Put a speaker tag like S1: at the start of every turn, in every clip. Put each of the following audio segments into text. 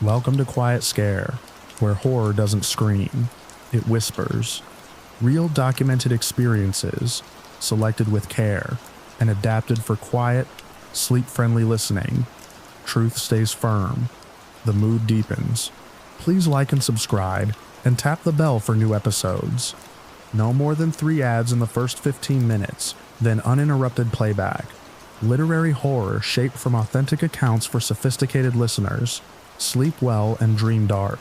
S1: Welcome to Quiet Scare, where horror doesn't scream, it whispers. Real documented experiences, selected with care, and adapted for quiet, sleep-friendly listening. Truth stays firm. The mood deepens. Please like and subscribe, and tap the bell for new episodes. No more than 3 ads in the first 15 minutes, then uninterrupted playback. Literary horror shaped from authentic accounts for sophisticated listeners. Sleep well and dream dark.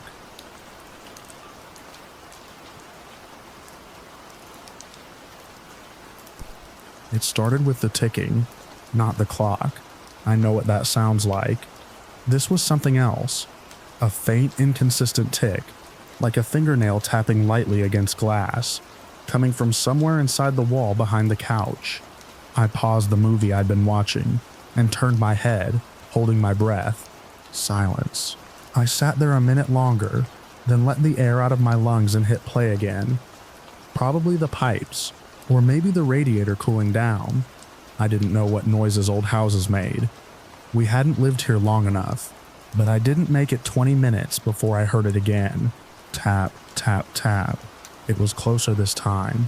S1: It started with the ticking, not the clock. I know what that sounds like. This was something else. A faint, inconsistent tick, like a fingernail tapping lightly against glass, coming from somewhere inside the wall behind the couch. I paused the movie I'd been watching and turned my head, holding my breath. Silence. I sat there a minute longer, then let the air out of my lungs and hit play again. Probably the pipes, or maybe the radiator cooling down. I didn't know what noises old houses made. We hadn't lived here long enough, but I didn't make it 20 minutes before I heard it again. Tap, tap, tap. It was closer this time.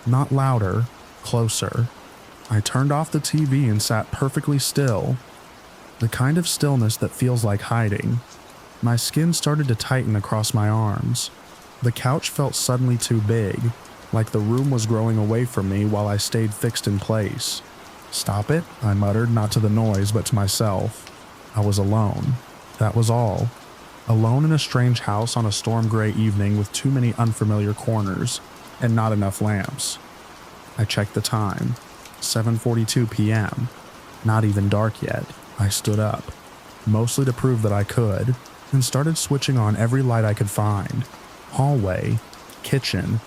S1: Not louder, closer. I turned off the TV and sat perfectly still. The kind of stillness that feels like hiding. My skin started to tighten across my arms. The couch felt suddenly too big, like the room was growing away from me while I stayed fixed in place. Stop it, I muttered, not to the noise, but to myself. I was alone. That was all. Alone in a strange house on a storm gray evening with too many unfamiliar corners, and not enough lamps. I checked the time. 7:42 p.m. Not even dark yet. I stood up, mostly to prove that I could, and started switching on every light I could find. Hallway, kitchen,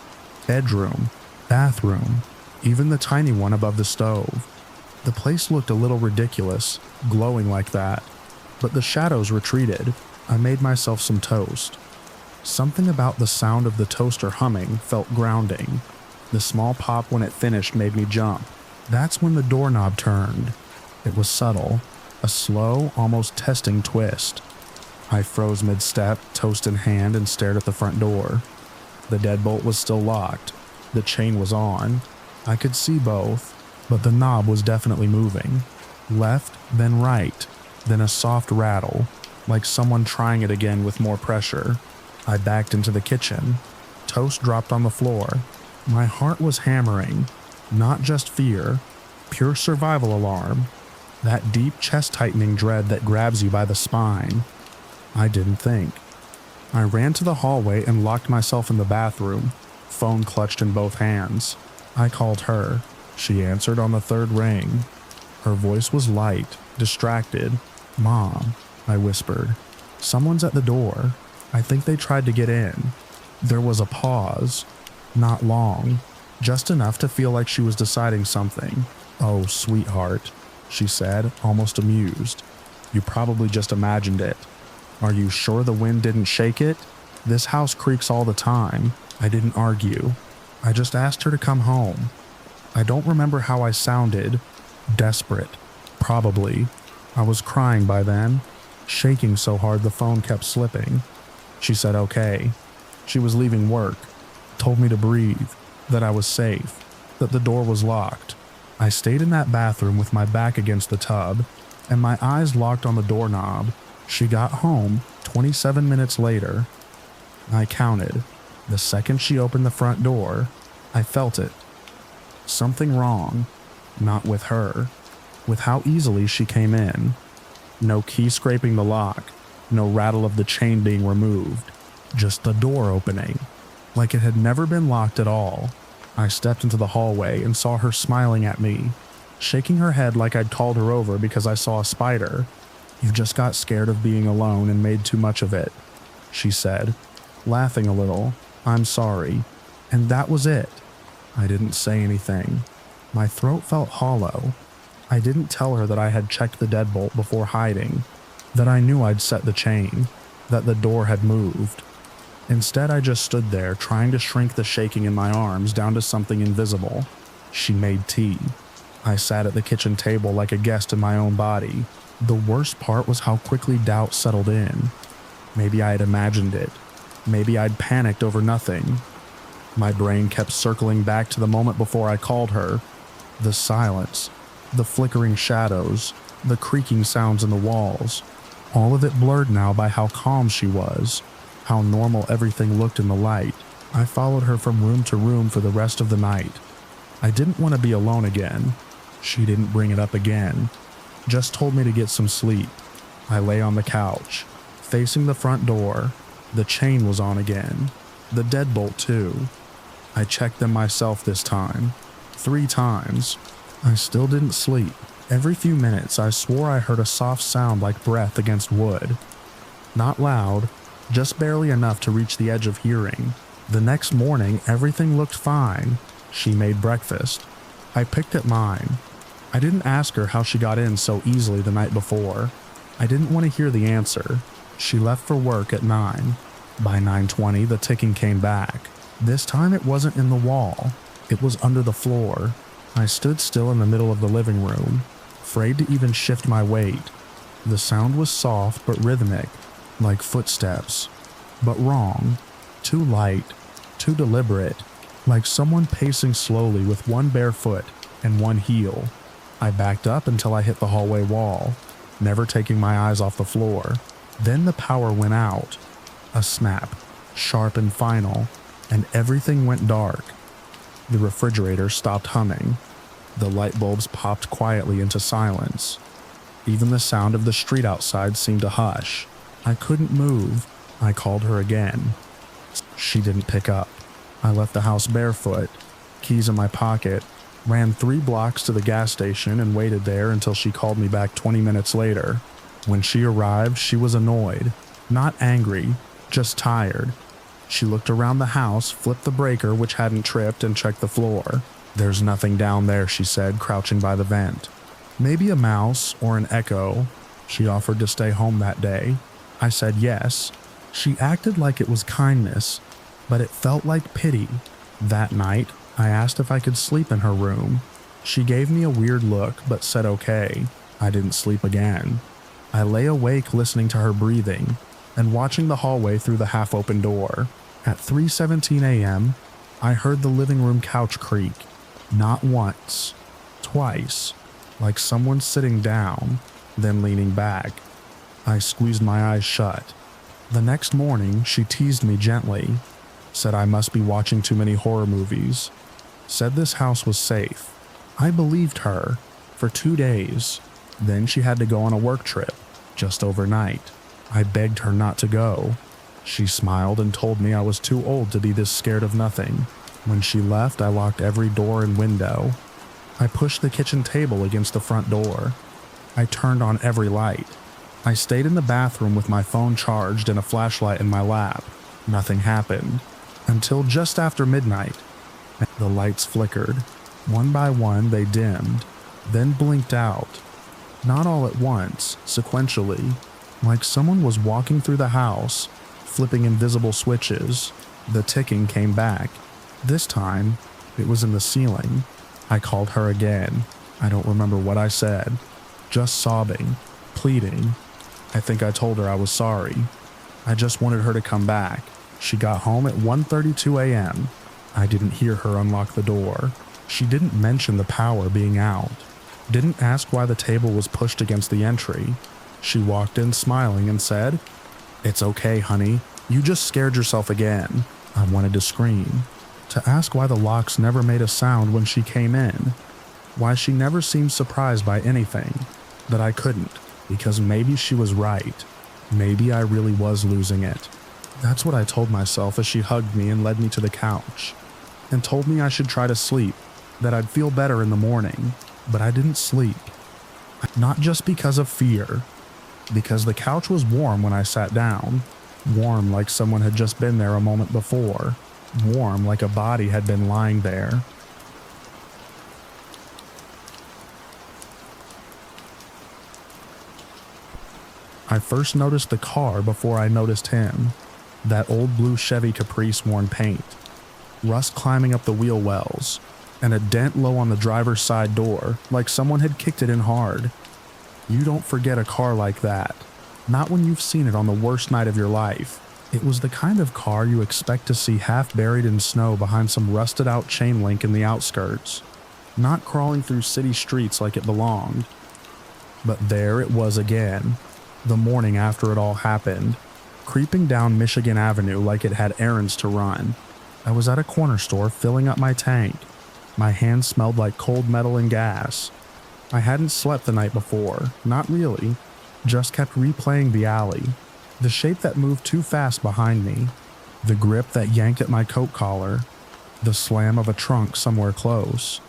S1: bedroom, bathroom, even the tiny one above the stove. The place looked a little ridiculous, glowing like that, but the shadows retreated. I made myself some toast. Something about the sound of the toaster humming felt grounding. The small pop when it finished made me jump. That's when the doorknob turned. It was subtle, a slow, almost testing twist. I froze mid-step, toast in hand, and stared at the front door. The deadbolt was still locked. The chain was on. I could see both, but the knob was definitely moving. Left, then right, then a soft rattle, like someone trying it again with more pressure. I backed into the kitchen. Toast dropped on the floor. My heart was hammering. Not just fear, pure survival alarm. That deep chest-tightening dread that grabs you by the spine. I didn't think. I ran to the hallway and locked myself in the bathroom, phone clutched in both hands. I called her. She answered on the third ring. Her voice was light, distracted. "Mom," I whispered. "Someone's at the door. I think they tried to get in." There was a pause. Not long. Just enough to feel like she was deciding something. "Oh, sweetheart," she said, almost amused. "You probably just imagined it. Are you sure the wind didn't shake it? This house creaks all the time." I didn't argue. I just asked her to come home. I don't remember how I sounded. Desperate. Probably. I was crying by then, shaking so hard the phone kept slipping. She said okay. She was leaving work. Told me to breathe. That I was safe. That the door was locked. I stayed in that bathroom with my back against the tub, and my eyes locked on the doorknob. She got home 27 minutes later. I counted. The second she opened the front door, I felt it. Something wrong. Not with her. With how easily she came in. No key scraping the lock. No rattle of the chain being removed. Just the door opening. Like it had never been locked at all. I stepped into the hallway and saw her smiling at me, shaking her head like I'd called her over because I saw a spider. "You just got scared of being alone and made too much of it," she said, laughing a little. "I'm sorry." And that was it. I didn't say anything. My throat felt hollow. I didn't tell her that I had checked the deadbolt before hiding, that I knew I'd set the chain, that the door had moved. Instead, I just stood there, trying to shrink the shaking in my arms down to something invisible. She made tea. I sat at the kitchen table like a guest in my own body. The worst part was how quickly doubt settled in. Maybe I had imagined it. Maybe I'd panicked over nothing. My brain kept circling back to the moment before I called her. The silence, the flickering shadows, the creaking sounds in the walls. All of it blurred now by how calm she was, how normal everything looked in the light. I followed her from room to room for the rest of the night. I didn't want to be alone again. She didn't bring it up again. Just told me to get some sleep. I lay on the couch, facing the front door. The chain was on again. The deadbolt too. I checked them myself this time. 3 times. I still didn't sleep. Every few minutes I swore I heard a soft sound like breath against wood. Not loud, just barely enough to reach the edge of hearing. The next morning everything looked fine. She made breakfast. I picked at mine. I didn't ask her how she got in so easily the night before. I didn't want to hear the answer. She left for work at 9. By 9:20 the ticking came back. This time it wasn't in the wall. It was under the floor. I stood still in the middle of the living room, afraid to even shift my weight. The sound was soft but rhythmic, like footsteps. But wrong. Too light. Too deliberate. Like someone pacing slowly with one bare foot and one heel. I backed up until I hit the hallway wall, never taking my eyes off the floor. Then the power went out. A snap, sharp and final, and everything went dark. The refrigerator stopped humming. The light bulbs popped quietly into silence. Even the sound of the street outside seemed to hush. I couldn't move. I called her again. She didn't pick up. I left the house barefoot, keys in my pocket, ran 3 blocks to the gas station and waited there until she called me back 20 minutes later. When she arrived, she was annoyed, not angry, just tired. She looked around the house, flipped the breaker which hadn't tripped, and checked the floor. "There's nothing down there," she said, crouching by the vent. "Maybe a mouse or an echo." She offered to stay home that day. I said yes. She acted like it was kindness, but it felt like pity. That night, I asked if I could sleep in her room. She gave me a weird look, but said okay. I didn't sleep again. I lay awake listening to her breathing and watching the hallway through the half-open door. At 3:17 a.m., I heard the living room couch creak. Not once, twice, like someone sitting down, then leaning back. I squeezed my eyes shut. The next morning, she teased me gently, said I must be watching too many horror movies, said this house was safe. I believed her for 2 days. Then she had to go on a work trip, just overnight. I begged her not to go. She smiled and told me I was too old to be this scared of nothing. When she left, I locked every door and window. I pushed the kitchen table against the front door. I turned on every light. I stayed in the bathroom with my phone charged and a flashlight in my lap. Nothing happened. Until just after midnight. The lights flickered. One by one, they dimmed, then blinked out. Not all at once, sequentially, like someone was walking through the house, flipping invisible switches. The ticking came back. This time, it was in the ceiling. I called her again. I don't remember what I said. Just sobbing, pleading. I think I told her I was sorry. I just wanted her to come back. She got home at 1:32 a.m. I didn't hear her unlock the door. She didn't mention the power being out. Didn't ask why the table was pushed against the entry. She walked in smiling and said, "It's okay, honey. You just scared yourself again." I wanted to scream. To ask why the locks never made a sound when she came in. Why she never seemed surprised by anything. That I couldn't, because maybe she was right. Maybe I really was losing it. That's what I told myself as she hugged me and led me to the couch. And told me I should try to sleep, that I'd feel better in the morning. But I didn't sleep. Not just because of fear. Because the couch was warm when I sat down. Warm like someone had just been there a moment before. Warm like a body had been lying there. I first noticed the car before I noticed him. That old blue Chevy Caprice worn paint. Rust climbing up the wheel wells. And a dent low on the driver's side door, like someone had kicked it in hard. You don't forget a car like that. Not when you've seen it on the worst night of your life. It was the kind of car you expect to see half buried in snow behind some rusted out chain link in the outskirts, not crawling through city streets like it belonged. But there it was again, the morning after it all happened, creeping down Michigan Avenue like it had errands to run. I was at a corner store filling up my tank. My hands smelled like cold metal and gas. I hadn't slept the night before, not really, just kept replaying the alley, the shape that moved too fast behind me, the grip that yanked at my coat collar, the slam of a trunk somewhere close.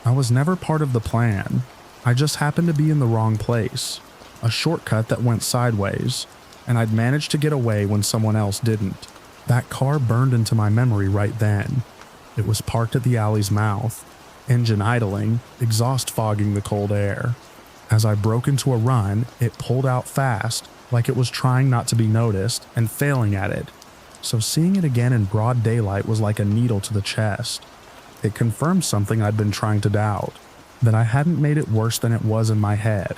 S1: I was never part of the plan. I just happened to be in the wrong place, a shortcut that went sideways, and I'd managed to get away when someone else didn't. That car burned into my memory right then. It was parked at the alley's mouth, engine idling, exhaust fogging the cold air. As I broke into a run, it pulled out fast, like it was trying not to be noticed and failing at it. So seeing it again in broad daylight was like a needle to the chest. It confirmed something I'd been trying to doubt, that I hadn't made it worse than it was in my head,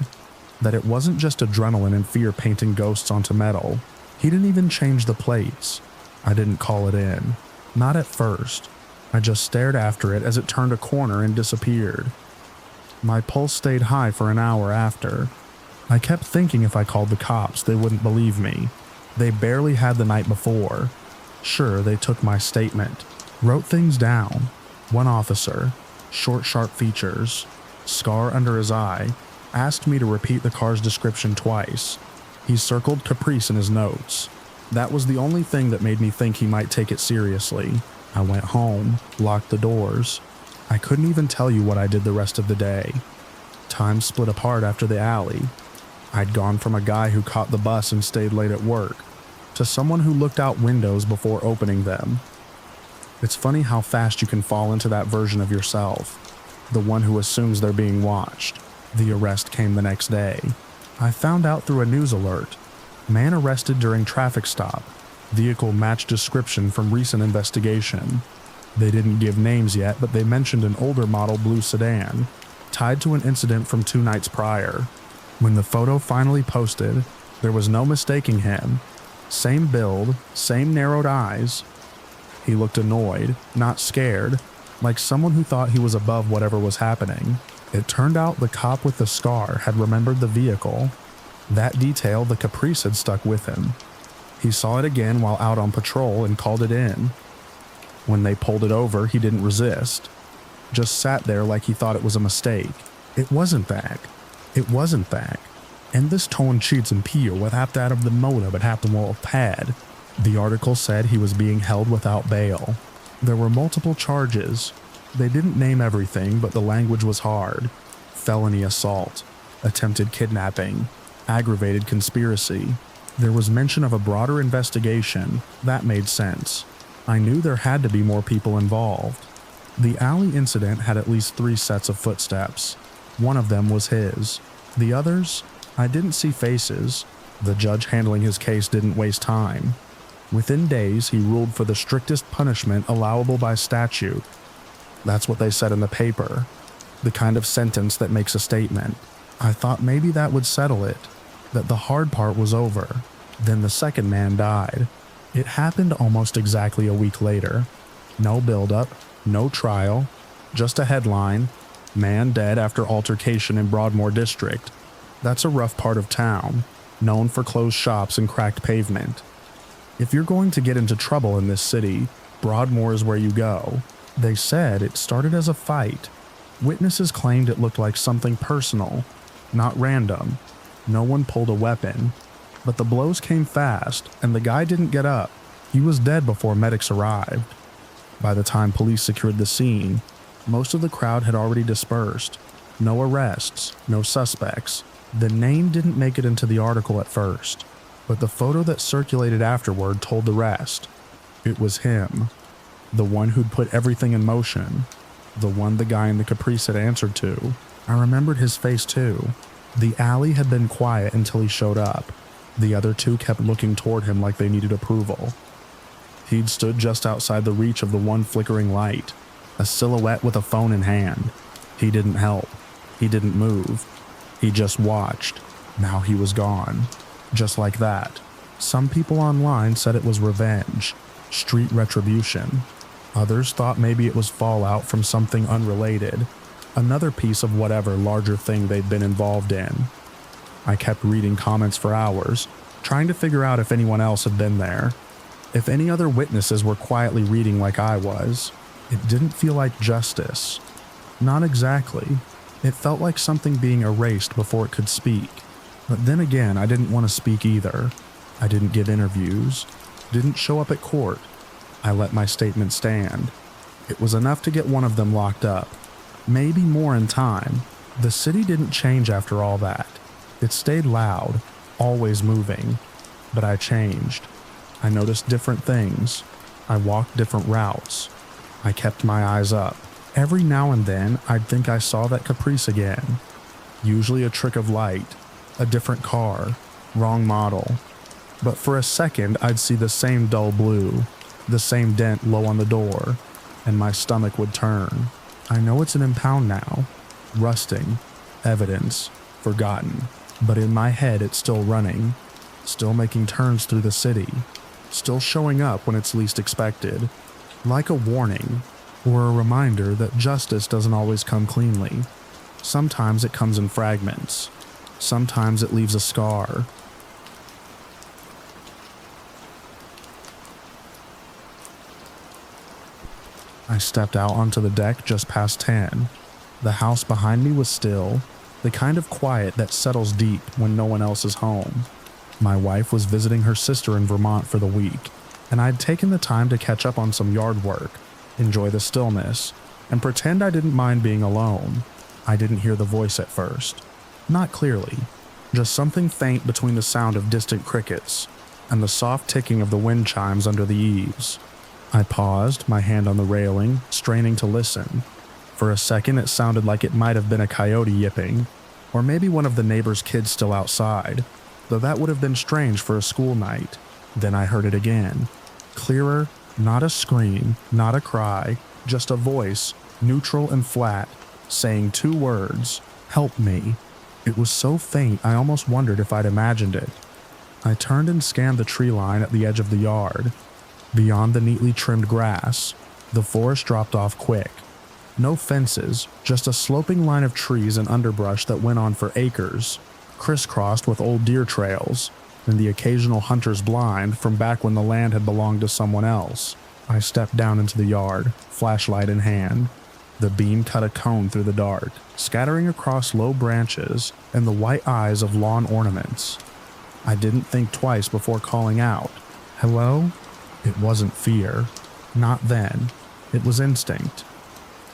S1: that it wasn't just adrenaline and fear painting ghosts onto metal. He didn't even change the plates. I didn't call it in. Not at first. I just stared after it as it turned a corner and disappeared. My pulse stayed high for an hour after. I kept thinking if I called the cops, they wouldn't believe me. They barely had the night before. Sure, they took my statement, wrote things down. One officer, short, sharp features, scar under his eye, asked me to repeat the car's description twice. He circled Caprice in his notes. That was the only thing that made me think he might take it seriously. I went home, locked the doors. I couldn't even tell you what I did the rest of the day. Time split apart after the alley. I'd gone from a guy who caught the bus and stayed late at work, to someone who looked out windows before opening them. It's funny how fast you can fall into that version of yourself, the one who assumes they're being watched. The arrest came the next day. I found out through a news alert. Man arrested during traffic stop. Vehicle matched description from recent investigation. They didn't give names yet, but they mentioned an older model blue sedan, tied to an incident from 2 nights prior. When the photo finally posted, there was no mistaking him. Same build, same narrowed eyes. He looked annoyed, not scared, like someone who thought he was above whatever was happening. It turned out the cop with the scar had remembered the vehicle. That detail the Caprice had stuck with him. He saw it again while out on patrol and called it in. When they pulled it over, he didn't resist. Just sat there like he thought it was a mistake. It wasn't that. It wasn't that. And this tone cheats and peel what happened out of the motive it happened while pad. The article said he was being held without bail. There were multiple charges. They didn't name everything, but the language was hard. Felony assault, attempted kidnapping, aggravated conspiracy. There was mention of a broader investigation. That made sense. I knew there had to be more people involved. The alley incident had at least 3 sets of footsteps. One of them was his. The others, I didn't see faces. The judge handling his case didn't waste time. Within days, he ruled for the strictest punishment allowable by statute. That's what they said in the paper. The kind of sentence that makes a statement. I thought maybe that would settle it, that the hard part was over. Then the second man died. It happened almost exactly a week later. No build-up, no trial, just a headline, man dead after altercation in Broadmoor District. That's a rough part of town, known for closed shops and cracked pavement. If you're going to get into trouble in this city, Broadmoor is where you go. They said it started as a fight. Witnesses claimed it looked like something personal, not random. No one pulled a weapon. But the blows came fast, and the guy didn't get up. He was dead before medics arrived. By the time police secured the scene, most of the crowd had already dispersed. No arrests, no suspects. The name didn't make it into the article at first, but the photo that circulated afterward told the rest. It was him. The one who'd put everything in motion. The one the guy in the Caprice had answered to. I remembered his face too. The alley had been quiet until he showed up. The other 2 kept looking toward him like they needed approval. He'd stood just outside the reach of the one flickering light, a silhouette with a phone in hand. He didn't help. He didn't move. He just watched. Now he was gone. Just like that. Some people online said it was revenge, street retribution. Others thought maybe it was fallout from something unrelated, another piece of whatever larger thing they'd been involved in. I kept reading comments for hours, trying to figure out if anyone else had been there, if any other witnesses were quietly reading like I was. It didn't feel like justice. Not exactly. It felt like something being erased before it could speak. But then again, I didn't want to speak either. I didn't give interviews, didn't show up at court. I let my statement stand. It was enough to get one of them locked up. Maybe more in time. The city didn't change after all that. It stayed loud, always moving. But I changed. I noticed different things. I walked different routes. I kept my eyes up. Every now and then, I'd think I saw that caprice again. Usually a trick of light, a different car, wrong model. But for a second, I'd see the same dull blue, the same dent low on the door, and my stomach would turn. I know it's an impound now, rusting, evidence, forgotten. But in my head, it's still running, still making turns through the city, still showing up when it's least expected. Like a warning, or a reminder that justice doesn't always come cleanly. Sometimes it comes in fragments. Sometimes it leaves a scar. I stepped out onto the deck just past 10. The house behind me was still, the kind of quiet that settles deep when no one else is home. My wife was visiting her sister in Vermont for the week, and I'd taken the time to catch up on some yard work, enjoy the stillness, and pretend I didn't mind being alone. I didn't hear the voice at first. Not clearly, just something faint between the sound of distant crickets and the soft ticking of the wind chimes under the eaves. I paused, my hand on the railing, straining to listen. For a second it sounded like it might have been a coyote yipping, or maybe one of the neighbor's kids still outside, though that would have been strange for a school night. Then I heard it again. Clearer, not a scream, not a cry, just a voice, neutral and flat, saying 2 words, "Help me." It was so faint I almost wondered if I'd imagined it. I turned and scanned the tree line at the edge of the yard. Beyond the neatly trimmed grass, the forest dropped off quick. No fences, just a sloping line of trees and underbrush that went on for acres, crisscrossed with old deer trails, and the occasional hunter's blind from back when the land had belonged to someone else. I stepped down into the yard, flashlight in hand. The beam cut a cone through the dark, scattering across low branches and the white eyes of lawn ornaments. I didn't think twice before calling out, "Hello?" It wasn't fear. Not then. It was instinct.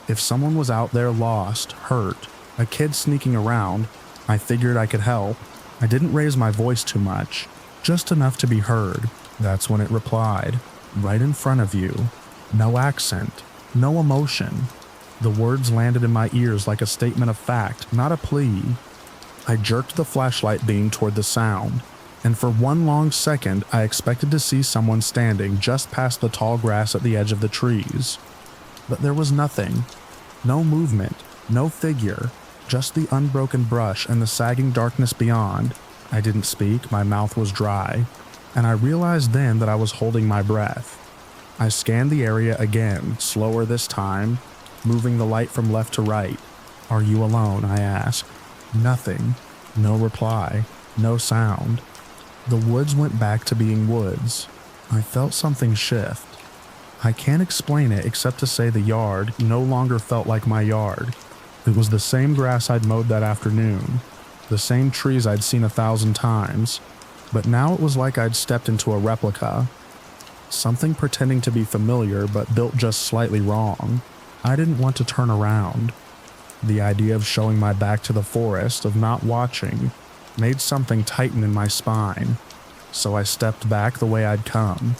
S1: If someone was out there lost, hurt, a kid sneaking around, I figured I could help. I didn't raise my voice too much, just enough to be heard. That's when it replied, right in front of you. No accent, no emotion. The words landed in my ears like a statement of fact, not a plea. I jerked the flashlight beam toward the sound, and for one long second I expected to see someone standing just past the tall grass at the edge of the trees. But there was nothing. No movement, no figure, just the unbroken brush and the sagging darkness beyond. I didn't speak, my mouth was dry, and I realized then that I was holding my breath. I scanned the area again, slower this time, moving the light from left to right. "Are you alone?" I asked. Nothing. No reply. No sound. The woods went back to being woods. I felt something shift. I can't explain it except to say the yard no longer felt like my yard. It was the same grass I'd mowed that afternoon, the same trees I'd seen 1,000 times, but now it was like I'd stepped into a replica. Something pretending to be familiar but built just slightly wrong. I didn't want to turn around. The idea of showing my back to the forest, of not watching, made something tighten in my spine. So I stepped back the way I'd come.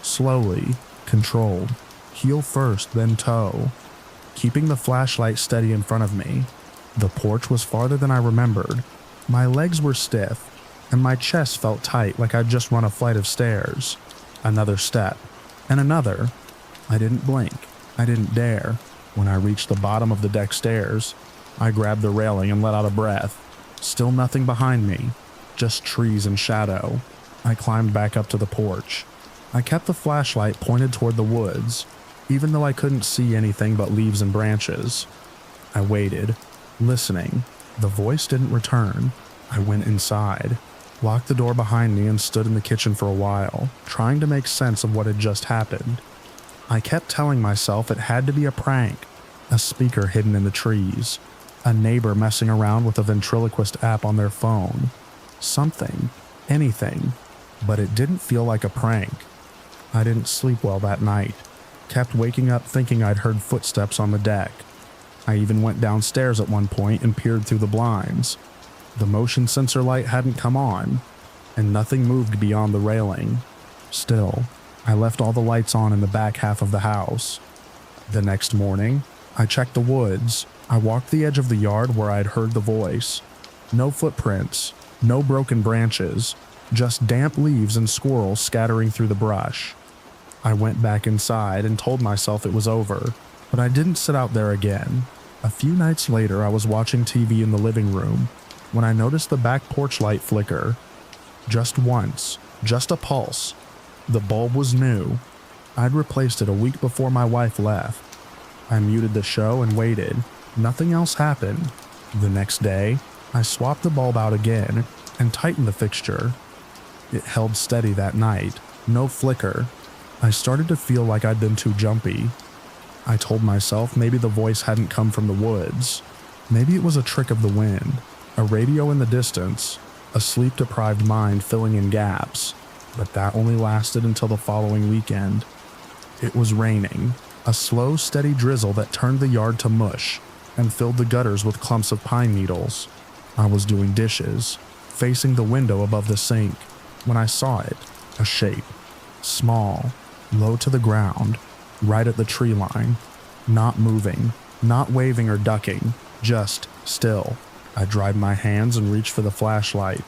S1: Slowly, controlled, heel first, then toe, keeping the flashlight steady in front of me. The porch was farther than I remembered. My legs were stiff, and my chest felt tight like I'd just run a flight of stairs. Another step, and another. I didn't blink. I didn't dare. When I reached the bottom of the deck stairs, I grabbed the railing and let out a breath. Still nothing behind me. just trees and shadow. I climbed back up to the porch. I kept the flashlight pointed toward the woods, even though I couldn't see anything but leaves and branches. I waited, listening. The voice didn't return. I went inside, locked the door behind me, and stood in the kitchen for a while, trying to make sense of what had just happened. I kept telling myself it had to be a prank, a speaker hidden in the trees, a neighbor messing around with a ventriloquist app on their phone. Something, anything, but it didn't feel like a prank. I didn't sleep well that night, kept waking up thinking I'd heard footsteps on the deck. I even went downstairs at one point and peered through the blinds. The motion sensor light hadn't come on, and nothing moved beyond the railing. Still, I left all the lights on in the back half of the house. The next morning, I checked the woods. I walked the edge of the yard where I'd heard the voice. No footprints, no broken branches, just damp leaves and squirrels scattering through the brush. I went back inside and told myself it was over, but I didn't sit out there again. A few nights later, I was watching TV in the living room when I noticed the back porch light flicker. Just once, just a pulse. The bulb was new. I'd replaced it a week before my wife left. I muted the show and waited. Nothing else happened. The next day, I swapped the bulb out again and tightened the fixture. It held steady that night, no flicker. I started to feel like I'd been too jumpy. I told myself maybe the voice hadn't come from the woods. Maybe it was a trick of the wind, a radio in the distance, a sleep-deprived mind filling in gaps. But that only lasted until the following weekend. It was raining, a slow, steady drizzle that turned the yard to mush and filled the gutters with clumps of pine needles. I was doing dishes, facing the window above the sink, when I saw it, a shape, small, low to the ground, right at the tree line, not moving, not waving or ducking, just still. I dried my hands and reached for the flashlight,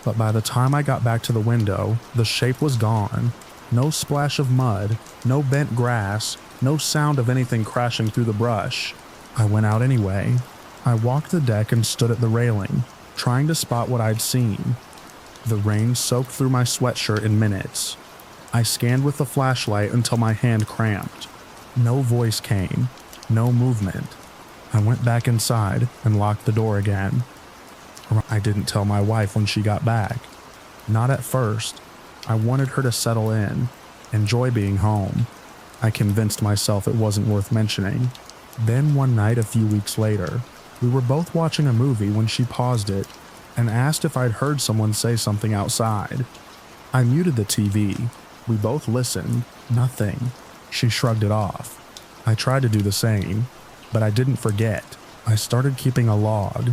S1: but by the time I got back to the window, the shape was gone. No splash of mud, no bent grass, no sound of anything crashing through the brush. I went out anyway. I walked the deck and stood at the railing, trying to spot what I'd seen. The rain soaked through my sweatshirt in minutes. I scanned with the flashlight until my hand cramped. No voice came, no movement. I went back inside and locked the door again. I didn't tell my wife when she got back. Not at first. I wanted her to settle in, enjoy being home. I convinced myself it wasn't worth mentioning. Then one night a few weeks later, we were both watching a movie when she paused it and asked if I'd heard someone say something outside. I muted the TV. We both listened. Nothing. She shrugged it off. I tried to do the same, but I didn't forget. I started keeping a log.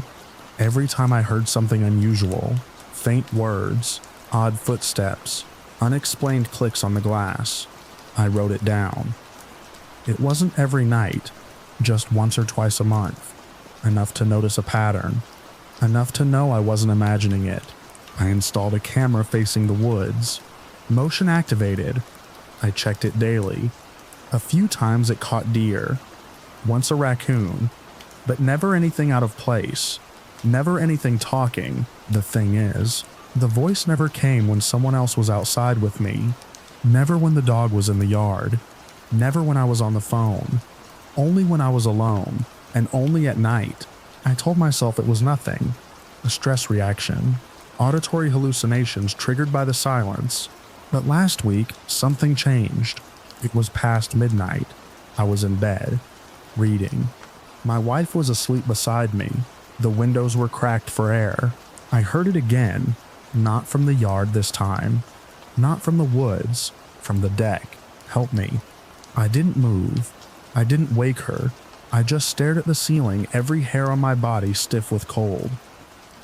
S1: Every time I heard something unusual, faint words, odd footsteps, unexplained clicks on the glass, I wrote it down. It wasn't every night, just once or twice a month, enough to notice a pattern, enough to know I wasn't imagining it. I installed a camera facing the woods, motion activated. I checked it daily. A few times it caught deer, once a raccoon, but never anything out of place, never anything talking. The thing is, the voice never came when someone else was outside with me, never when the dog was in the yard, never when I was on the phone, only when I was alone, and only at night. I told myself it was nothing, a stress reaction, auditory hallucinations triggered by the silence. But last week, something changed. It was past midnight. I was in bed, reading. My wife was asleep beside me. The windows were cracked for air. I heard it again, not from the yard this time, not from the woods, from the deck. Help me. I didn't move. I didn't wake her. I just stared at the ceiling, every hair on my body stiff with cold.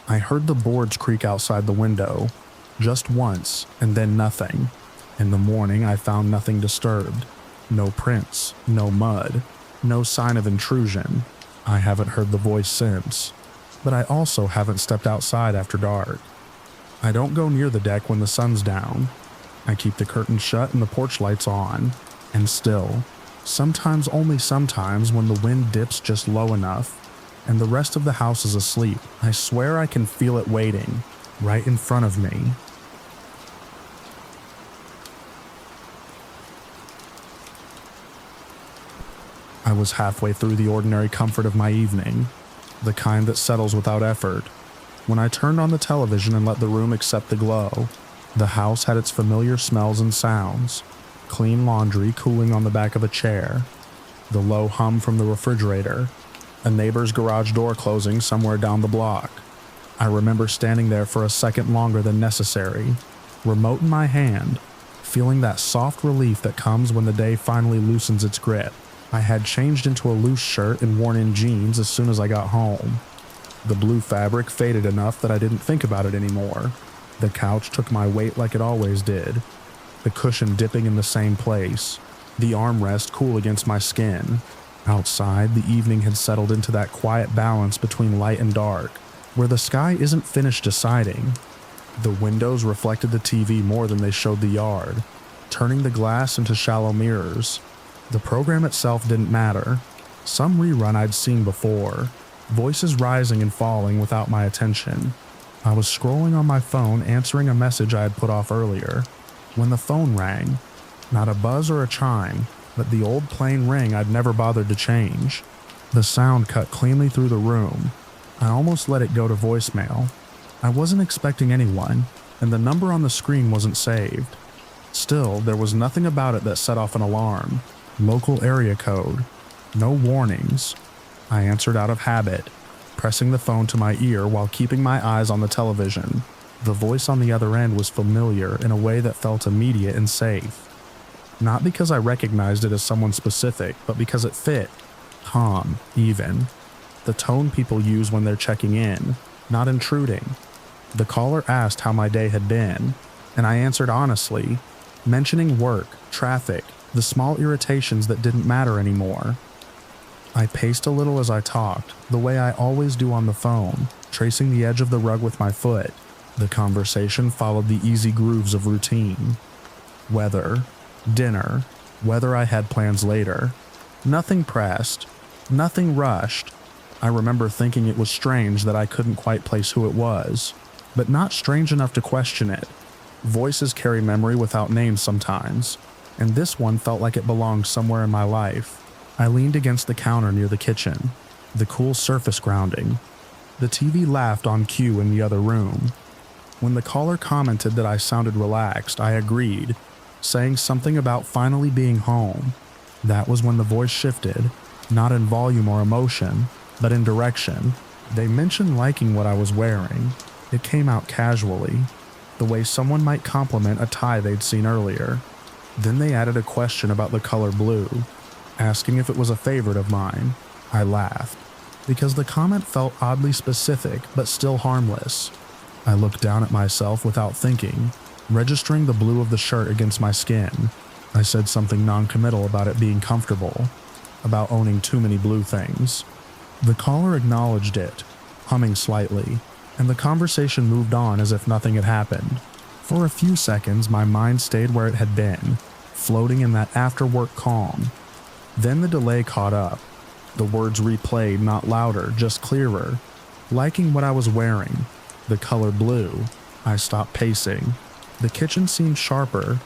S1: I heard the boards creak outside the window, just once, and then nothing. In the morning, I found nothing disturbed. No prints, no mud, no sign of intrusion. I haven't heard the voice since, but I also haven't stepped outside after dark. I don't go near the deck when the sun's down. I keep the curtains shut and the porch lights on. And still, sometimes, only sometimes, when the wind dips just low enough and the rest of the house is asleep, I swear I can feel it waiting, right in front of me. I was halfway through the ordinary comfort of my evening, the kind that settles without effort, when I turned on the television and let the room accept the glow. The house had its familiar smells and sounds: clean laundry cooling on the back of a chair, the low hum from the refrigerator, a neighbor's garage door closing somewhere down the block. I remember standing there for a second longer than necessary, remote in my hand, feeling that soft relief that comes when the day finally loosens its grip. I had changed into a loose shirt and worn-in jeans as soon as I got home. The blue fabric faded enough that I didn't think about it anymore. The couch took my weight like it always did, the cushion dipping in the same place, the armrest cool against my skin. Outside, the evening had settled into that quiet balance between light and dark, where the sky isn't finished deciding. The windows reflected the TV more than they showed the yard, turning the glass into shallow mirrors. The program itself didn't matter. Some rerun I'd seen before, voices rising and falling without my attention. I was scrolling on my phone, answering a message I had put off earlier, when the phone rang. Not a buzz or a chime, but the old plain ring I'd never bothered to change. The sound cut cleanly through the room. I almost let it go to voicemail. I wasn't expecting anyone, and the number on the screen wasn't saved. Still, there was nothing about it that set off an alarm. Local area code. No warnings. I answered out of habit, pressing the phone to my ear while keeping my eyes on the television. The voice on the other end was familiar in a way that felt immediate and safe. Not because I recognized it as someone specific, but because it fit. Calm, even. The tone people use when they're checking in, not intruding. The caller asked how my day had been, and I answered honestly, mentioning work, traffic, the small irritations that didn't matter anymore. I paced a little as I talked, the way I always do on the phone, tracing the edge of the rug with my foot. The conversation followed the easy grooves of routine. Weather, dinner, whether I had plans later. Nothing pressed, nothing rushed. I remember thinking it was strange that I couldn't quite place who it was, but not strange enough to question it. Voices carry memory without names sometimes, and this one felt like it belonged somewhere in my life. I leaned against the counter near the kitchen, the cool surface grounding. The TV laughed on cue in the other room. When the caller commented that I sounded relaxed, I agreed, saying something about finally being home. That was when the voice shifted, not in volume or emotion, but in direction. They mentioned liking what I was wearing. It came out casually, the way someone might compliment a tie they'd seen earlier. Then they added a question about the color blue, asking if it was a favorite of mine. I laughed, because the comment felt oddly specific but still harmless. I looked down at myself without thinking, registering the blue of the shirt against my skin. I said something non-committal about it being comfortable, about owning too many blue things. The caller acknowledged it, humming slightly, and the conversation moved on as if nothing had happened. For a few seconds, my mind stayed where it had been, floating in that after-work calm. Then the delay caught up. The words replayed, not louder, just clearer. Liking what I was wearing, the color blue. I stopped pacing. The kitchen seemed sharper,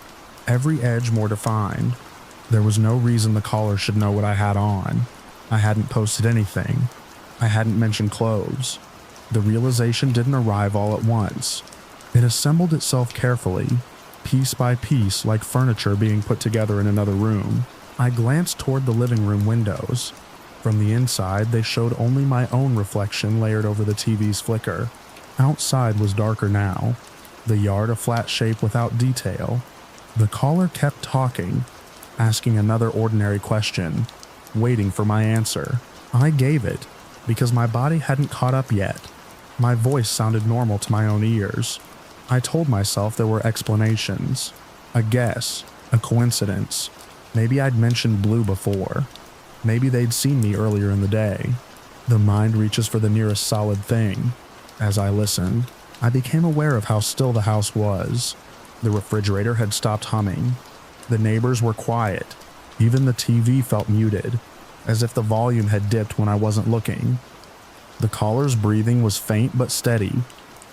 S1: every edge more defined. There was no reason the caller should know what I had on. I hadn't posted anything. I hadn't mentioned clothes. The realization didn't arrive all at once. It assembled itself carefully, piece by piece, like furniture being put together in another room. I glanced toward the living room windows. From the inside, they showed only my own reflection layered over the TV's flicker. Outside was darker now, the yard a flat shape without detail. The caller kept talking, asking another ordinary question, waiting for my answer. I gave it, because my body hadn't caught up yet. My voice sounded normal to my own ears. I told myself there were explanations. A guess, a coincidence. Maybe I'd mentioned blue before. Maybe they'd seen me earlier in the day. The mind reaches for the nearest solid thing. As I listened, I became aware of how still the house was. The refrigerator had stopped humming. The neighbors were quiet. Even the TV felt muted, as if the volume had dipped when I wasn't looking. The caller's breathing was faint but steady,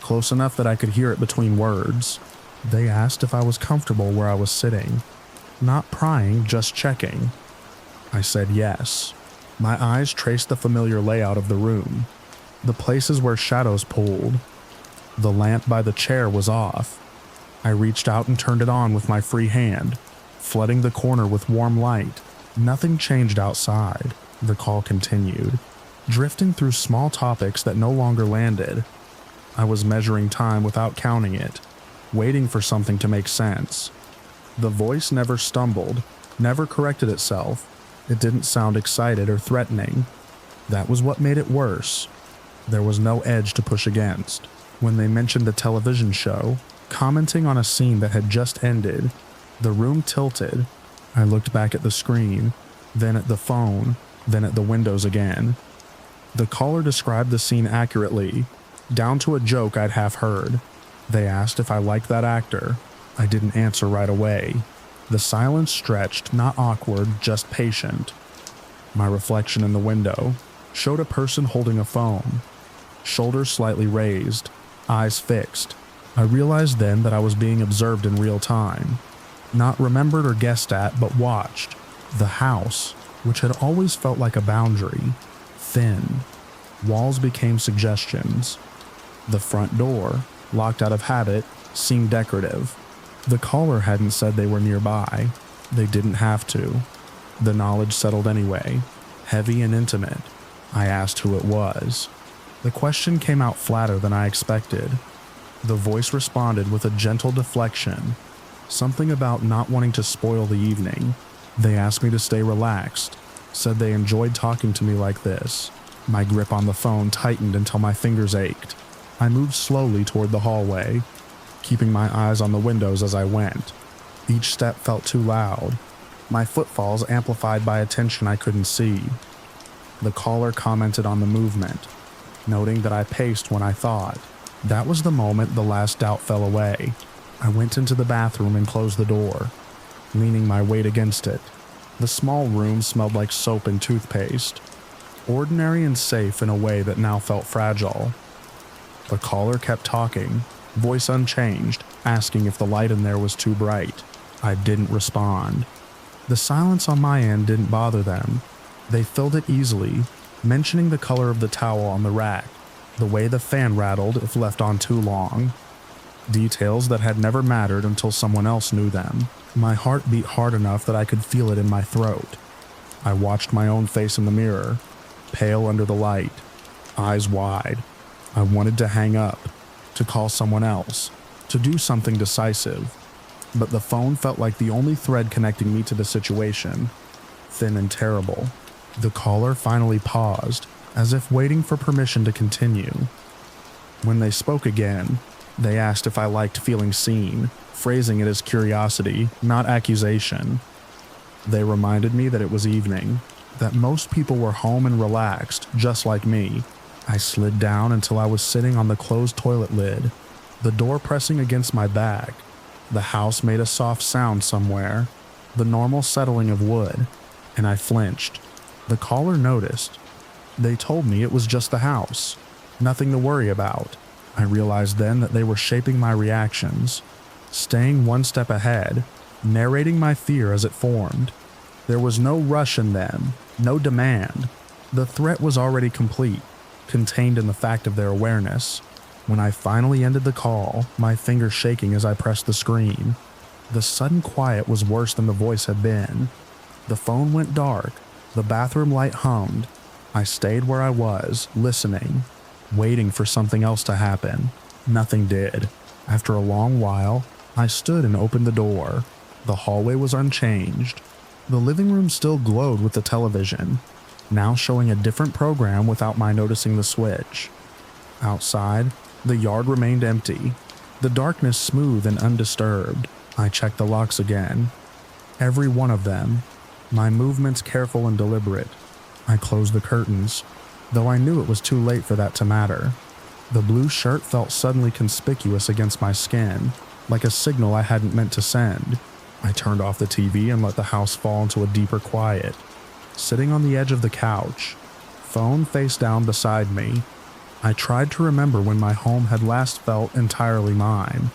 S1: close enough that I could hear it between words. They asked if I was comfortable where I was sitting. Not prying, just checking. I said yes. My eyes traced the familiar layout of the room, the places where shadows pulled. The lamp by the chair was off. I reached out and turned it on with my free hand, flooding the corner with warm light. Nothing changed outside, the call continued, drifting through small topics that no longer landed. I was measuring time without counting it, waiting for something to make sense. The voice never stumbled, never corrected itself. It didn't sound excited or threatening. That was what made it worse. There was no edge to push against. When they mentioned a television show, commenting on a scene that had just ended, the room tilted. I looked back at the screen, then at the phone, then at the windows again. The caller described the scene accurately, down to a joke I'd half heard. They asked if I liked that actor. I didn't answer right away. The silence stretched, not awkward, just patient. My reflection in the window showed a person holding a phone, shoulders slightly raised, eyes fixed. I realized then that I was being observed in real time. Not remembered or guessed at, but watched. The house, which had always felt like a boundary, thin. Walls became suggestions. The front door, locked out of habit, seemed decorative. The caller hadn't said they were nearby. They didn't have to. The knowledge settled anyway, heavy and intimate. I asked who it was. The question came out flatter than I expected. The voice responded with a gentle deflection, something about not wanting to spoil the evening. They asked me to stay relaxed, said they enjoyed talking to me like this. My grip on the phone tightened until my fingers ached. I moved slowly toward the hallway, keeping my eyes on the windows as I went. Each step felt too loud, my footfalls amplified by a tension I couldn't see. The caller commented on the movement, noting that I paced when I thought. That was the moment the last doubt fell away. I went into the bathroom and closed the door, leaning my weight against it. The small room smelled like soap and toothpaste, ordinary and safe in a way that now felt fragile. The caller kept talking, voice unchanged, asking if the light in there was too bright. I didn't respond. The silence on my end didn't bother them. They filled it easily, mentioning the color of the towel on the rack, the way the fan rattled if left on too long. Details that had never mattered until someone else knew them. My heart beat hard enough that I could feel it in my throat. I watched my own face in the mirror, pale under the light, eyes wide. I wanted to hang up, to call someone else, to do something decisive. But the phone felt like the only thread connecting me to the situation, thin and terrible. The caller finally paused, as if waiting for permission to continue. When they spoke again, they asked if I liked feeling seen, phrasing it as curiosity, not accusation. They reminded me that it was evening, that most people were home and relaxed, just like me. I slid down until I was sitting on the closed toilet lid, the door pressing against my back. The house made a soft sound somewhere, the normal settling of wood, and I flinched. The caller noticed. They told me it was just the house, nothing to worry about. I realized then that they were shaping my reactions, staying one step ahead, narrating my fear as it formed. There was no rush in them, no demand. The threat was already complete, contained in the fact of their awareness. When I finally ended the call, my fingers shaking as I pressed the screen. The sudden quiet was worse than the voice had been. The phone went dark, the bathroom light hummed. I stayed where I was, listening, waiting for something else to happen. Nothing did. After a long while, I stood and opened the door. The hallway was unchanged. The living room still glowed with the television, now showing a different program without my noticing the switch. Outside, the yard remained empty, the darkness smooth and undisturbed. I checked the locks again. Every one of them, my movements careful and deliberate. I closed the curtains, though I knew it was too late for that to matter. The blue shirt felt suddenly conspicuous against my skin, like a signal I hadn't meant to send. I turned off the TV and let the house fall into a deeper quiet. Sitting on the edge of the couch, phone face down beside me, I tried to remember when my home had last felt entirely mine.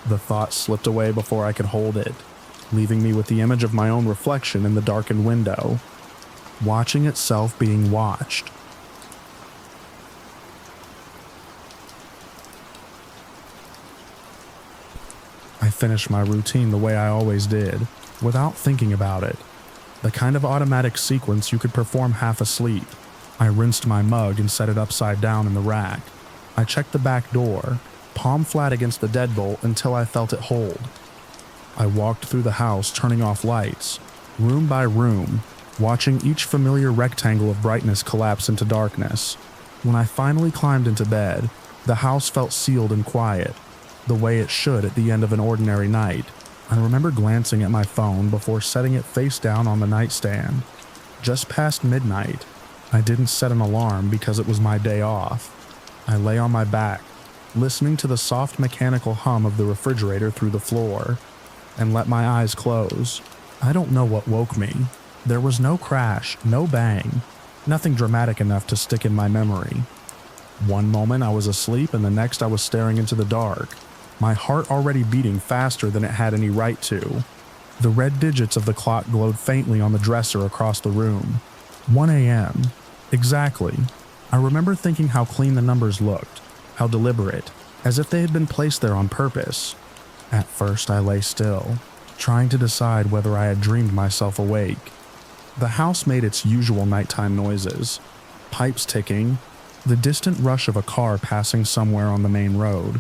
S1: The thought slipped away before I could hold it, leaving me with the image of my own reflection in the darkened window, watching itself being watched. I finished my routine the way I always did, without thinking about it. The kind of automatic sequence you could perform half asleep. I rinsed my mug and set it upside down in the rack. I checked the back door, palm flat against the deadbolt until I felt it hold. I walked through the house, turning off lights, room by room, watching each familiar rectangle of brightness collapse into darkness. When I finally climbed into bed, the house felt sealed and quiet, the way it should at the end of an ordinary night. I remember glancing at my phone before setting it face down on the nightstand. Just past midnight. I didn't set an alarm because it was my day off. I lay on my back, listening to the soft mechanical hum of the refrigerator through the floor, and let my eyes close. I don't know what woke me. There was no crash, no bang, nothing dramatic enough to stick in my memory. One moment I was asleep and the next I was staring into the dark, my heart already beating faster than it had any right to. The red digits of the clock glowed faintly on the dresser across the room. 1 a.m. Exactly. I remember thinking how clean the numbers looked, how deliberate, as if they had been placed there on purpose. At first I lay still, trying to decide whether I had dreamed myself awake. The house made its usual nighttime noises, pipes ticking, the distant rush of a car passing somewhere on the main road.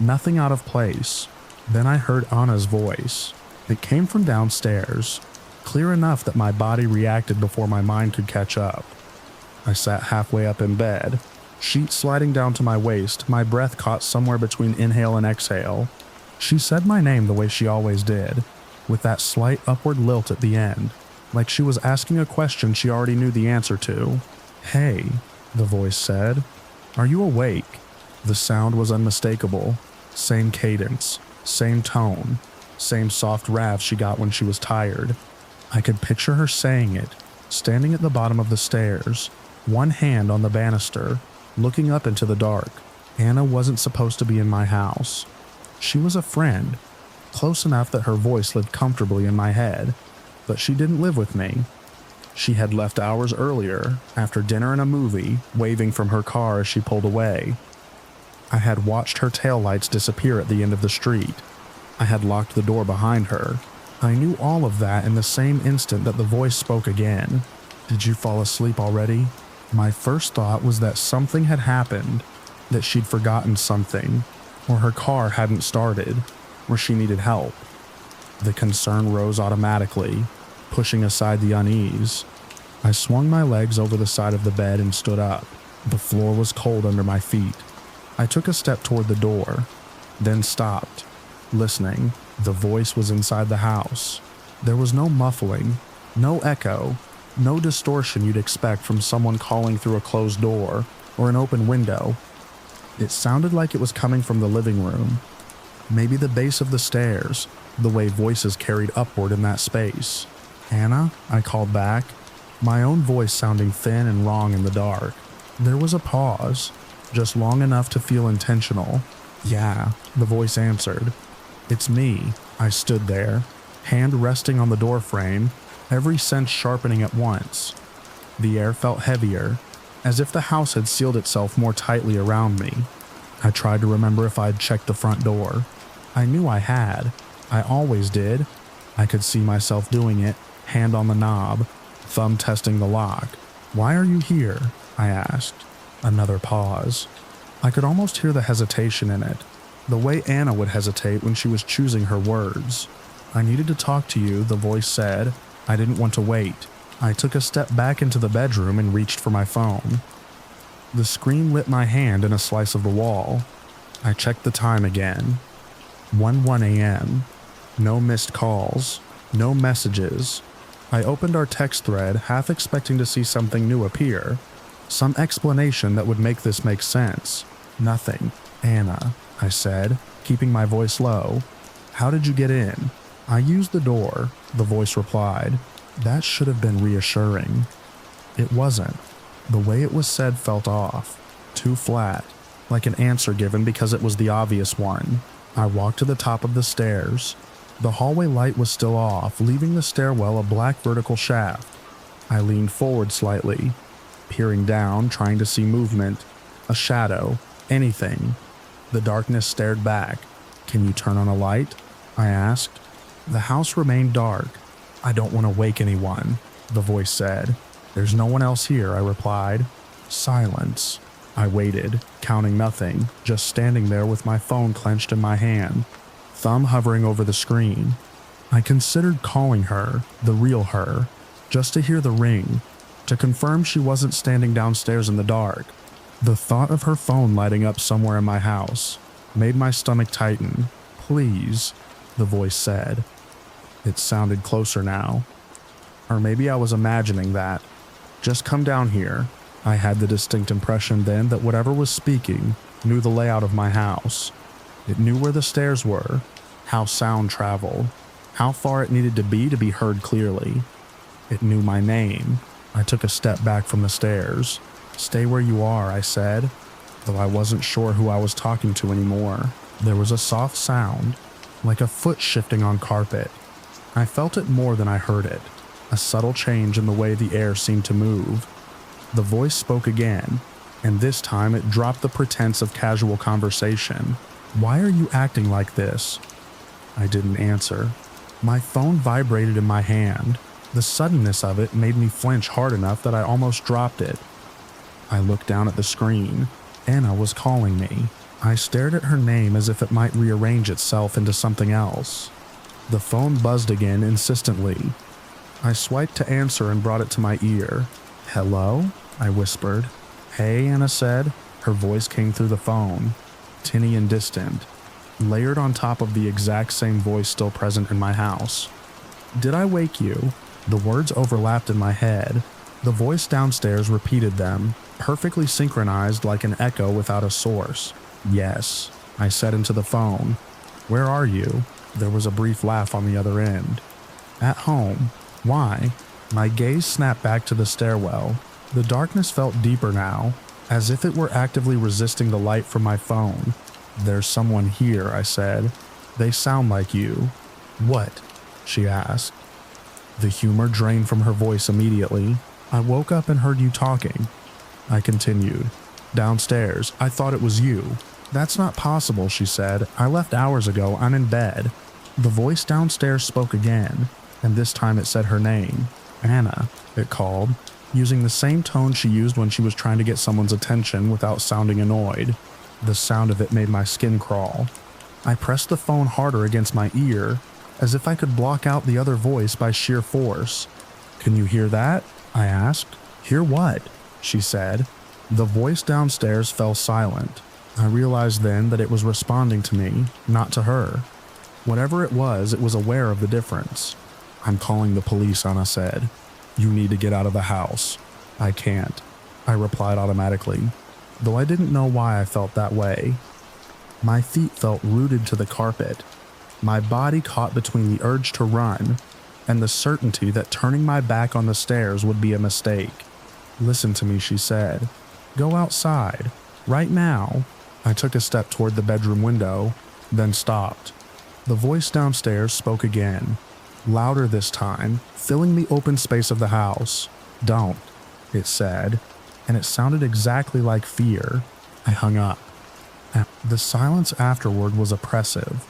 S1: Nothing out of place. Then I heard Anna's voice. It came from downstairs, clear enough that my body reacted before my mind could catch up. I sat halfway up in bed, sheets sliding down to my waist, my breath caught somewhere between inhale and exhale. She said my name the way she always did, with that slight upward lilt at the end, like she was asking a question she already knew the answer to. "Hey," the voice said. "Are you awake?" The sound was unmistakable. Same cadence, same tone, same soft rav she got when she was tired. I could picture her saying it, standing at the bottom of the stairs, one hand on the banister, looking up into the dark. Anna wasn't supposed to be in my house. She was a friend, close enough that her voice lived comfortably in my head, but she didn't live with me. She had left hours earlier, after dinner and a movie, waving from her car as she pulled away. I had watched her taillights disappear at the end of the street. I had locked the door behind her. I knew all of that in the same instant that the voice spoke again. "Did you fall asleep already?" My first thought was that something had happened, that she'd forgotten something, or her car hadn't started, or she needed help. The concern rose automatically, pushing aside the unease. I swung my legs over the side of the bed and stood up. The floor was cold under my feet. I took a step toward the door, then stopped, listening. The voice was inside the house. There was no muffling, no echo, no distortion you'd expect from someone calling through a closed door or an open window. It sounded like it was coming from the living room, maybe the base of the stairs, the way voices carried upward in that space. "Anna?" I called back, my own voice sounding thin and wrong in the dark. There was a pause, just long enough to feel intentional. "Yeah," the voice answered. "It's me." I stood there, hand resting on the doorframe, every sense sharpening at once. The air felt heavier, as if the house had sealed itself more tightly around me. I tried to remember if I'd checked the front door. I knew I had. I always did. I could see myself doing it, hand on the knob, thumb testing the lock. "Why are you here?" I asked. Another pause. I could almost hear the hesitation in it, the way Anna would hesitate when she was choosing her words. "I needed to talk to you," the voice said. I didn't want to wait. I took a step back into the bedroom and reached for my phone. The screen lit my hand in a slice of the wall. I checked the time again. 1 a.m. No missed calls. No messages. I opened our text thread, half expecting to see something new appear. Some explanation that would make this make sense. Nothing. "Anna," I said, keeping my voice low. "How did you get in?" "I used the door," the voice replied. That should have been reassuring. It wasn't. The way it was said felt off. too flat, like an answer given because it was the obvious one. I walked to the top of the stairs. The hallway light was still off, leaving the stairwell a black vertical shaft. I leaned forward slightly, peering down, trying to see movement, a shadow, anything. The darkness stared back. "Can you turn on a light?" I asked. The house remained dark. "I don't want to wake anyone," the voice said. "There's no one else here," I replied. Silence. I waited, counting nothing, just standing there with my phone clenched in my hand, thumb hovering over the screen. I considered calling her, the real her, just to hear the ring, to confirm she wasn't standing downstairs in the dark. The thought of her phone lighting up somewhere in my house made my stomach tighten. "Please," the voice said. It sounded closer now. Or maybe I was imagining that. "Just come down here." I had the distinct impression then that whatever was speaking knew the layout of my house. It knew where the stairs were, how sound traveled, how far it needed to be heard clearly. It knew my name. I took a step back from the stairs. "Stay where you are," I said, though I wasn't sure who I was talking to anymore. There was a soft sound, like a foot shifting on carpet. I felt it more than I heard it, a subtle change in the way the air seemed to move. The voice spoke again, and this time it dropped the pretense of casual conversation. "Why are you acting like this?" I didn't answer. My phone vibrated in my hand. The suddenness of it made me flinch hard enough that I almost dropped it. I looked down at the screen. Anna was calling me. I stared at her name as if it might rearrange itself into something else. The phone buzzed again insistently. I swiped to answer and brought it to my ear. "Hello?" I whispered. "Hey," Anna said. Her voice came through the phone, tinny and distant, layered on top of the exact same voice still present in my house. "Did I wake you?" The words overlapped in my head. The voice downstairs repeated them, perfectly synchronized like an echo without a source. "Yes," I said into the phone. "Where are you?" There was a brief laugh on the other end. "At home." "Why?" My gaze snapped back to the stairwell. The darkness felt deeper now, as if it were actively resisting the light from my phone. "There's someone here," I said. "They sound like you." "What?" she asked. The humor drained from her voice immediately. "I woke up and heard you talking." I continued. "Downstairs. I thought it was you." "That's not possible," she said. "I left hours ago. I'm in bed." The voice downstairs spoke again, and this time it said her name. "Anna," it called, using the same tone she used when she was trying to get someone's attention without sounding annoyed. The sound of it made my skin crawl. I pressed the phone harder against my ear, as if I could block out the other voice by sheer force. "Can you hear that?" I asked. "Hear what?" she said. The voice downstairs fell silent. I realized then that it was responding to me, not to her. Whatever it was aware of the difference. "I'm calling the police," Anna said. "You need to get out of the house." "I can't," I replied automatically, though I didn't know why I felt that way. My feet felt rooted to the carpet. My body caught between the urge to run and the certainty that turning my back on the stairs would be a mistake. "Listen to me," she said. "Go outside. Right now." I took a step toward the bedroom window, then stopped. The voice downstairs spoke again, louder this time, filling the open space of the house. "Don't," it said, and it sounded exactly like fear. I hung up. The silence afterward was oppressive.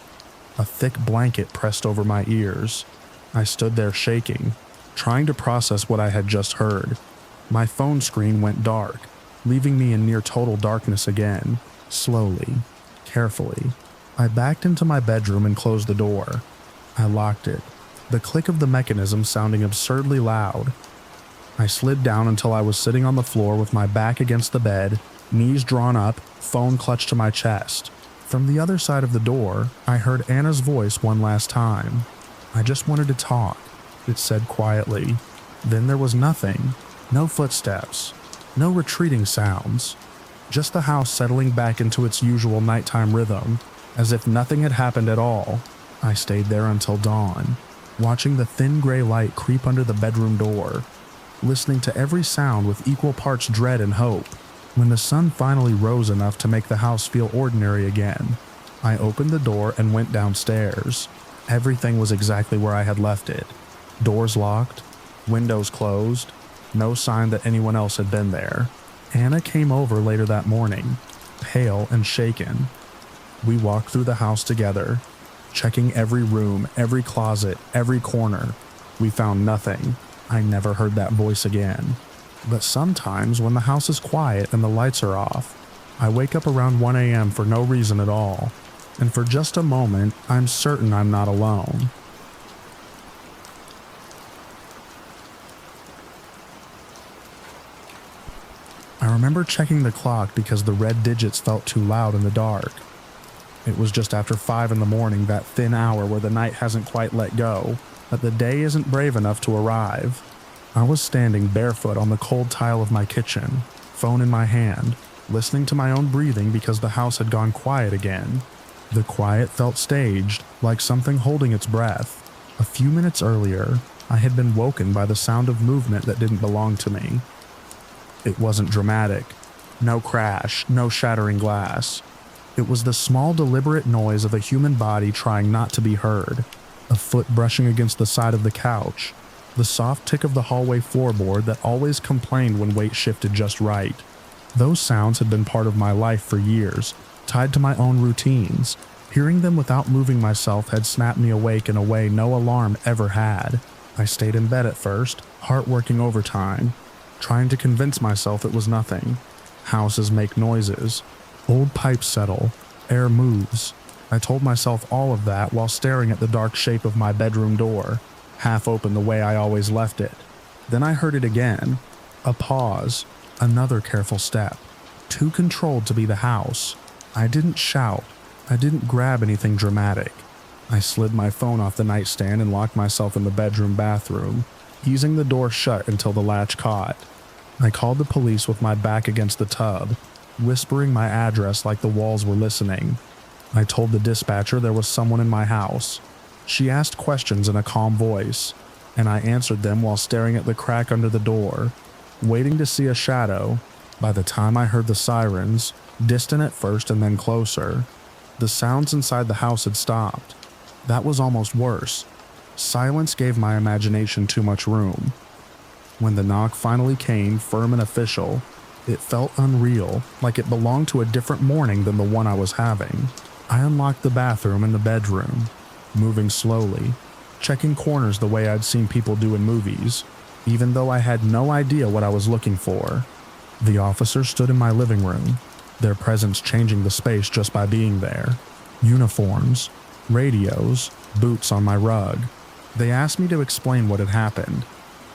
S1: A thick blanket pressed over my ears. I stood there shaking, trying to process what I had just heard. My phone screen went dark, leaving me in near total darkness again. Slowly, carefully, I backed into my bedroom and closed the door. I locked it, the click of the mechanism sounding absurdly loud. I slid down until I was sitting on the floor with my back against the bed, knees drawn up, phone clutched to my chest. From the other side of the door, I heard Anna's voice one last time. "I just wanted to talk," it said quietly. Then there was nothing. No footsteps. No retreating sounds. Just the house settling back into its usual nighttime rhythm, as if nothing had happened at all. I stayed there until dawn, watching the thin gray light creep under the bedroom door, listening to every sound with equal parts dread and hope. When the sun finally rose enough to make the house feel ordinary again, I opened the door and went downstairs. Everything was exactly where I had left it. Doors locked, windows closed, no sign that anyone else had been there. Anna came over later that morning, pale and shaken. We walked through the house together, checking every room, every closet, every corner. We found nothing. I never heard that voice again. But sometimes when the house is quiet and the lights are off, I wake up around 1 a.m. for no reason at all. And for just a moment, I'm certain I'm not alone. I remember checking the clock because the red digits felt too loud in the dark. It was just after 5 in the morning, that thin hour where the night hasn't quite let go, that the day isn't brave enough to arrive. I was standing barefoot on the cold tile of my kitchen, phone in my hand, listening to my own breathing because the house had gone quiet again. The quiet felt staged, like something holding its breath. A few minutes earlier, I had been woken by the sound of movement that didn't belong to me. It wasn't dramatic. No crash, no shattering glass. It was the small, deliberate noise of a human body trying not to be heard. A foot brushing against the side of the couch. The soft tick of the hallway floorboard that always complained when weight shifted just right. Those sounds had been part of my life for years, tied to my own routines. Hearing them without moving myself had snapped me awake in a way no alarm ever had. I stayed in bed at first, heart working overtime, trying to convince myself it was nothing. Houses make noises. Old pipes settle. Air moves. I told myself all of that while staring at the dark shape of my bedroom door, half open the way I always left it. Then I heard it again. A pause. Another careful step. Too controlled to be the house. I didn't shout. I didn't grab anything dramatic. I slid my phone off the nightstand and locked myself in the bedroom bathroom, easing the door shut until the latch caught. I called the police with my back against the tub, whispering my address like the walls were listening. I told the dispatcher there was someone in my house. She asked questions in a calm voice, and I answered them while staring at the crack under the door, waiting to see a shadow. By the time I heard the sirens, distant at first and then closer, the sounds inside the house had stopped. That was almost worse. Silence gave my imagination too much room. When the knock finally came, firm and official, it felt unreal, like it belonged to a different morning than the one I was having. I unlocked the bathroom and the bedroom, moving slowly, checking corners the way I'd seen people do in movies, even though I had no idea what I was looking for. The officers stood in my living room, their presence changing the space just by being there. Uniforms, radios, boots on my rug. They asked me to explain what had happened.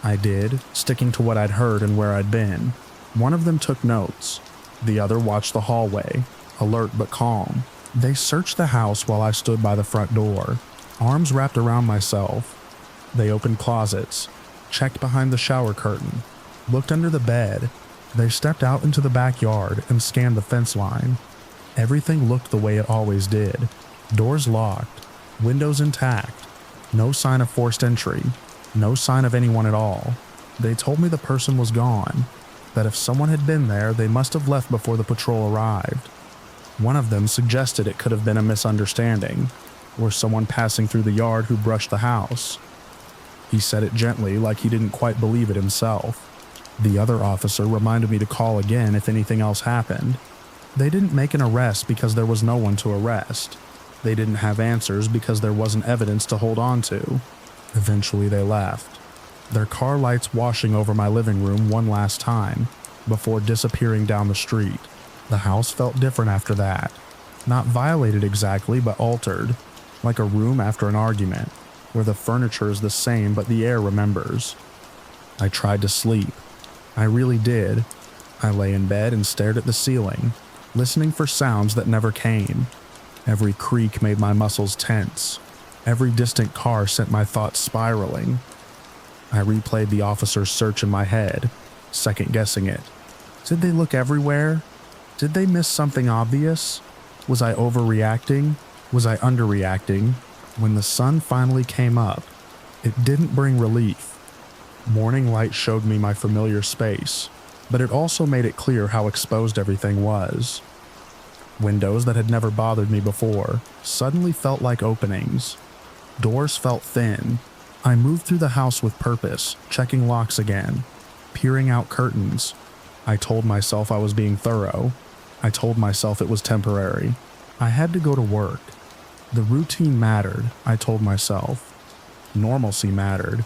S1: I did, sticking to what I'd heard and where I'd been. One of them took notes. The other watched the hallway, alert but calm. They searched the house while I stood by the front door, arms wrapped around myself. They opened closets, checked behind the shower curtain, looked under the bed. They stepped out into the backyard and scanned the fence line. Everything looked the way it always did. Doors locked, windows intact, no sign of forced entry, no sign of anyone at all. They told me the person was gone, that if someone had been there, they must have left before the patrol arrived. One of them suggested it could have been a misunderstanding, or someone passing through the yard who brushed the house. He said it gently, like he didn't quite believe it himself. The other officer reminded me to call again if anything else happened. They didn't make an arrest because there was no one to arrest. They didn't have answers because there wasn't evidence to hold on to. Eventually they left, their car lights washing over my living room one last time, before disappearing down the street. The house felt different after that. Not violated exactly, but altered, like a room after an argument, where the furniture is the same but the air remembers. I tried to sleep. I really did. I lay in bed and stared at the ceiling, listening for sounds that never came. Every creak made my muscles tense. Every distant car sent my thoughts spiraling. I replayed the officer's search in my head, second-guessing it. Did they look everywhere? Did they miss something obvious? Was I overreacting? Was I underreacting? When the sun finally came up, it didn't bring relief. Morning light showed me my familiar space, but it also made it clear how exposed everything was. Windows that had never bothered me before suddenly felt like openings. Doors felt thin. I moved through the house with purpose, checking locks again, peering out curtains. I told myself I was being thorough. I told myself it was temporary. I had to go to work. The routine mattered, I told myself. Normalcy mattered.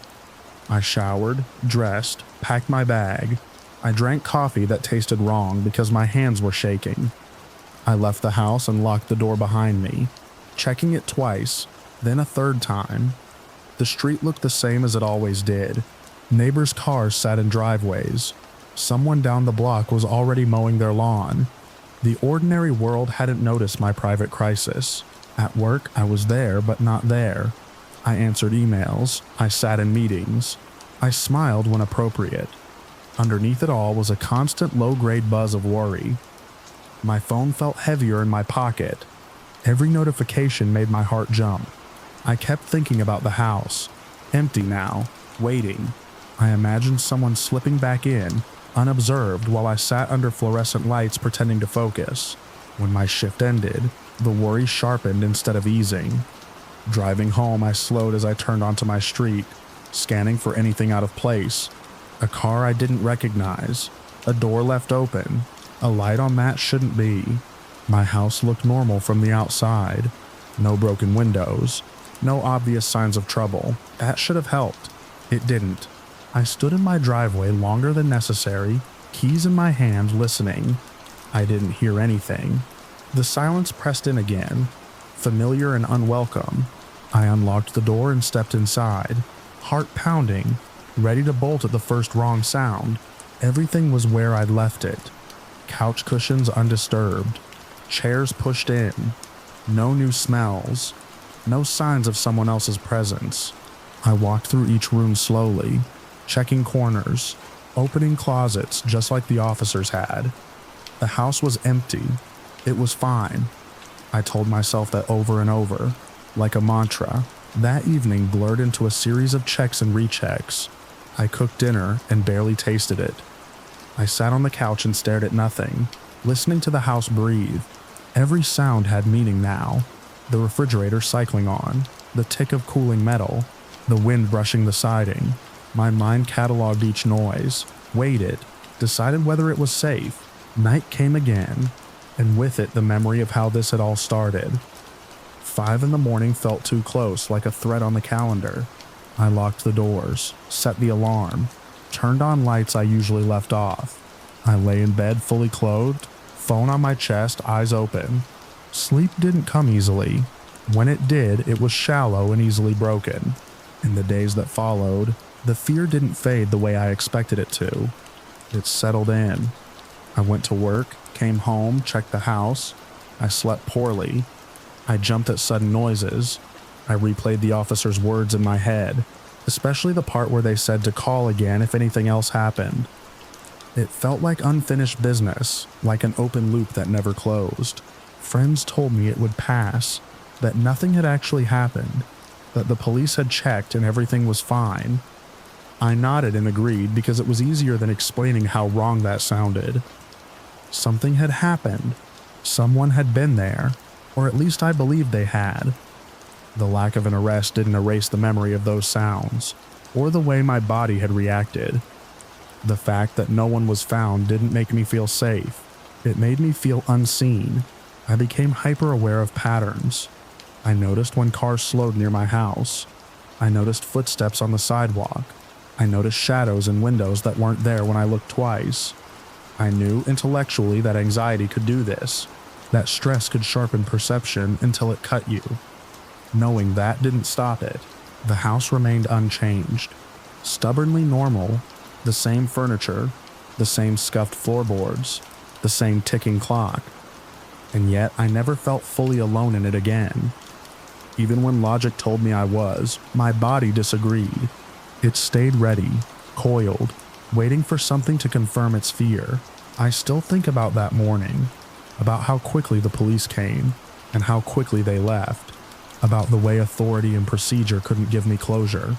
S1: I showered, dressed, packed my bag. I drank coffee that tasted wrong because my hands were shaking. I left the house and locked the door behind me, checking it twice, then a third time. The street looked the same as it always did. Neighbors' cars sat in driveways. Someone down the block was already mowing their lawn. The ordinary world hadn't noticed my private crisis. At work, I was there, but not there. I answered emails. I sat in meetings. I smiled when appropriate. Underneath it all was a constant low-grade buzz of worry. My phone felt heavier in my pocket. Every notification made my heart jump. I kept thinking about the house. Empty now, waiting. I imagined someone slipping back in, unobserved, while I sat under fluorescent lights pretending to focus. When my shift ended, the worry sharpened instead of easing. Driving home, I slowed as I turned onto my street, scanning for anything out of place. A car I didn't recognize, a door left open, a light on that shouldn't be. My house looked normal from the outside. No broken windows, no obvious signs of trouble. That should have helped. It didn't. I stood in my driveway longer than necessary, keys in my hand, listening. I didn't hear anything. The silence pressed in again, familiar and unwelcome. I unlocked the door and stepped inside, heart pounding, ready to bolt at the first wrong sound. Everything was where I'd left it. Couch cushions undisturbed, chairs pushed in, no new smells, no signs of someone else's presence. I walked through each room slowly, checking corners, opening closets just like the officers had. The house was empty. It was fine. I told myself that over and over, like a mantra. That evening blurred into a series of checks and rechecks. I cooked dinner and barely tasted it. I sat on the couch and stared at nothing, listening to the house breathe. Every sound had meaning now. The refrigerator cycling on, the tick of cooling metal, the wind brushing the siding. My mind cataloged each noise, waited, decided whether it was safe. Night came again, and with it the memory of how this had all started. 5 a.m. felt too close, like a threat on the calendar. I locked the doors, set the alarm, turned on lights I usually left off. I lay in bed fully clothed, phone on my chest, eyes open. Sleep didn't come easily. When it did, it was shallow and easily broken. In the days that followed, the fear didn't fade the way I expected it to. It settled in. I went to work, came home, checked the house. I slept poorly. I jumped at sudden noises. I replayed the officer's words in my head, especially the part where they said to call again if anything else happened. It felt like unfinished business, like an open loop that never closed. Friends told me it would pass, that nothing had actually happened, that the police had checked and everything was fine. I nodded and agreed because it was easier than explaining how wrong that sounded. Something had happened. Someone had been there, or at least I believed they had. The lack of an arrest didn't erase the memory of those sounds, or the way my body had reacted. The fact that no one was found didn't make me feel safe. It made me feel unseen. I became hyper-aware of patterns. I noticed when cars slowed near my house. I noticed footsteps on the sidewalk. I noticed shadows in windows that weren't there when I looked twice. I knew intellectually that anxiety could do this, that stress could sharpen perception until it cut you. Knowing that didn't stop it. The house remained unchanged, stubbornly normal, the same furniture, the same scuffed floorboards, the same ticking clock. And yet I never felt fully alone in it again. Even when logic told me I was, my body disagreed. It stayed ready, coiled, waiting for something to confirm its fear. I still think about that morning, about how quickly the police came, and how quickly they left, about the way authority and procedure couldn't give me closure.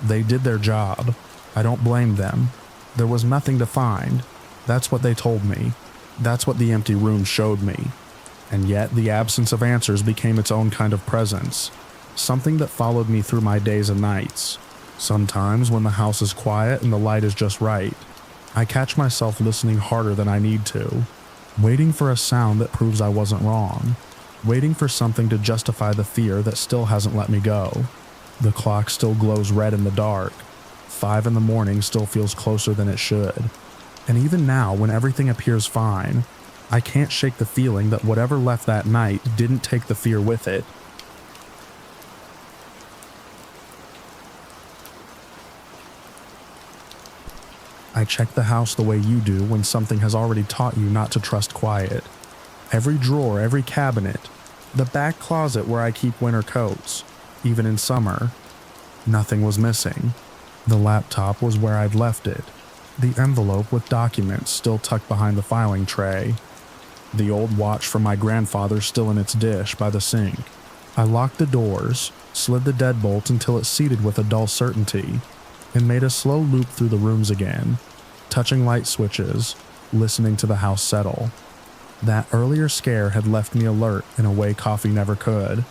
S1: They did their job. I don't blame them. There was nothing to find. That's what they told me. That's what the empty room showed me. And yet, the absence of answers became its own kind of presence, something that followed me through my days and nights. Sometimes, when the house is quiet and the light is just right, I catch myself listening harder than I need to, waiting for a sound that proves I wasn't wrong, waiting for something to justify the fear that still hasn't let me go. The clock still glows red in the dark. 5 in the morning still feels closer than it should. And even now, when everything appears fine, I can't shake the feeling that whatever left that night didn't take the fear with it. I check the house the way you do when something has already taught you not to trust quiet. Every drawer, every cabinet, the back closet where I keep winter coats, even in summer. Nothing was missing. The laptop was where I'd left it. The envelope with documents still tucked behind the filing tray. The old watch from my grandfather still in its dish by the sink. I locked the doors, slid the deadbolt until it seated with a dull certainty, and made a slow loop through the rooms again, touching light switches, listening to the house settle. That earlier scare had left me alert in a way coffee never could,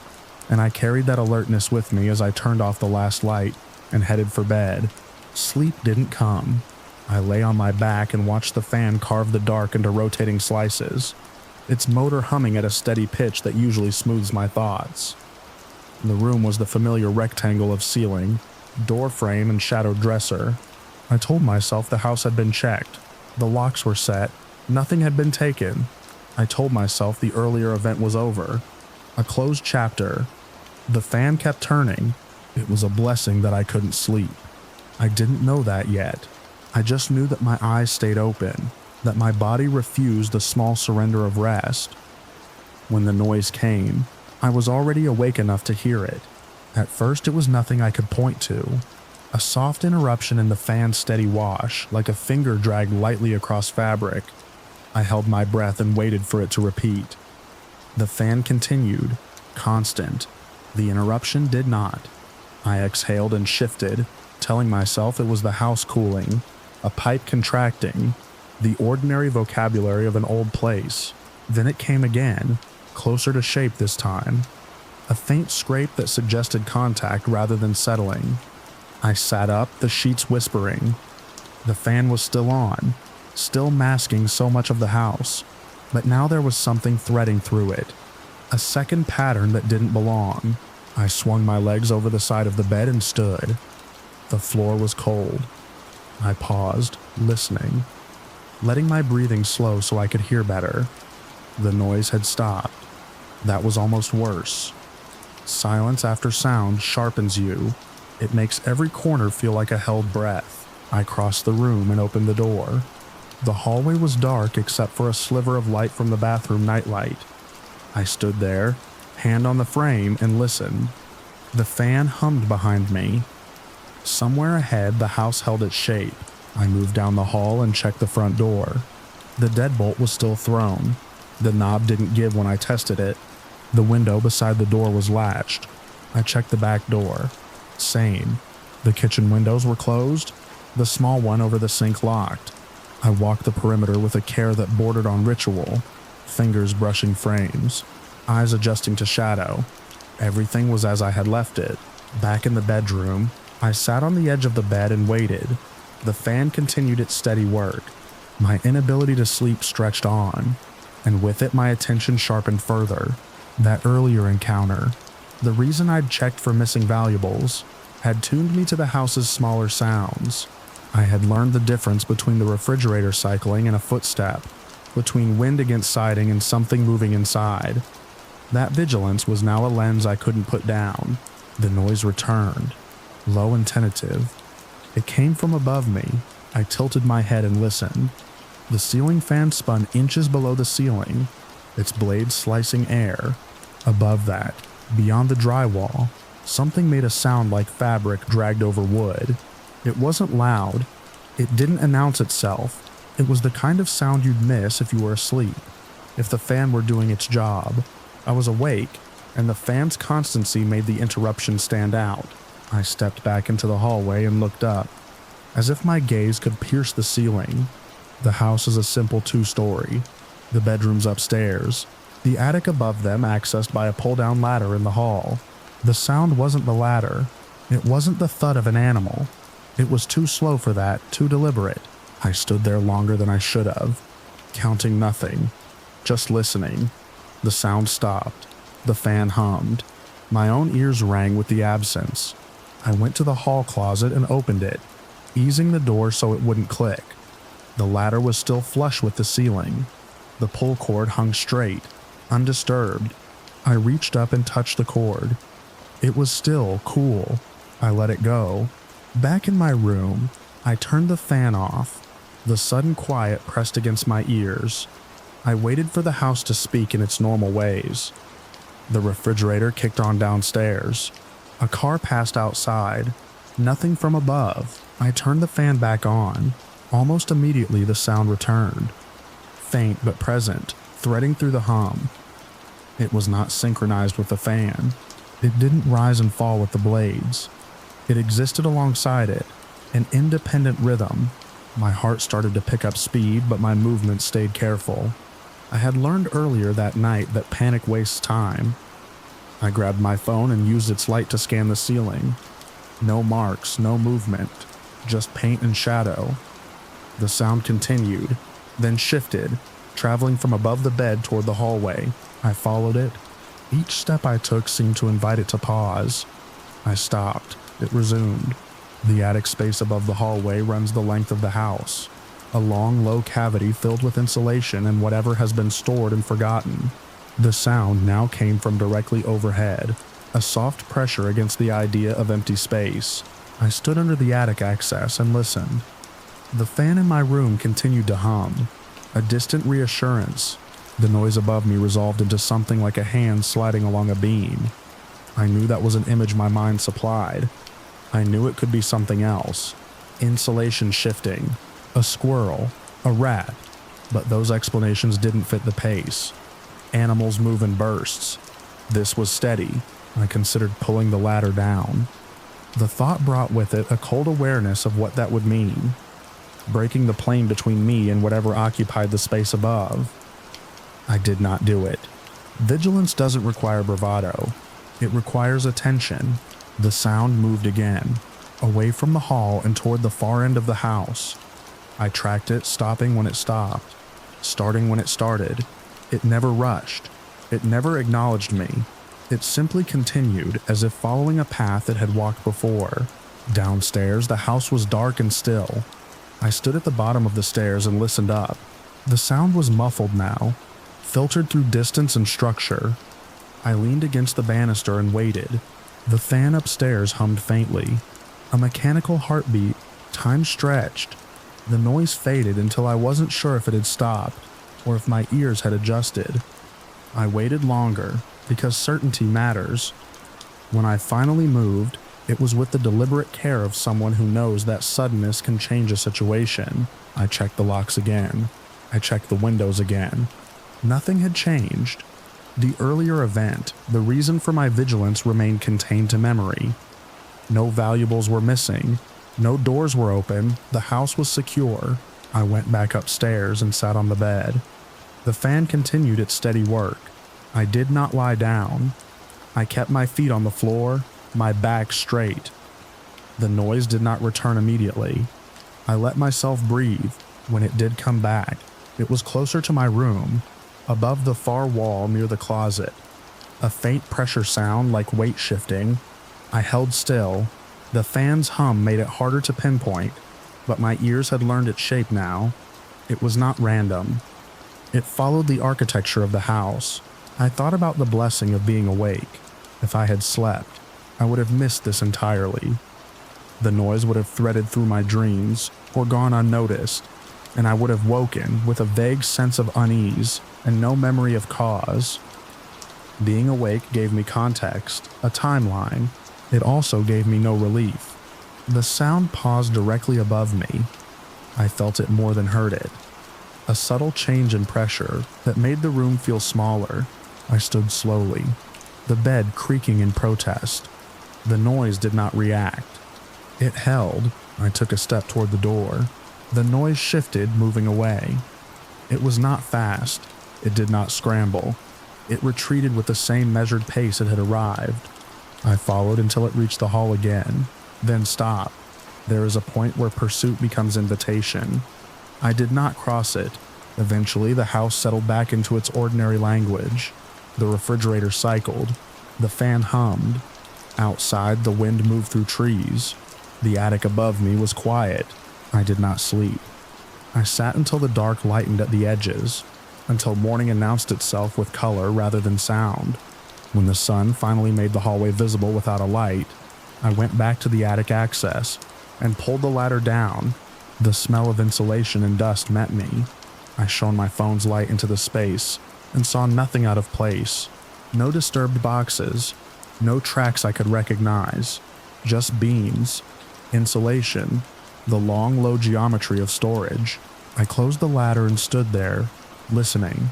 S1: and I carried that alertness with me as I turned off the last light and headed for bed. Sleep didn't come. I lay on my back and watched the fan carve the dark into rotating slices, its motor humming at a steady pitch that usually smooths my thoughts. The room was the familiar rectangle of ceiling, door frame, and shadowed dresser. I told myself the house had been checked, the locks were set, nothing had been taken. I told myself the earlier event was over, a closed chapter. The fan kept turning. It was a blessing that I couldn't sleep. I didn't know that yet. I just knew that my eyes stayed open, that my body refused a small surrender of rest. When the noise came, I was already awake enough to hear it. At first, it was nothing I could point to. A soft interruption in the fan's steady wash, like a finger dragged lightly across fabric. I held my breath and waited for it to repeat. The fan continued, constant. The interruption did not. I exhaled and shifted, telling myself it was the house cooling, a pipe contracting, the ordinary vocabulary of an old place. Then it came again, closer to shape this time. A faint scrape that suggested contact rather than settling. I sat up, the sheets whispering. The fan was still on, still masking so much of the house, but now there was something threading through it. A second pattern that didn't belong. I swung my legs over the side of the bed and stood. The floor was cold. I paused, listening, letting my breathing slow so I could hear better. The noise had stopped. That was almost worse. Silence after sound sharpens you. It makes every corner feel like a held breath. I crossed the room and opened the door. The hallway was dark except for a sliver of light from the bathroom nightlight. I stood there, hand on the frame, and listened. The fan hummed behind me. Somewhere ahead, the house held its shape. I moved down the hall and checked the front door. The deadbolt was still thrown. The knob didn't give when I tested it. The window beside the door was latched. I checked the back door. Same. The kitchen windows were closed, the small one over the sink locked. I walked the perimeter with a care that bordered on ritual, fingers brushing frames, eyes adjusting to shadow. Everything was as I had left it. Back in the bedroom, I sat on the edge of the bed and waited. The fan continued its steady work. My inability to sleep stretched on, and with it my attention sharpened further. That earlier encounter, the reason I'd checked for missing valuables, had tuned me to the house's smaller sounds. I had learned the difference between the refrigerator cycling and a footstep, between wind against siding and something moving inside. That vigilance was now a lens I couldn't put down. The noise returned, low and tentative. It came from above me. I tilted my head and listened. The ceiling fan spun inches below the ceiling, its blades slicing air. Above that, beyond the drywall, something made a sound like fabric dragged over wood. It wasn't loud. It didn't announce itself. It was the kind of sound you'd miss if you were asleep, if the fan were doing its job. I was awake, and the fan's constancy made the interruption stand out. I stepped back into the hallway and looked up, as if my gaze could pierce the ceiling. The house is a simple 2-story. The bedrooms upstairs. The attic above them accessed by a pull-down ladder in the hall. The sound wasn't the ladder. It wasn't the thud of an animal. It was too slow for that, too deliberate. I stood there longer than I should have, counting nothing, just listening. The sound stopped. The fan hummed. My own ears rang with the absence. I went to the hall closet and opened it, easing the door so it wouldn't click. The ladder was still flush with the ceiling. The pull cord hung straight, undisturbed. I reached up and touched the cord. It was still cool. I let it go. Back in my room, I turned the fan off. The sudden quiet pressed against my ears. I waited for the house to speak in its normal ways. The refrigerator kicked on downstairs. A car passed outside. Nothing from above. I turned the fan back on. Almost immediately the sound returned. Faint but present, threading through the hum. It was not synchronized with the fan. It didn't rise and fall with the blades. It existed alongside it, an independent rhythm. My heart started to pick up speed, but my movements stayed careful. I had learned earlier that night that panic wastes time. I grabbed my phone and used its light to scan the ceiling. No marks, no movement, just paint and shadow. The sound continued, then shifted, traveling from above the bed toward the hallway. I followed it. Each step I took seemed to invite it to pause. I stopped. It resumed. The attic space above the hallway runs the length of the house. A long, low cavity filled with insulation and whatever has been stored and forgotten. The sound now came from directly overhead, a soft pressure against the idea of empty space. I stood under the attic access and listened. The fan in my room continued to hum, a distant reassurance. The noise above me resolved into something like a hand sliding along a beam. I knew that was an image my mind supplied. I knew it could be something else. Insulation shifting, a squirrel, a rat, but those explanations didn't fit the pace. Animals move in bursts. This was steady. I considered pulling the ladder down. The thought brought with it a cold awareness of what that would mean. Breaking the plane between me and whatever occupied the space above. I did not do it. Vigilance doesn't require bravado. It requires attention. The sound moved again, away from the hall and toward the far end of the house. I tracked it, stopping when it stopped, starting when it started. It never rushed. It never acknowledged me. It simply continued, as if following a path it had walked before. Downstairs, the house was dark and still. I stood at the bottom of the stairs and listened up. The sound was muffled now, filtered through distance and structure. I leaned against the banister and waited. The fan upstairs hummed faintly. A mechanical heartbeat. Time stretched. The noise faded until I wasn't sure if it had stopped, or if my ears had adjusted. I waited longer, because certainty matters. When I finally moved, it was with the deliberate care of someone who knows that suddenness can change a situation. I checked the locks again. I checked the windows again. Nothing had changed. The earlier event, the reason for my vigilance, remained contained to memory. No valuables were missing. No doors were open. The house was secure. I went back upstairs and sat on the bed. The fan continued its steady work. I did not lie down. I kept my feet on the floor, my back straight. The noise did not return immediately. I let myself breathe. When it did come back, it was closer to my room, above the far wall near the closet. A faint pressure sound like weight shifting. I held still. The fan's hum made it harder to pinpoint, but my ears had learned its shape now. It was not random. It followed the architecture of the house. I thought about the blessing of being awake. If I had slept, I would have missed this entirely. The noise would have threaded through my dreams, or gone unnoticed, and I would have woken with a vague sense of unease and no memory of cause. Being awake gave me context, a timeline. It also gave me no relief. The sound paused directly above me. I felt it more than heard it. A subtle change in pressure that made the room feel smaller. I stood slowly, the bed creaking in protest. The noise did not react. It held. I took a step toward the door. The noise shifted, moving away. It was not fast. It did not scramble. It retreated with the same measured pace it had arrived. I followed until it reached the hall again, then stopped. There is a point where pursuit becomes invitation. I did not cross it. Eventually, the house settled back into its ordinary language. The refrigerator cycled. The fan hummed. Outside, the wind moved through trees. The attic above me was quiet. I did not sleep. I sat until the dark lightened at the edges, until morning announced itself with color rather than sound. When the sun finally made the hallway visible without a light, I went back to the attic access and pulled the ladder down. The smell of insulation and dust met me. I shone my phone's light into the space and saw nothing out of place. No disturbed boxes, no tracks I could recognize, just beams, insulation, the long, low geometry of storage. I closed the ladder and stood there, listening.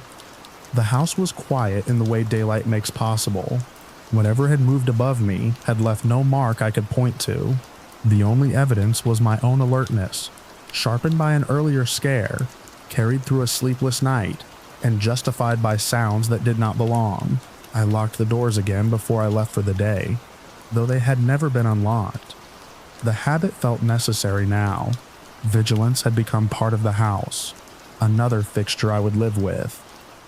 S1: The house was quiet in the way daylight makes possible. Whatever had moved above me had left no mark I could point to. The only evidence was my own alertness, sharpened by an earlier scare, carried through a sleepless night, and justified by sounds that did not belong. I locked the doors again before I left for the day, though they had never been unlocked. The habit felt necessary now. Vigilance had become part of the house, another fixture I would live with.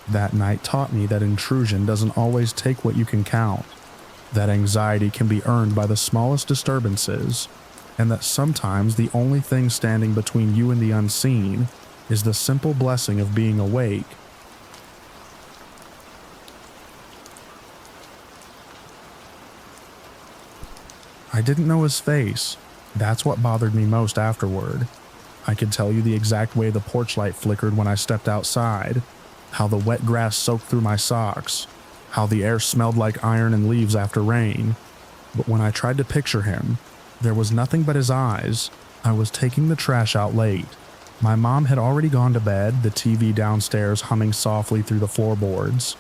S1: That night taught me that intrusion doesn't always take what you can count, that anxiety can be earned by the smallest disturbances, and that sometimes the only thing standing between you and the unseen is the simple blessing of being awake. I didn't know his face. That's what bothered me most afterward. I could tell you the exact way the porch light flickered when I stepped outside, how the wet grass soaked through my socks, how the air smelled like iron and leaves after rain. But when I tried to picture him, there was nothing but his eyes. I was taking the trash out late. My mom had already gone to bed, the TV downstairs humming softly through the floorboards.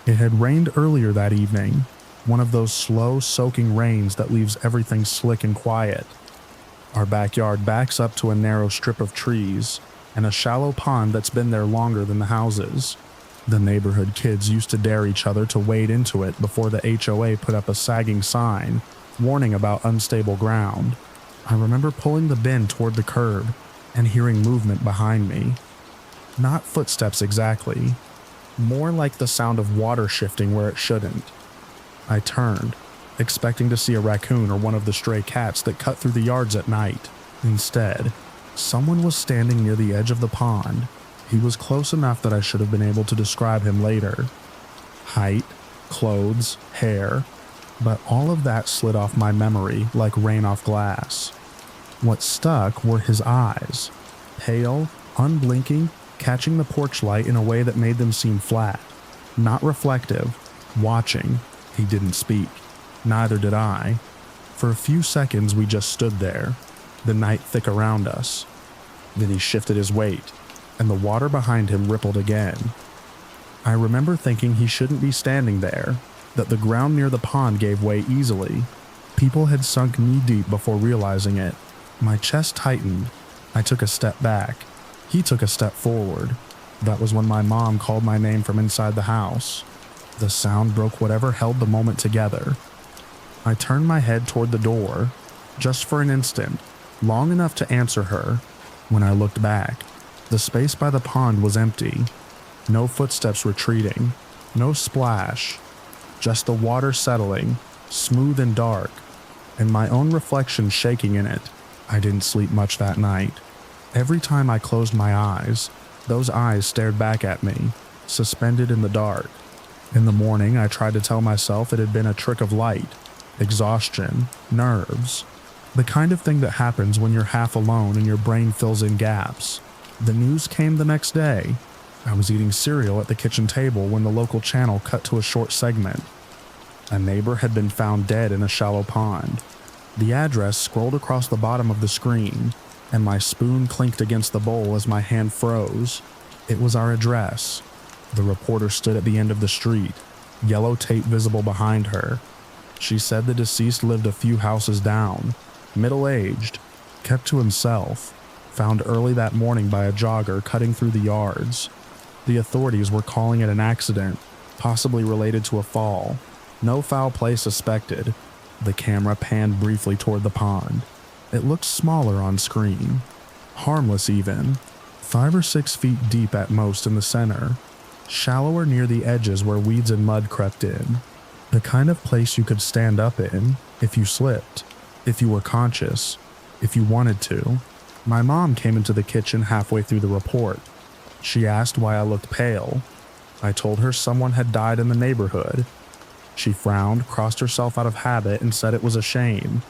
S1: It had rained earlier that evening, one of those slow, soaking rains that leaves everything slick and quiet. Our backyard backs up to a narrow strip of trees and a shallow pond that's been there longer than the houses. The neighborhood kids used to dare each other to wade into it before the HOA put up a sagging sign warning about unstable ground. I remember pulling the bin toward the curb and hearing movement behind me. Not footsteps exactly, more like the sound of water shifting where it shouldn't. I turned, expecting to see a raccoon or one of the stray cats that cut through the yards at night. Instead, someone was standing near the edge of the pond. He was close enough that I should have been able to describe him later. Height, clothes, hair, but all of that slid off my memory like rain off glass. What stuck were his eyes, pale, unblinking, catching the porch light in a way that made them seem flat, not reflective, watching. He didn't speak. Neither did I. For a few seconds we just stood there, the night thick around us. Then he shifted his weight, and the water behind him rippled again. I remember thinking he shouldn't be standing there, that the ground near the pond gave way easily. People had sunk knee-deep before realizing it. My chest tightened. I took a step back. He took a step forward. That was when my mom called my name from inside the house. The sound broke whatever held the moment together. I turned my head toward the door, just for an instant, long enough to answer her. When I looked back, the space by the pond was empty. No footsteps retreating, no splash, just the water settling, smooth and dark, and my own reflection shaking in it. I didn't sleep much that night. Every time I closed my eyes, those eyes stared back at me, suspended in the dark. In the morning, I tried to tell myself it had been a trick of light, exhaustion, nerves, the kind of thing that happens when you're half alone and your brain fills in gaps. The news came the next day. I was eating cereal at the kitchen table when the local channel cut to a short segment. A neighbor had been found dead in a shallow pond. The address scrolled across the bottom of the screen, and my spoon clinked against the bowl as my hand froze. It was our address. The reporter stood at the end of the street, yellow tape visible behind her. She said the deceased lived a few houses down, middle-aged, kept to himself. found early that morning by a jogger cutting through the yards. The authorities were calling it an accident, possibly related to a fall. No foul play suspected. The camera panned briefly toward the pond. It looked smaller on screen. Harmless even. 5 or 6 feet deep at most in the center. Shallower near the edges where weeds and mud crept in. The kind of place you could stand up in if you slipped, if you were conscious, if you wanted to. My mom came into the kitchen halfway through the report. She asked why I looked pale. I told her someone had died in the neighborhood. She frowned, crossed herself out of habit, and said it was a shame.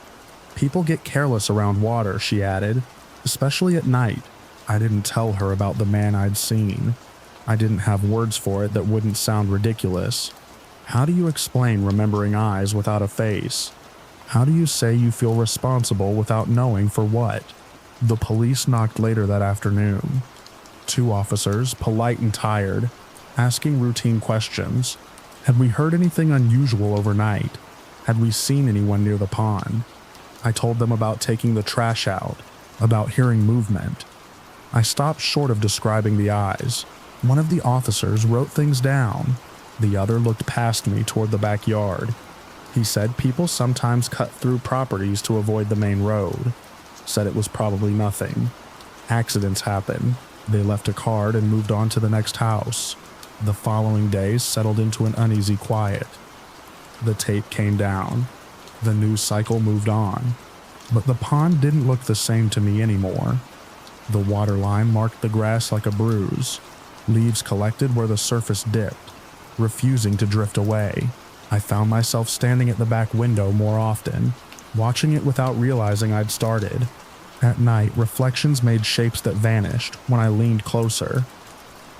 S1: People get careless around water, she added, especially at night. I didn't tell her about the man I'd seen. I didn't have words for it that wouldn't sound ridiculous. How do you explain remembering eyes without a face? How do you say you feel responsible without knowing for what? The police knocked later that afternoon. 2 officers, polite and tired, asking routine questions. Had we heard anything unusual overnight? Had we seen anyone near the pond? I told them about taking the trash out, about hearing movement. I stopped short of describing the eyes. One of the officers wrote things down. The other looked past me toward the backyard. He said people sometimes cut through properties to avoid the main road. Said it was probably nothing. Accidents happen. They left a card and moved on to the next house. The following days settled into an uneasy quiet. The tape came down. The news cycle moved on. But the pond didn't look the same to me anymore. The water line marked the grass like a bruise. Leaves collected where the surface dipped, refusing to drift away. I found myself standing at the back window more often, watching it without realizing I'd started. At night, reflections made shapes that vanished when I leaned closer.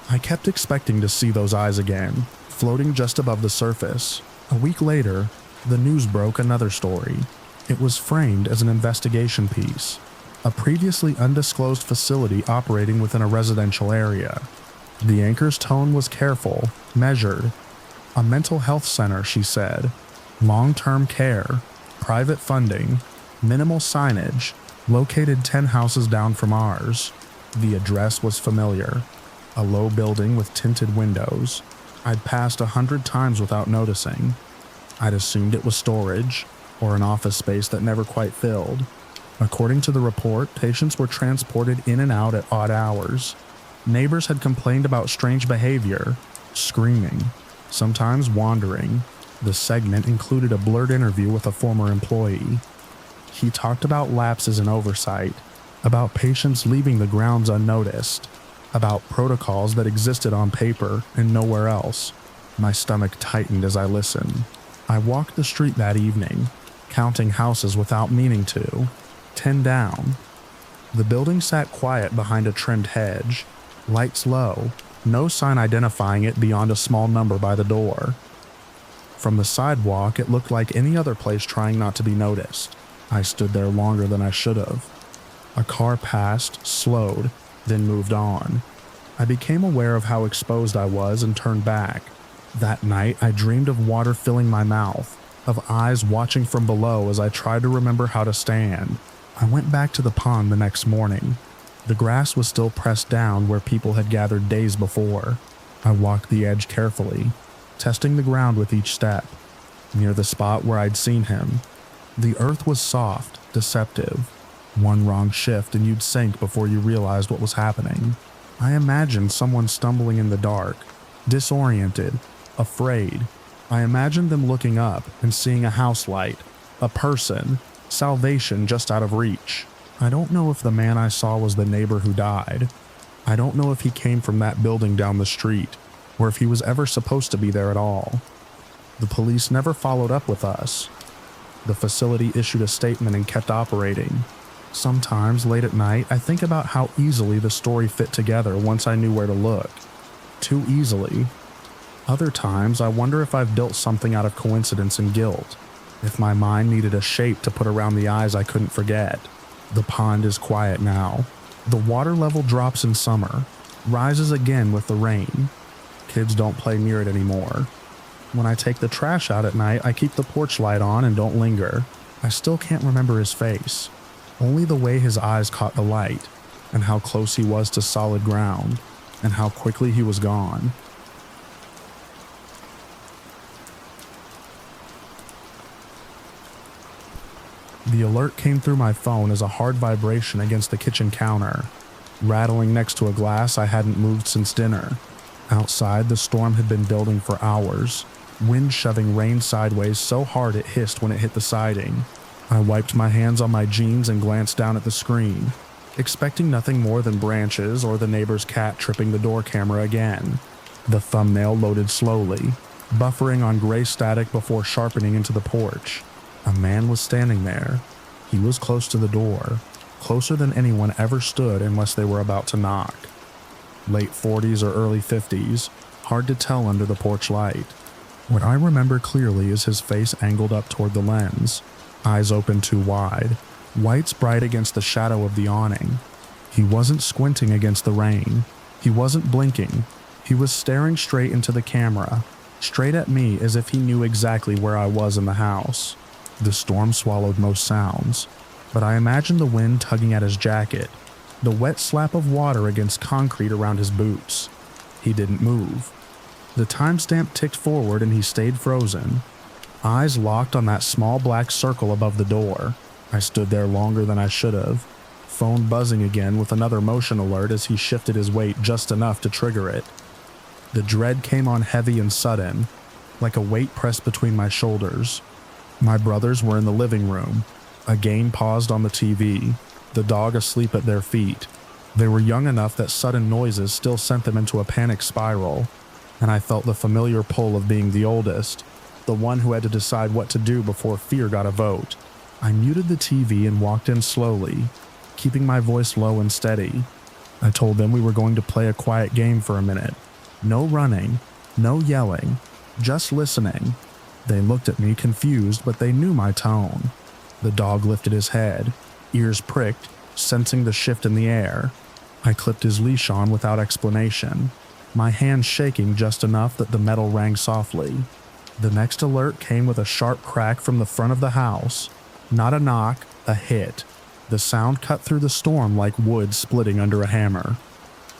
S1: I kept expecting to see those eyes again, floating just above the surface. A week later, the news broke another story. It was framed as an investigation piece. A previously undisclosed facility operating within a residential area. The anchor's tone was careful, measured. A mental health center, she said. Long-term care, private funding, minimal signage, located 10 houses down from ours. The address was familiar. A low building with tinted windows. I'd passed 100 times without noticing. I'd assumed it was storage, or an office space that never quite filled. According to the report, patients were transported in and out at odd hours. Neighbors had complained about strange behavior, screaming, sometimes wandering. The segment included a blurred interview with a former employee. He talked about lapses in oversight, about patients leaving the grounds unnoticed, about protocols that existed on paper and nowhere else. My stomach tightened as I listened. I walked the street that evening, counting houses without meaning to. 10 down. The building sat quiet behind a trimmed hedge, lights low, no sign identifying it beyond a small number by the door. From the sidewalk, it looked like any other place trying not to be noticed. I stood there longer than I should have. A car passed, slowed, then moved on. I became aware of how exposed I was and turned back. That night, I dreamed of water filling my mouth, of eyes watching from below as I tried to remember how to stand. I went back to the pond the next morning. The grass was still pressed down where people had gathered days before. I walked the edge carefully, testing the ground with each step. Near the spot where I'd seen him, the earth was soft, deceptive. One wrong shift and you'd sink before you realized what was happening. I imagined someone stumbling in the dark, disoriented, afraid. I imagined them looking up and seeing a house light, a person, salvation just out of reach. I don't know if the man I saw was the neighbor who died. I don't know if he came from that building down the street, or if he was ever supposed to be there at all. The police never followed up with us. The facility issued a statement and kept operating. Sometimes, late at night, I think about how easily the story fit together once I knew where to look. Too easily. Other times, I wonder if I've built something out of coincidence and guilt. If my mind needed a shape to put around the eyes I couldn't forget. The pond is quiet now. The water level drops in summer, rises again with the rain. Kids don't play near it anymore. When I take the trash out at night, I keep the porch light on and don't linger. I still can't remember his face. Only the way his eyes caught the light. and how close he was to solid ground, and how quickly he was gone. The alert came through my phone as a hard vibration against the kitchen counter, rattling next to a glass I hadn't moved since dinner. Outside, the storm had been building for hours, wind shoving rain sideways so hard it hissed when it hit the siding. I wiped my hands on my jeans and glanced down at the screen, expecting nothing more than branches or the neighbor's cat tripping the door camera again. The thumbnail loaded slowly, buffering on gray static before sharpening into the porch. A man was standing there. He was close to the door, closer than anyone ever stood unless they were about to knock. Late 40s or early 50s, hard to tell under the porch light. What I remember clearly is his face angled up toward the lens, eyes open too wide, whites bright against the shadow of the awning. He wasn't squinting against the rain. He wasn't blinking. He was staring straight into the camera, straight at me as if he knew exactly where I was in the house. The storm swallowed most sounds, but I imagined the wind tugging at his jacket, the wet slap of water against concrete around his boots. He didn't move. The timestamp ticked forward and he stayed frozen, eyes locked on that small black circle above the door. I stood there longer than I should have, phone buzzing again with another motion alert as he shifted his weight just enough to trigger it. The dread came on heavy and sudden, like a weight pressed between my shoulders. My brothers were in the living room, a game paused on the TV, the dog asleep at their feet. They were young enough that sudden noises still sent them into a panic spiral, and I felt the familiar pull of being the oldest, the one who had to decide what to do before fear got a vote. I muted the TV and walked in slowly, keeping my voice low and steady. I told them we were going to play a quiet game for a minute. No running, no yelling, just listening. They looked at me confused, but they knew my tone. The dog lifted his head, ears pricked, sensing the shift in the air. I clipped his leash on without explanation, my hand shaking just enough that the metal rang softly. The next alert came with a sharp crack from the front of the house. Not a knock, a hit. The sound cut through the storm like wood splitting under a hammer.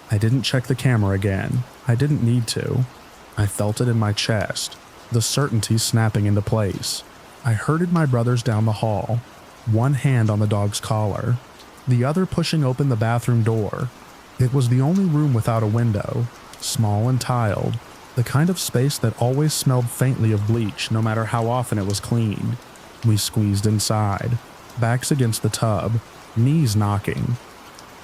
S1: I didn't check the camera again. I didn't need to. I felt it in my chest, the certainty snapping into place. I herded my brothers down the hall, one hand on the dog's collar, the other pushing open the bathroom door. It was the only room without a window, small and tiled, the kind of space that always smelled faintly of bleach no matter how often it was cleaned. We squeezed inside, backs against the tub, knees knocking.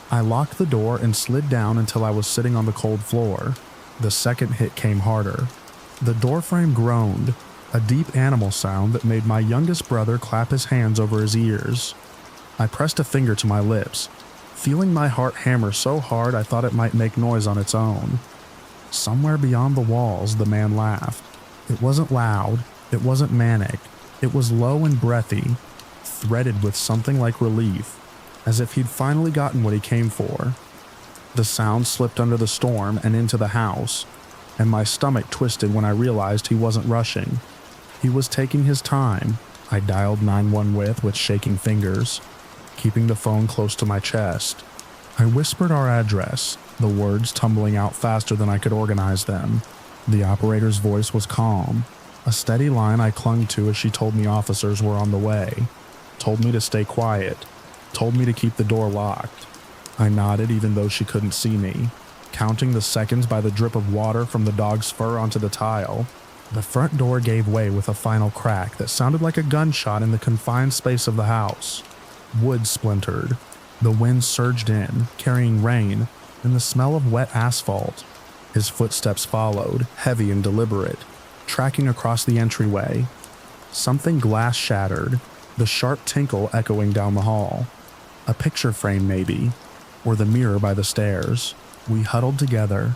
S1: I locked the door and slid down until I was sitting on the cold floor. The second hit came harder. The doorframe groaned, a deep animal sound that made my youngest brother clap his hands over his ears. I pressed a finger to my lips, feeling my heart hammer so hard I thought it might make noise on its own. Somewhere beyond the walls, the man laughed. It wasn't loud, it wasn't manic, it was low and breathy, threaded with something like relief, as if he'd finally gotten what he came for. The sound slipped under the storm and into the house, and my stomach twisted when I realized he wasn't rushing. He was taking his time. I dialed 911 with shaking fingers, keeping the phone close to my chest. I whispered our address, the words tumbling out faster than I could organize them. The operator's voice was calm, a steady line I clung to as she told me officers were on the way, told me to stay quiet, told me to keep the door locked. I nodded even though she couldn't see me, counting the seconds by the drip of water from the dog's fur onto the tile. The front door gave way with a final crack that sounded like a gunshot in the confined space of the house. Wood splintered. The wind surged in, carrying rain and the smell of wet asphalt. His footsteps followed, heavy and deliberate, tracking across the entryway. Something glass shattered, the sharp tinkle echoing down the hall. A picture frame maybe, or the mirror by the stairs. We huddled together,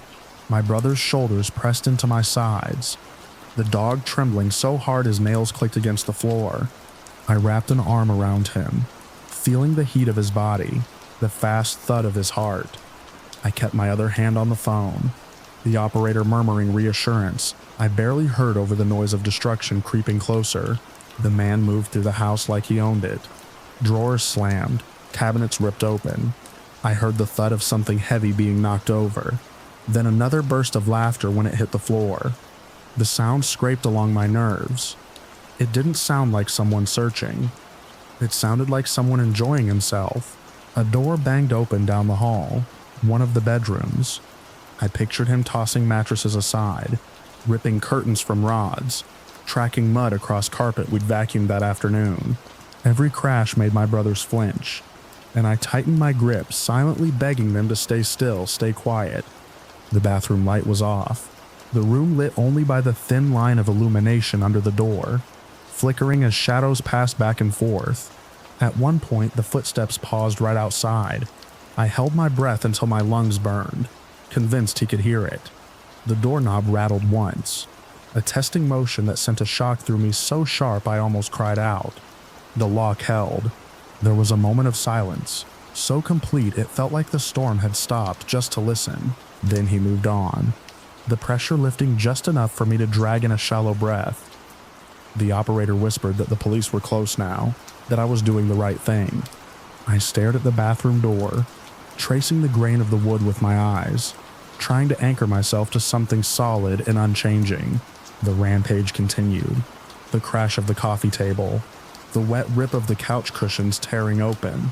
S1: my brother's shoulders pressed into my sides, the dog trembling so hard his nails clicked against the floor. I wrapped an arm around him, feeling the heat of his body, the fast thud of his heart. I kept my other hand on the phone, the operator murmuring reassurance I barely heard over the noise of destruction creeping closer. The man moved through the house like he owned it. Drawers slammed, cabinets ripped open. I heard the thud of something heavy being knocked over, then another burst of laughter when it hit the floor. The sound scraped along my nerves. It didn't sound like someone searching. It sounded like someone enjoying himself. A door banged open down the hall, one of the bedrooms. I pictured him tossing mattresses aside, ripping curtains from rods, tracking mud across carpet we'd vacuumed that afternoon. Every crash made my brothers flinch, and I tightened my grip, silently begging them to stay still, stay quiet. The bathroom light was off, the room lit only by the thin line of illumination under the door, flickering as shadows passed back and forth. At one point, the footsteps paused right outside. I held my breath until my lungs burned, convinced he could hear it. The doorknob rattled once, a testing motion that sent a shock through me so sharp I almost cried out. The lock held. There was a moment of silence, so complete it felt like the storm had stopped just to listen. Then he moved on, the pressure lifting just enough for me to drag in a shallow breath. The operator whispered that the police were close now, that I was doing the right thing. I stared at the bathroom door, tracing the grain of the wood with my eyes, trying to anchor myself to something solid and unchanging. The rampage continued. The crash of the coffee table, the wet rip of the couch cushions tearing open,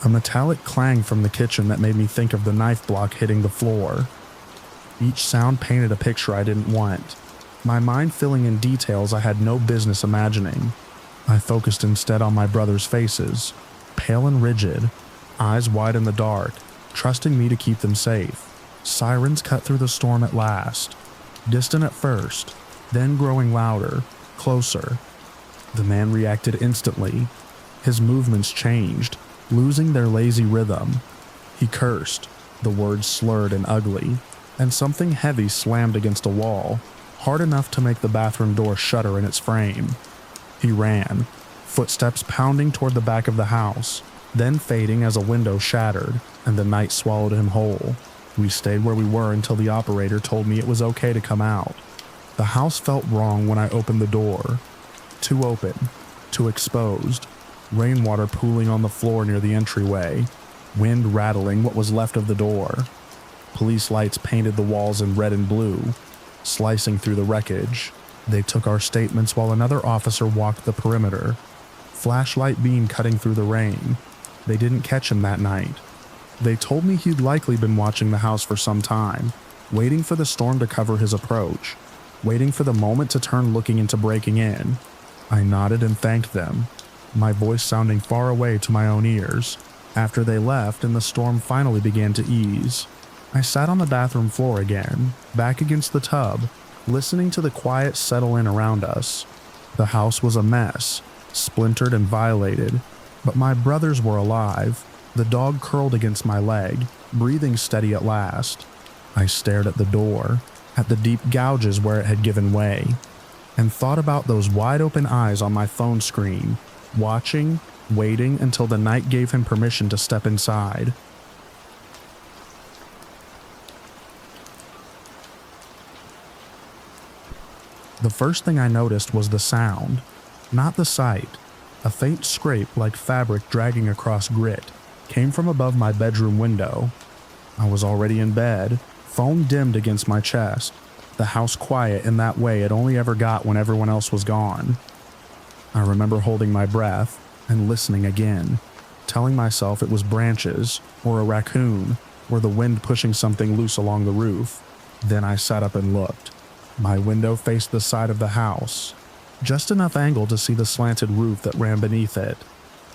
S1: a metallic clang from the kitchen that made me think of the knife block hitting the floor. Each sound painted a picture I didn't want, my mind filling in details I had no business imagining. I focused instead on my brothers' faces, pale and rigid, eyes wide in the dark, trusting me to keep them safe. Sirens cut through the storm at last, distant at first, then growing louder, closer. The man reacted instantly. His movements changed, losing their lazy rhythm. He cursed, the words slurred and ugly, and something heavy slammed against a wall, hard enough to make the bathroom door shudder in its frame. He ran, footsteps pounding toward the back of the house, then fading as a window shattered, and the night swallowed him whole. We stayed where we were until the operator told me it was okay to come out. The house felt wrong when I opened the door. Too open, too exposed, rainwater pooling on the floor near the entryway, wind rattling what was left of the door. Police lights painted the walls in red and blue, slicing through the wreckage. They took our statements while another officer walked the perimeter, flashlight beam cutting through the rain. They didn't catch him that night. They told me he'd likely been watching the house for some time, waiting for the storm to cover his approach, waiting for the moment to turn looking into breaking in. I nodded and thanked them, my voice sounding far away to my own ears. After they left and the storm finally began to ease, I sat on the bathroom floor again, back against the tub, listening to the quiet settle in around us. The house was a mess, splintered and violated, but my brothers were alive. The dog curled against my leg, breathing steady at last. I stared at the door, at the deep gouges where it had given way, and thought about those wide-open eyes on my phone screen, watching, waiting until the night gave him permission to step inside. The first thing I noticed was the sound, not the sight. A faint scrape like fabric dragging across grit came from above my bedroom window. I was already in bed, phone dimmed against my chest, the house quiet in that way it only ever got when everyone else was gone. I remember holding my breath and listening again, telling myself it was branches or a raccoon or the wind pushing something loose along the roof. Then I sat up and looked. My window faced the side of the house, just enough angle to see the slanted roof that ran beneath it.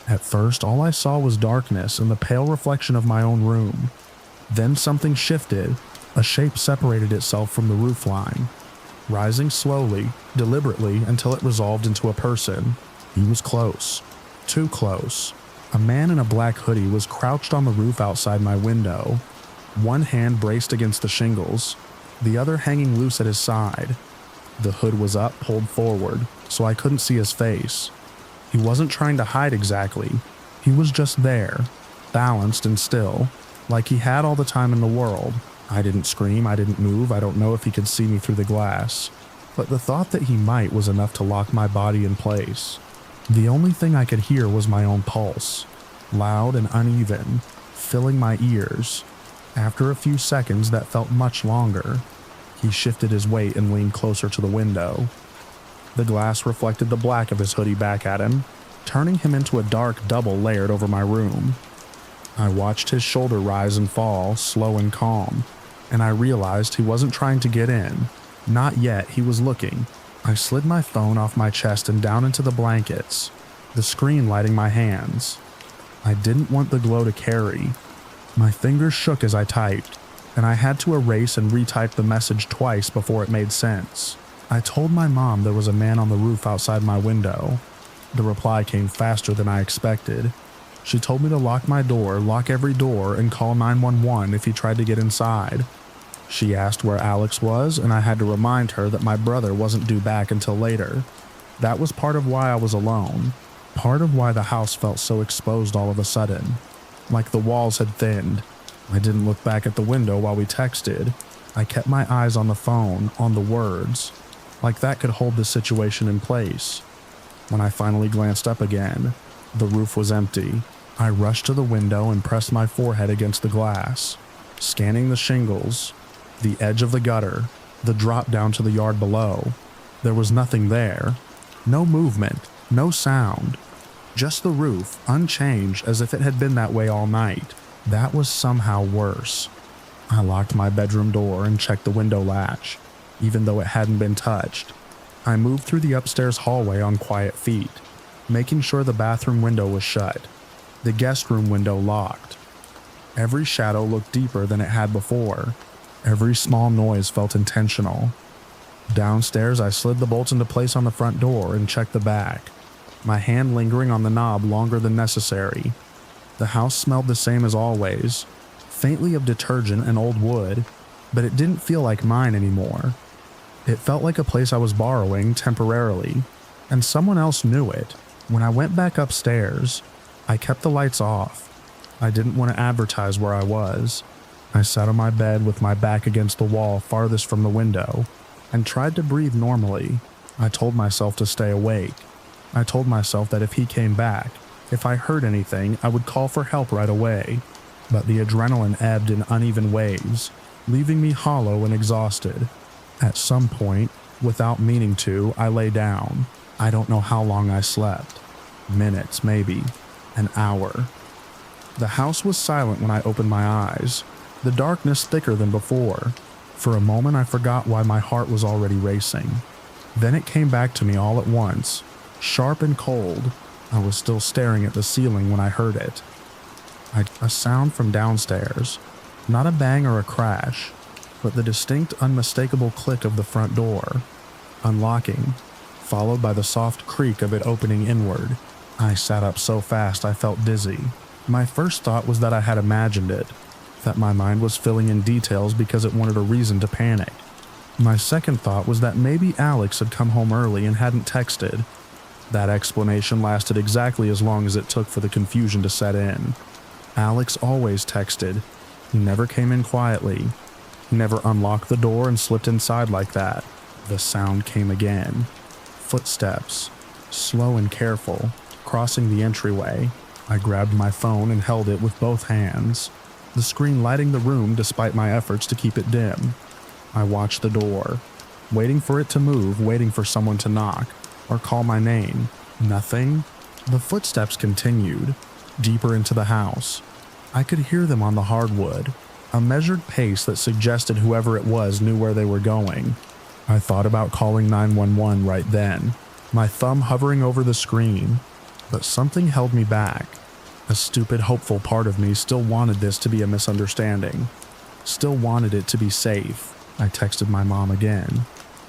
S1: At first, all I saw was darkness and the pale reflection of my own room. Then something shifted, a shape separated itself from the roof line, rising slowly, deliberately until it resolved into a person. He was close, too close. A man in a black hoodie was crouched on the roof outside my window, one hand braced against the shingles, the other hanging loose at his side. The hood was up, pulled forward, so I couldn't see his face. He wasn't trying to hide exactly. He was just there, balanced and still, like he had all the time in the world. I didn't scream, I didn't move, I don't know if he could see me through the glass, but the thought that he might was enough to lock my body in place. The only thing I could hear was my own pulse, loud and uneven, filling my ears. After a few seconds that felt much longer, he shifted his weight and leaned closer to the window. The glass reflected the black of his hoodie back at him, turning him into a dark double layered over my room. I watched his shoulder rise and fall, slow and calm, and I realized he wasn't trying to get in. Not yet, he was looking. I slid my phone off my chest and down into the blankets, the screen lighting my hands. I didn't want the glow to carry. My fingers shook as I typed, and I had to erase and retype the message twice before it made sense. I told my mom there was a man on the roof outside my window. The reply came faster than I expected. She told me to lock my door, lock every door, and call 911 if he tried to get inside. She asked where Alex was, and I had to remind her that my brother wasn't due back until later. That was part of why I was alone. Part of why the house felt so exposed all of a sudden. Like the walls had thinned. I didn't look back at the window while we texted. I kept my eyes on the phone, on the words. Like that could hold the situation in place. When I finally glanced up again, the roof was empty. I rushed to the window and pressed my forehead against the glass, scanning the shingles, the edge of the gutter, the drop down to the yard below. There was nothing there. No movement, no sound. Just the roof, unchanged as if it had been that way all night. That was somehow worse. I locked my bedroom door and checked the window latch, even though it hadn't been touched. I moved through the upstairs hallway on quiet feet, making sure the bathroom window was shut, the guest room window locked. Every shadow looked deeper than it had before. Every small noise felt intentional. Downstairs, I slid the bolts into place on the front door and checked the back, my hand lingering on the knob longer than necessary. The house smelled the same as always, faintly of detergent and old wood, but it didn't feel like mine anymore. It felt like a place I was borrowing temporarily, and someone else knew it. When I went back upstairs, I kept the lights off. I didn't want to advertise where I was. I sat on my bed with my back against the wall farthest from the window and tried to breathe normally. I told myself to stay awake. I told myself that if he came back, if I heard anything, I would call for help right away. But the adrenaline ebbed in uneven waves, leaving me hollow and exhausted. At some point, without meaning to, I lay down. I don't know how long I slept. Minutes, maybe. An hour. The house was silent when I opened my eyes, the darkness thicker than before. For a moment I forgot why my heart was already racing. Then it came back to me all at once, sharp and cold. I was still staring at the ceiling when I heard it. A sound from downstairs. Not a bang or a crash, but the distinct, unmistakable click of the front door, unlocking, followed by the soft creak of it opening inward. I sat up so fast I felt dizzy. My first thought was that I had imagined it, that my mind was filling in details because it wanted a reason to panic. My second thought was that maybe Alex had come home early and hadn't texted. That explanation lasted exactly as long as it took for the confusion to set in. Alex always texted. He never came in quietly. He never unlocked the door and slipped inside like that. The sound came again. Footsteps, slow and careful, crossing the entryway. I grabbed my phone and held it with both hands, the screen lighting the room despite my efforts to keep it dim. I watched the door, waiting for it to move, waiting for someone to knock or call my name. Nothing. The footsteps continued, deeper into the house. I could hear them on the hardwood, a measured pace that suggested whoever it was knew where they were going. I thought about calling 911 right then, my thumb hovering over the screen, but something held me back. A stupid, hopeful part of me still wanted this to be a misunderstanding, still wanted it to be safe. I texted my mom again.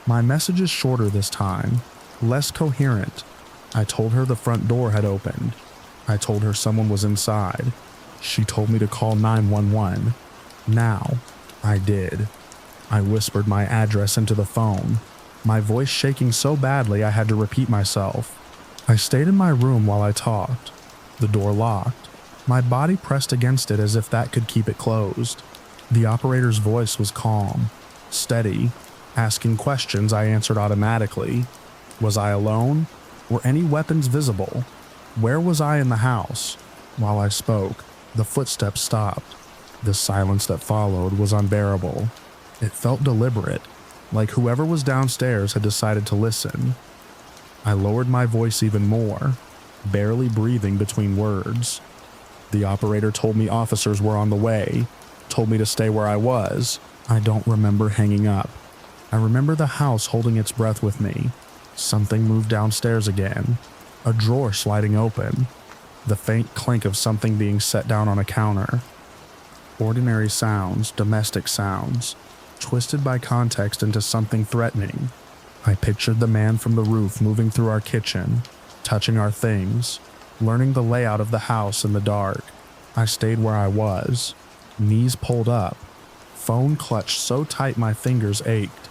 S1: My message is shorter this time, less coherent. I told her the front door had opened. I told her someone was inside. She told me to call 911. Now, I did. I whispered my address into the phone, my voice shaking so badly I had to repeat myself. I stayed in my room while I talked, the door locked, my body pressed against it as if that could keep it closed. The operator's voice was calm, steady, asking questions I answered automatically. Was I alone? Were any weapons visible? Where was I in the house? While I spoke, The footsteps stopped. The silence that followed was unbearable. It felt deliberate, like whoever was downstairs had decided to listen. I lowered my voice even more, barely breathing between words. The operator told me officers were on the way, told me to stay where I was. I don't remember hanging up. I remember the house holding its breath with me. Something moved downstairs again, a drawer sliding open, the faint clink of something being set down on a counter. Ordinary sounds, domestic sounds, twisted by context into something threatening. I pictured the man from the roof moving through our kitchen, touching our things, learning the layout of the house in the dark. I stayed where I was, knees pulled up, phone clutched so tight my fingers ached.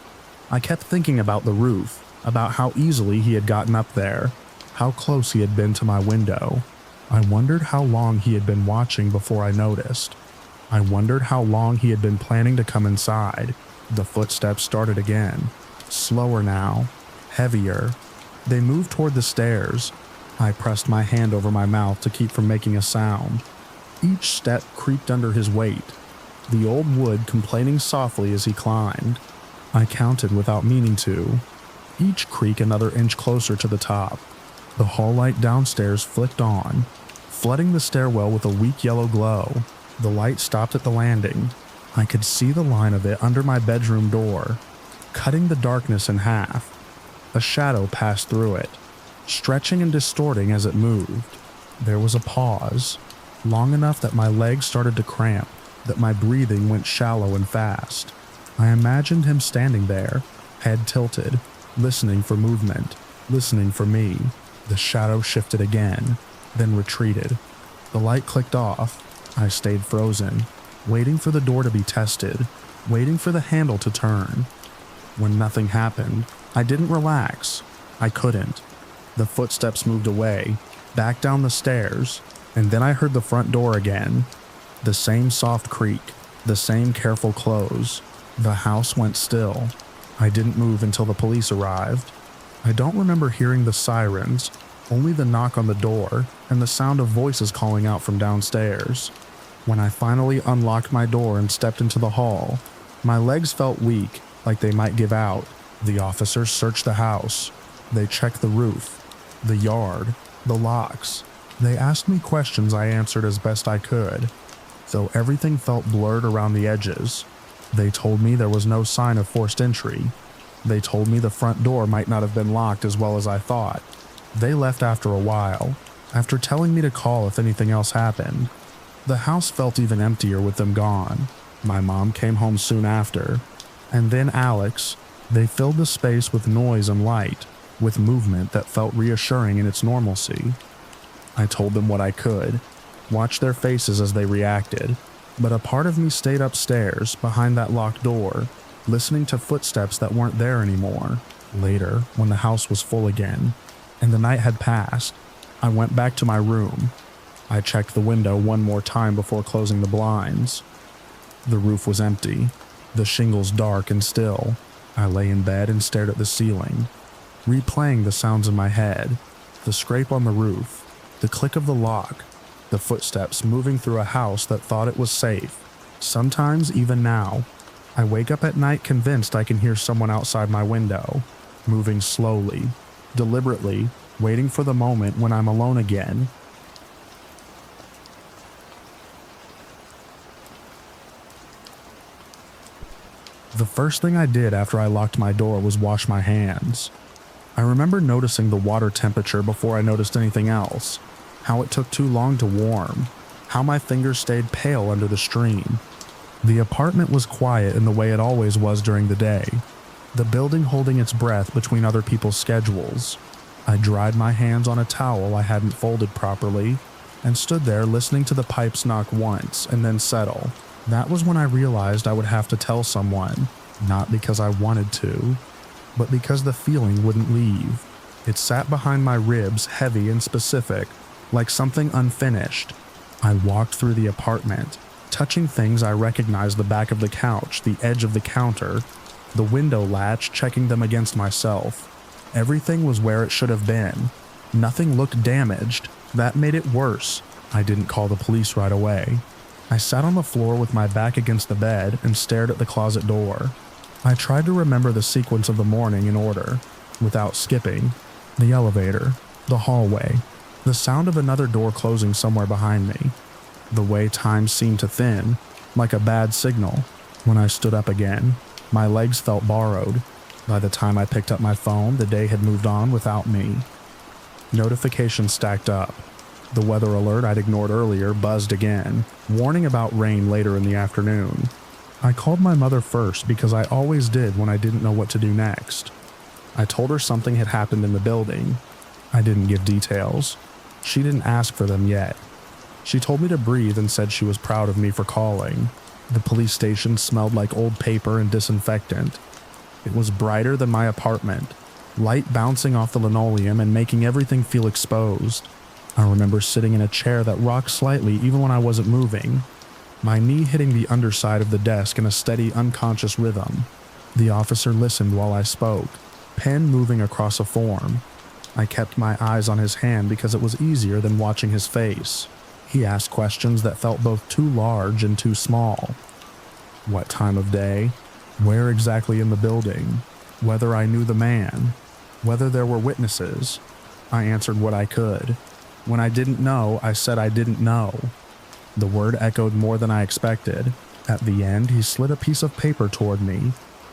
S1: I kept thinking about the roof, about how easily he had gotten up there, how close he had been to my window. I wondered how long he had been watching before I noticed. I wondered how long he had been planning to come inside. The footsteps started again, slower now, heavier. They moved toward the stairs. I pressed my hand over my mouth to keep from making a sound. Each step creaked under his weight, the old wood complaining softly as he climbed. I counted without meaning to, each creak another inch closer to the top. The hall light downstairs flicked on, flooding the stairwell with a weak yellow glow. The light stopped at the landing. I could see the line of it under my bedroom door, cutting the darkness in half. A shadow passed through it, stretching and distorting as it moved. There was a pause, long enough that my legs started to cramp, that my breathing went shallow and fast. I imagined him standing there, head tilted, listening for movement, listening for me. The shadow shifted again, then retreated. The light clicked off. I stayed frozen, waiting for the door to be tested, waiting for the handle to turn. When nothing happened, I didn't relax. I couldn't. The footsteps moved away, back down the stairs, and then I heard the front door again. The same soft creak, the same careful close. The house went still. I didn't move until the police arrived. I don't remember hearing the sirens, only the knock on the door and the sound of voices calling out from downstairs. When I finally unlocked my door and stepped into the hall, my legs felt weak, like they might give out. The officers searched the house. They checked the roof, the yard, the locks. They asked me questions I answered as best I could, though everything felt blurred around the edges. They told me there was no sign of forced entry. They told me the front door might not have been locked as well as I thought. They left after a while, after telling me to call if anything else happened. The house felt even emptier with them gone. My mom came home soon after, and then Alex. They filled the space with noise and light, with movement that felt reassuring in its normalcy. I told them what I could, watched their faces as they reacted, but a part of me stayed upstairs behind that locked door, listening to footsteps that weren't there anymore. Later, when the house was full again, and the night had passed, I went back to my room. I checked the window one more time before closing the blinds. The roof was empty, the shingles dark and still. I lay in bed and stared at the ceiling, replaying the sounds in my head, the scrape on the roof, the click of the lock, the footsteps moving through a house that thought it was safe. Sometimes, even now, I wake up at night convinced I can hear someone outside my window, moving slowly, deliberately, waiting for the moment when I'm alone again. The first thing I did after I locked my door was wash my hands. I remember noticing the water temperature before I noticed anything else, how it took too long to warm, how my fingers stayed pale under the stream. The apartment was quiet in the way it always was during the day, the building holding its breath between other people's schedules. I dried my hands on a towel I hadn't folded properly, and stood there listening to the pipes knock once and then settle. That was when I realized I would have to tell someone, not because I wanted to, but because the feeling wouldn't leave. It sat behind my ribs, heavy and specific, like something unfinished. I walked through the apartment, touching things I recognized: the back of the couch, the edge of the counter, the window latch, checking them against myself. Everything was where it should have been. Nothing looked damaged. That made it worse. I didn't call the police right away. I sat on the floor with my back against the bed and stared at the closet door. I tried to remember the sequence of the morning in order, without skipping. The elevator, the hallway, the sound of another door closing somewhere behind me. The way time seemed to thin, like a bad signal. When I stood up again, my legs felt borrowed. By the time I picked up my phone, the day had moved on without me. Notifications stacked up. The weather alert I'd ignored earlier buzzed again, warning about rain later in the afternoon. I called my mother first because I always did when I didn't know what to do next. I told her something had happened in the building. I didn't give details. She didn't ask for them yet. She told me to breathe and said she was proud of me for calling. The police station smelled like old paper and disinfectant. It was brighter than my apartment, light bouncing off the linoleum and making everything feel exposed. I remember sitting in a chair that rocked slightly even when I wasn't moving, my knee hitting the underside of the desk in a steady, unconscious rhythm. The officer listened while I spoke, pen moving across a form. I kept my eyes on his hand because it was easier than watching his face. He asked questions that felt both too large and too small. What time of day? Where exactly in the building? Whether I knew the man? Whether there were witnesses? I answered what I could. When I didn't know, I said I didn't know. The word echoed more than I expected. At the end, he slid a piece of paper toward me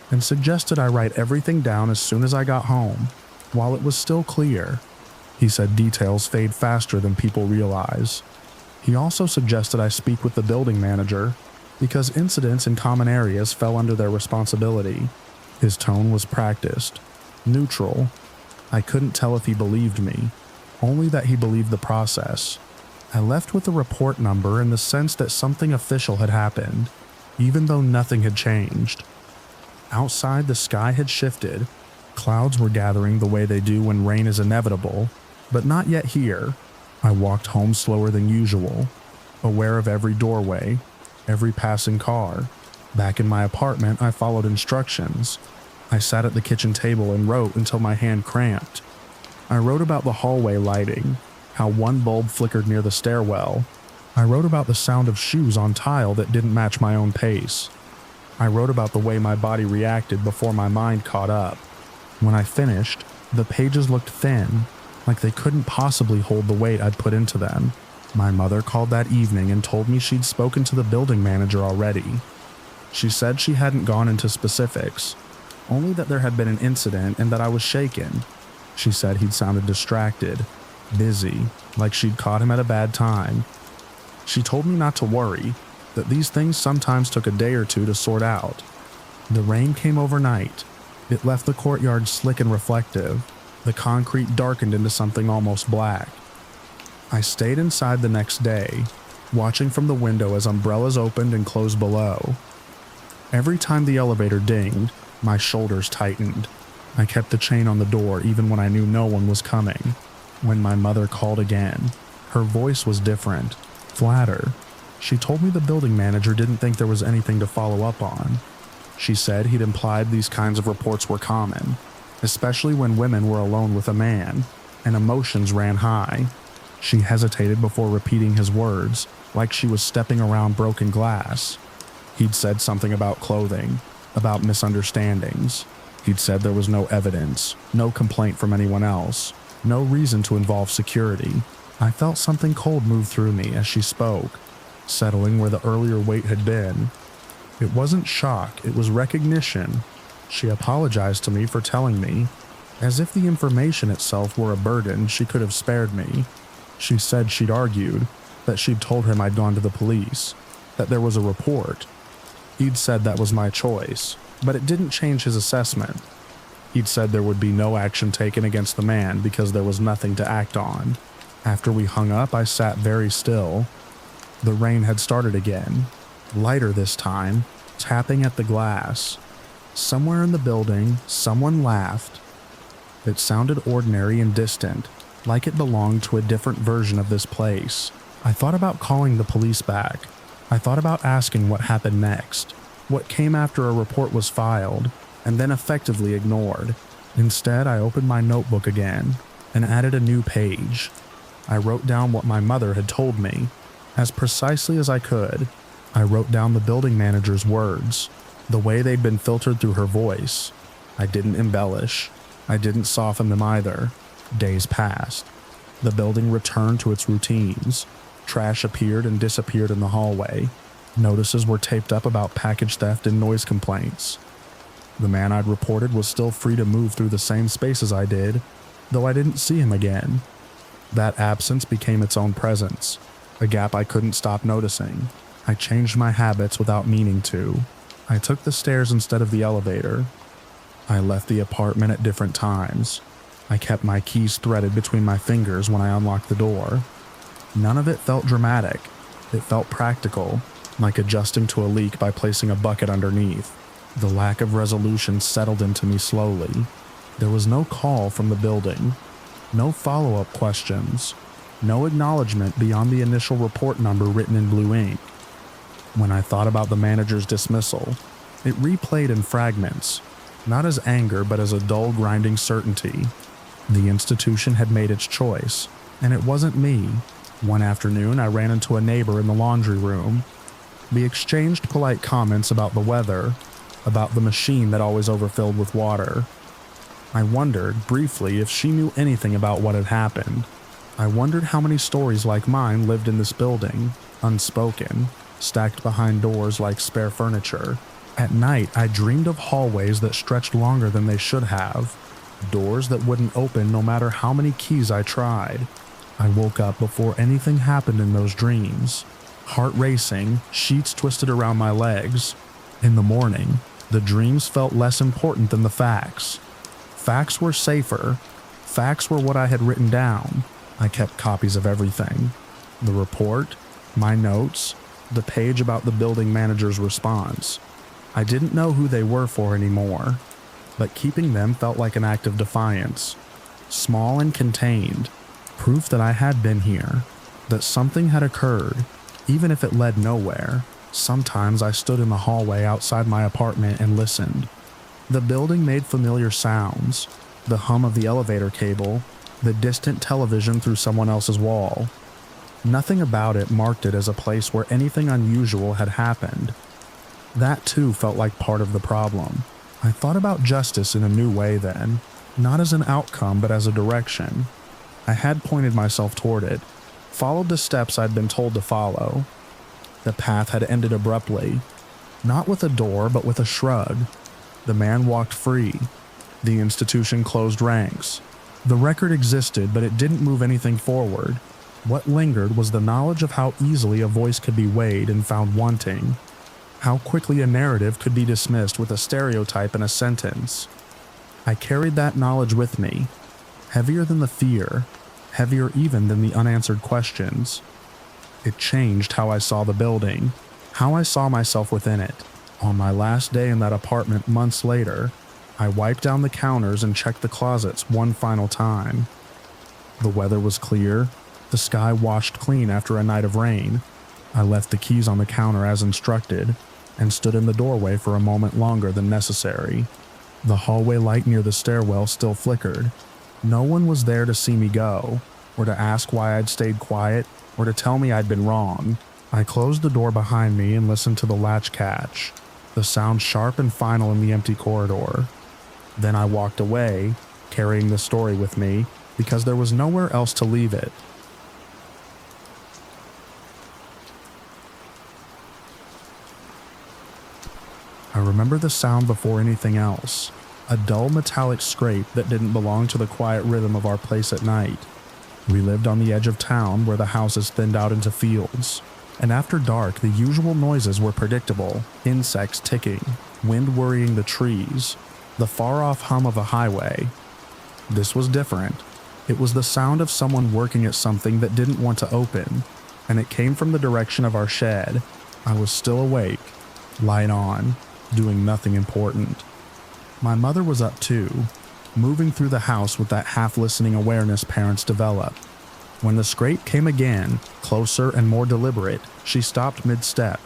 S1: and suggested I write everything down as soon as I got home, while it was still clear. He said details fade faster than people realize. He also suggested I speak with the building manager because incidents in common areas fell under their responsibility. His tone was practiced, neutral. I couldn't tell if he believed me, only that he believed the process. I left with a report number and the sense that something official had happened, even though nothing had changed. Outside, the sky had shifted. Clouds were gathering the way they do when rain is inevitable, but not yet here. I walked home slower than usual, aware of every doorway, every passing car. Back in my apartment, I followed instructions. I sat at the kitchen table and wrote until my hand cramped. I wrote about the hallway lighting, how one bulb flickered near the stairwell. I wrote about the sound of shoes on tile that didn't match my own pace. I wrote about the way my body reacted before my mind caught up. When I finished, the pages looked thin, like they couldn't possibly hold the weight I'd put into them. My mother called that evening and told me she'd spoken to the building manager already. She said she hadn't gone into specifics, only that there had been an incident and that I was shaken. She said he'd sounded distracted, busy, like she'd caught him at a bad time. She told me not to worry, that these things sometimes took a day or two to sort out. The rain came overnight. It left the courtyard slick and reflective. The concrete darkened into something almost black. I stayed inside the next day, watching from the window as umbrellas opened and closed below. Every time the elevator dinged, my shoulders tightened. I kept the chain on the door even when I knew no one was coming. When my mother called again, her voice was different, flatter. She told me the building manager didn't think there was anything to follow up on. She said he'd implied these kinds of reports were common, especially when women were alone with a man, and emotions ran high. She hesitated before repeating his words, like she was stepping around broken glass. He'd said something about clothing, about misunderstandings. He'd said there was no evidence, no complaint from anyone else, no reason to involve security. I felt something cold move through me as she spoke, settling where the earlier weight had been. It wasn't shock, it was recognition. She apologized to me for telling me, as if the information itself were a burden she could have spared me. She said she'd argued, that she'd told him I'd gone to the police, that there was a report. He'd said that was my choice, but it didn't change his assessment. He'd said there would be no action taken against the man because there was nothing to act on. After we hung up, I sat very still. The rain had started again, lighter this time, tapping at the glass. Somewhere in the building, someone laughed. It sounded ordinary and distant, like it belonged to a different version of this place. I thought about calling the police back. I thought about asking what happened next, what came after a report was filed, and then effectively ignored. Instead, I opened my notebook again and added a new page. I wrote down what my mother had told me, as precisely as I could. I wrote down the building manager's words, the way they'd been filtered through her voice. I didn't embellish. I didn't soften them either. Days passed. The building returned to its routines. Trash appeared and disappeared in the hallway. Notices were taped up about package theft and noise complaints. The man I'd reported was still free to move through the same spaces I did, though I didn't see him again. That absence became its own presence, a gap I couldn't stop noticing. I changed my habits without meaning to. I took the stairs instead of the elevator. I left the apartment at different times. I kept my keys threaded between my fingers when I unlocked the door. None of it felt dramatic. It felt practical, like adjusting to a leak by placing a bucket underneath. The lack of resolution settled into me slowly. There was no call from the building, no follow-up questions, no acknowledgement beyond the initial report number written in blue ink. When I thought about the manager's dismissal, it replayed in fragments, not as anger but as a dull grinding certainty. The institution had made its choice, and it wasn't me. One afternoon, I ran into a neighbor in the laundry room. We exchanged polite comments about the weather, about the machine that always overfilled with water. I wondered, briefly, if she knew anything about what had happened. I wondered how many stories like mine lived in this building, unspoken, stacked behind doors like spare furniture. At night, I dreamed of hallways that stretched longer than they should have, doors that wouldn't open no matter how many keys I tried. I woke up before anything happened in those dreams. Heart racing, sheets twisted around my legs. In the morning, the dreams felt less important than the facts. Facts were safer. Facts were what I had written down. I kept copies of everything. The report, my notes, the page about the building manager's response. I didn't know who they were for anymore, but keeping them felt like an act of defiance. Small and contained, proof that I had been here, that something had occurred, even if it led nowhere. Sometimes I stood in the hallway outside my apartment and listened. The building made familiar sounds, the hum of the elevator cable, the distant television through someone else's wall. Nothing about it marked it as a place where anything unusual had happened. That too felt like part of the problem. I thought about justice in a new way then, not as an outcome but as a direction. I had pointed myself toward it, followed the steps I'd been told to follow. The path had ended abruptly, not with a door but with a shrug. The man walked free. The institution closed ranks. The record existed, but it didn't move anything forward. What lingered was the knowledge of how easily a voice could be weighed and found wanting, how quickly a narrative could be dismissed with a stereotype in a sentence. I carried that knowledge with me, heavier than the fear, heavier even than the unanswered questions. It changed how I saw the building, how I saw myself within it. On my last day in that apartment months later, I wiped down the counters and checked the closets one final time. The weather was clear, the sky washed clean after a night of rain. I left the keys on the counter as instructed, and stood in the doorway for a moment longer than necessary. The hallway light near the stairwell still flickered. No one was there to see me go, or to ask why I'd stayed quiet, or to tell me I'd been wrong. I closed the door behind me and listened to the latch catch, the sound sharp and final in the empty corridor. Then I walked away, carrying the story with me, because there was nowhere else to leave it. I remember the sound before anything else, a dull metallic scrape that didn't belong to the quiet rhythm of our place at night. We lived on the edge of town where the houses thinned out into fields, and after dark the usual noises were predictable: insects ticking, wind worrying the trees, the far-off hum of a highway. This was different. It was the sound of someone working at something that didn't want to open, and it came from the direction of our shed. I was still awake, light on, doing nothing important. My mother was up too, moving through the house with that half-listening awareness parents develop. When the scrape came again, closer and more deliberate, she stopped mid-step.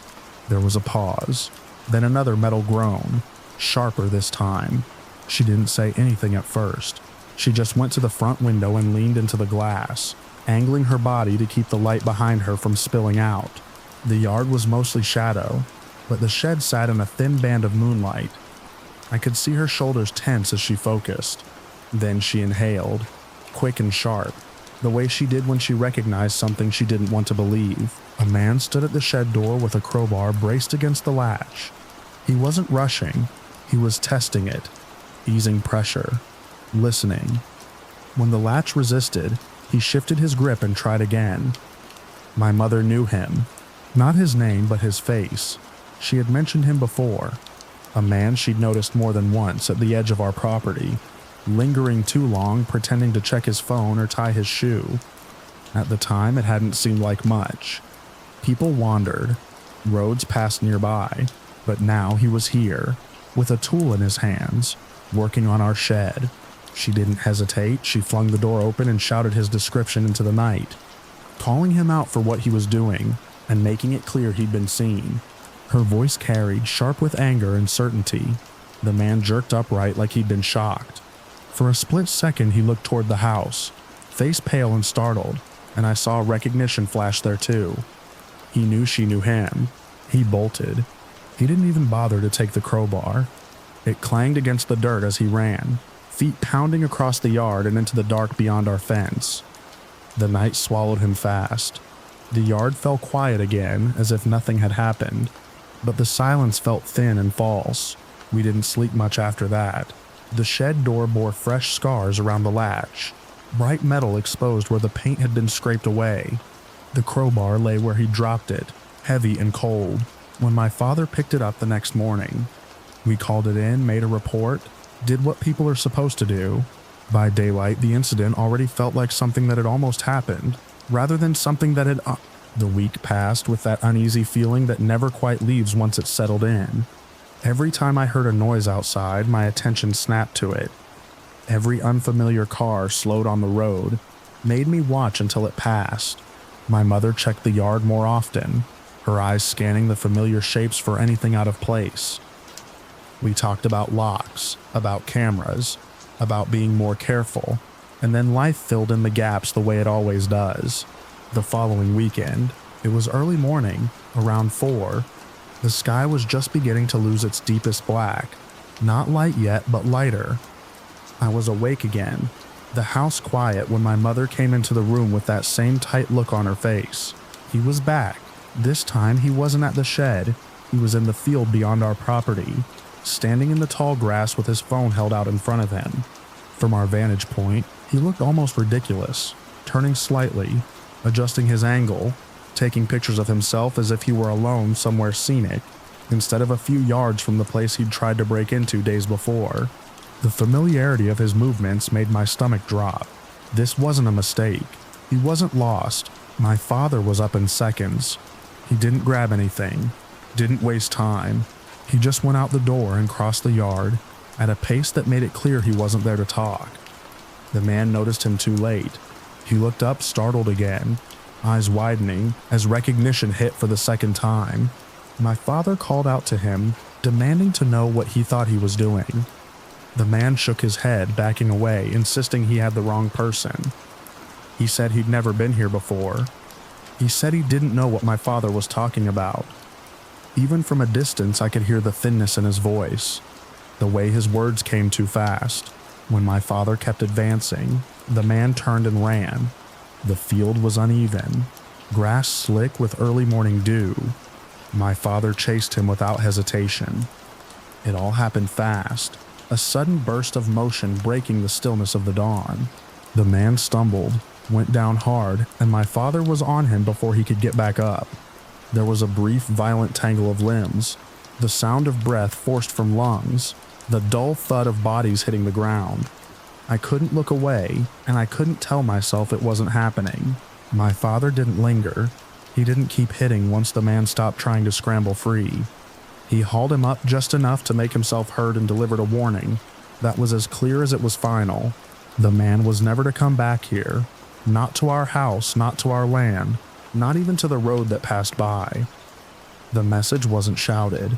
S1: There was a pause, then another metal groan, sharper this time. She didn't say anything at first. She just went to the front window and leaned into the glass. angling her body to keep the light behind her from spilling out. The yard was mostly shadow, but the shed sat in a thin band of moonlight. I could see her shoulders tense as she focused. Then she inhaled, quick and sharp, the way she did when she recognized something she didn't want to believe. A man stood at the shed door with a crowbar braced against the latch. He wasn't rushing, he was testing it, easing pressure, listening. When the latch resisted, he shifted his grip and tried again. My mother knew him. Not his name, but his face. She had mentioned him before. A man she'd noticed more than once at the edge of our property, lingering too long, pretending to check his phone or tie his shoe. At the time, it hadn't seemed like much. People wandered, roads passed nearby, but now he was here, with a tool in his hands, working on our shed. She didn't hesitate, she flung the door open and shouted his description into the night, calling him out for what he was doing and making it clear he'd been seen. Her voice carried, sharp with anger and certainty. The man jerked upright like he'd been shocked. For a split second he looked toward the house, face pale and startled, and I saw recognition flash there too. He knew she knew him. He bolted. He didn't even bother to take the crowbar. It clanged against the dirt as he ran, feet pounding across the yard and into the dark beyond our fence. The night swallowed him fast. The yard fell quiet again, as if nothing had happened, but the silence felt thin and false. We didn't sleep much after that. The shed door bore fresh scars around the latch, bright metal exposed where the paint had been scraped away. The crowbar lay where he dropped it, heavy and cold, when my father picked it up the next morning. We called it in, made a report, did what people are supposed to do. By daylight, the incident already felt like something that had almost happened, rather than something that had... The week passed with that uneasy feeling that never quite leaves once it's settled in. Every time I heard a noise outside, my attention snapped to it. Every unfamiliar car slowed on the road, made me watch until it passed. My mother checked the yard more often, her eyes scanning the familiar shapes for anything out of place. We talked about locks, about cameras, about being more careful, and then life filled in the gaps the way it always does. The following weekend, it was early morning, around 4. The sky was just beginning to lose its deepest black, not light yet, but lighter. I was awake again, the house quiet when my mother came into the room with that same tight look on her face. He was back. This time he wasn't at the shed, he was in the field beyond our property, standing in the tall grass with his phone held out in front of him. From our vantage point, he looked almost ridiculous, turning slightly, adjusting his angle, taking pictures of himself as if he were alone somewhere scenic, instead of a few yards from the place he'd tried to break into days before. The familiarity of his movements made my stomach drop. This wasn't a mistake. He wasn't lost. My father was up in seconds. He didn't grab anything, didn't waste time. He just went out the door and crossed the yard, at a pace that made it clear he wasn't there to talk. The man noticed him too late. He looked up, startled again, eyes widening as recognition hit for the second time. My father called out to him, demanding to know what he thought he was doing. The man shook his head, backing away, insisting he had the wrong person. He said he'd never been here before. He said he didn't know what my father was talking about. Even from a distance, I could hear the thinness in his voice, the way his words came too fast. When my father kept advancing, the man turned and ran. The field was uneven, grass slick with early morning dew. My father chased him without hesitation. It all happened fast, a sudden burst of motion breaking the stillness of the dawn. The man stumbled, went down hard, and my father was on him before he could get back up. There was a brief, violent tangle of limbs, the sound of breath forced from lungs, the dull thud of bodies hitting the ground. I couldn't look away, and I couldn't tell myself it wasn't happening. My father didn't linger. He didn't keep hitting once the man stopped trying to scramble free. He hauled him up just enough to make himself heard and delivered a warning that was as clear as it was final. The man was never to come back here. Not to our house, not to our land, not even to the road that passed by. The message wasn't shouted.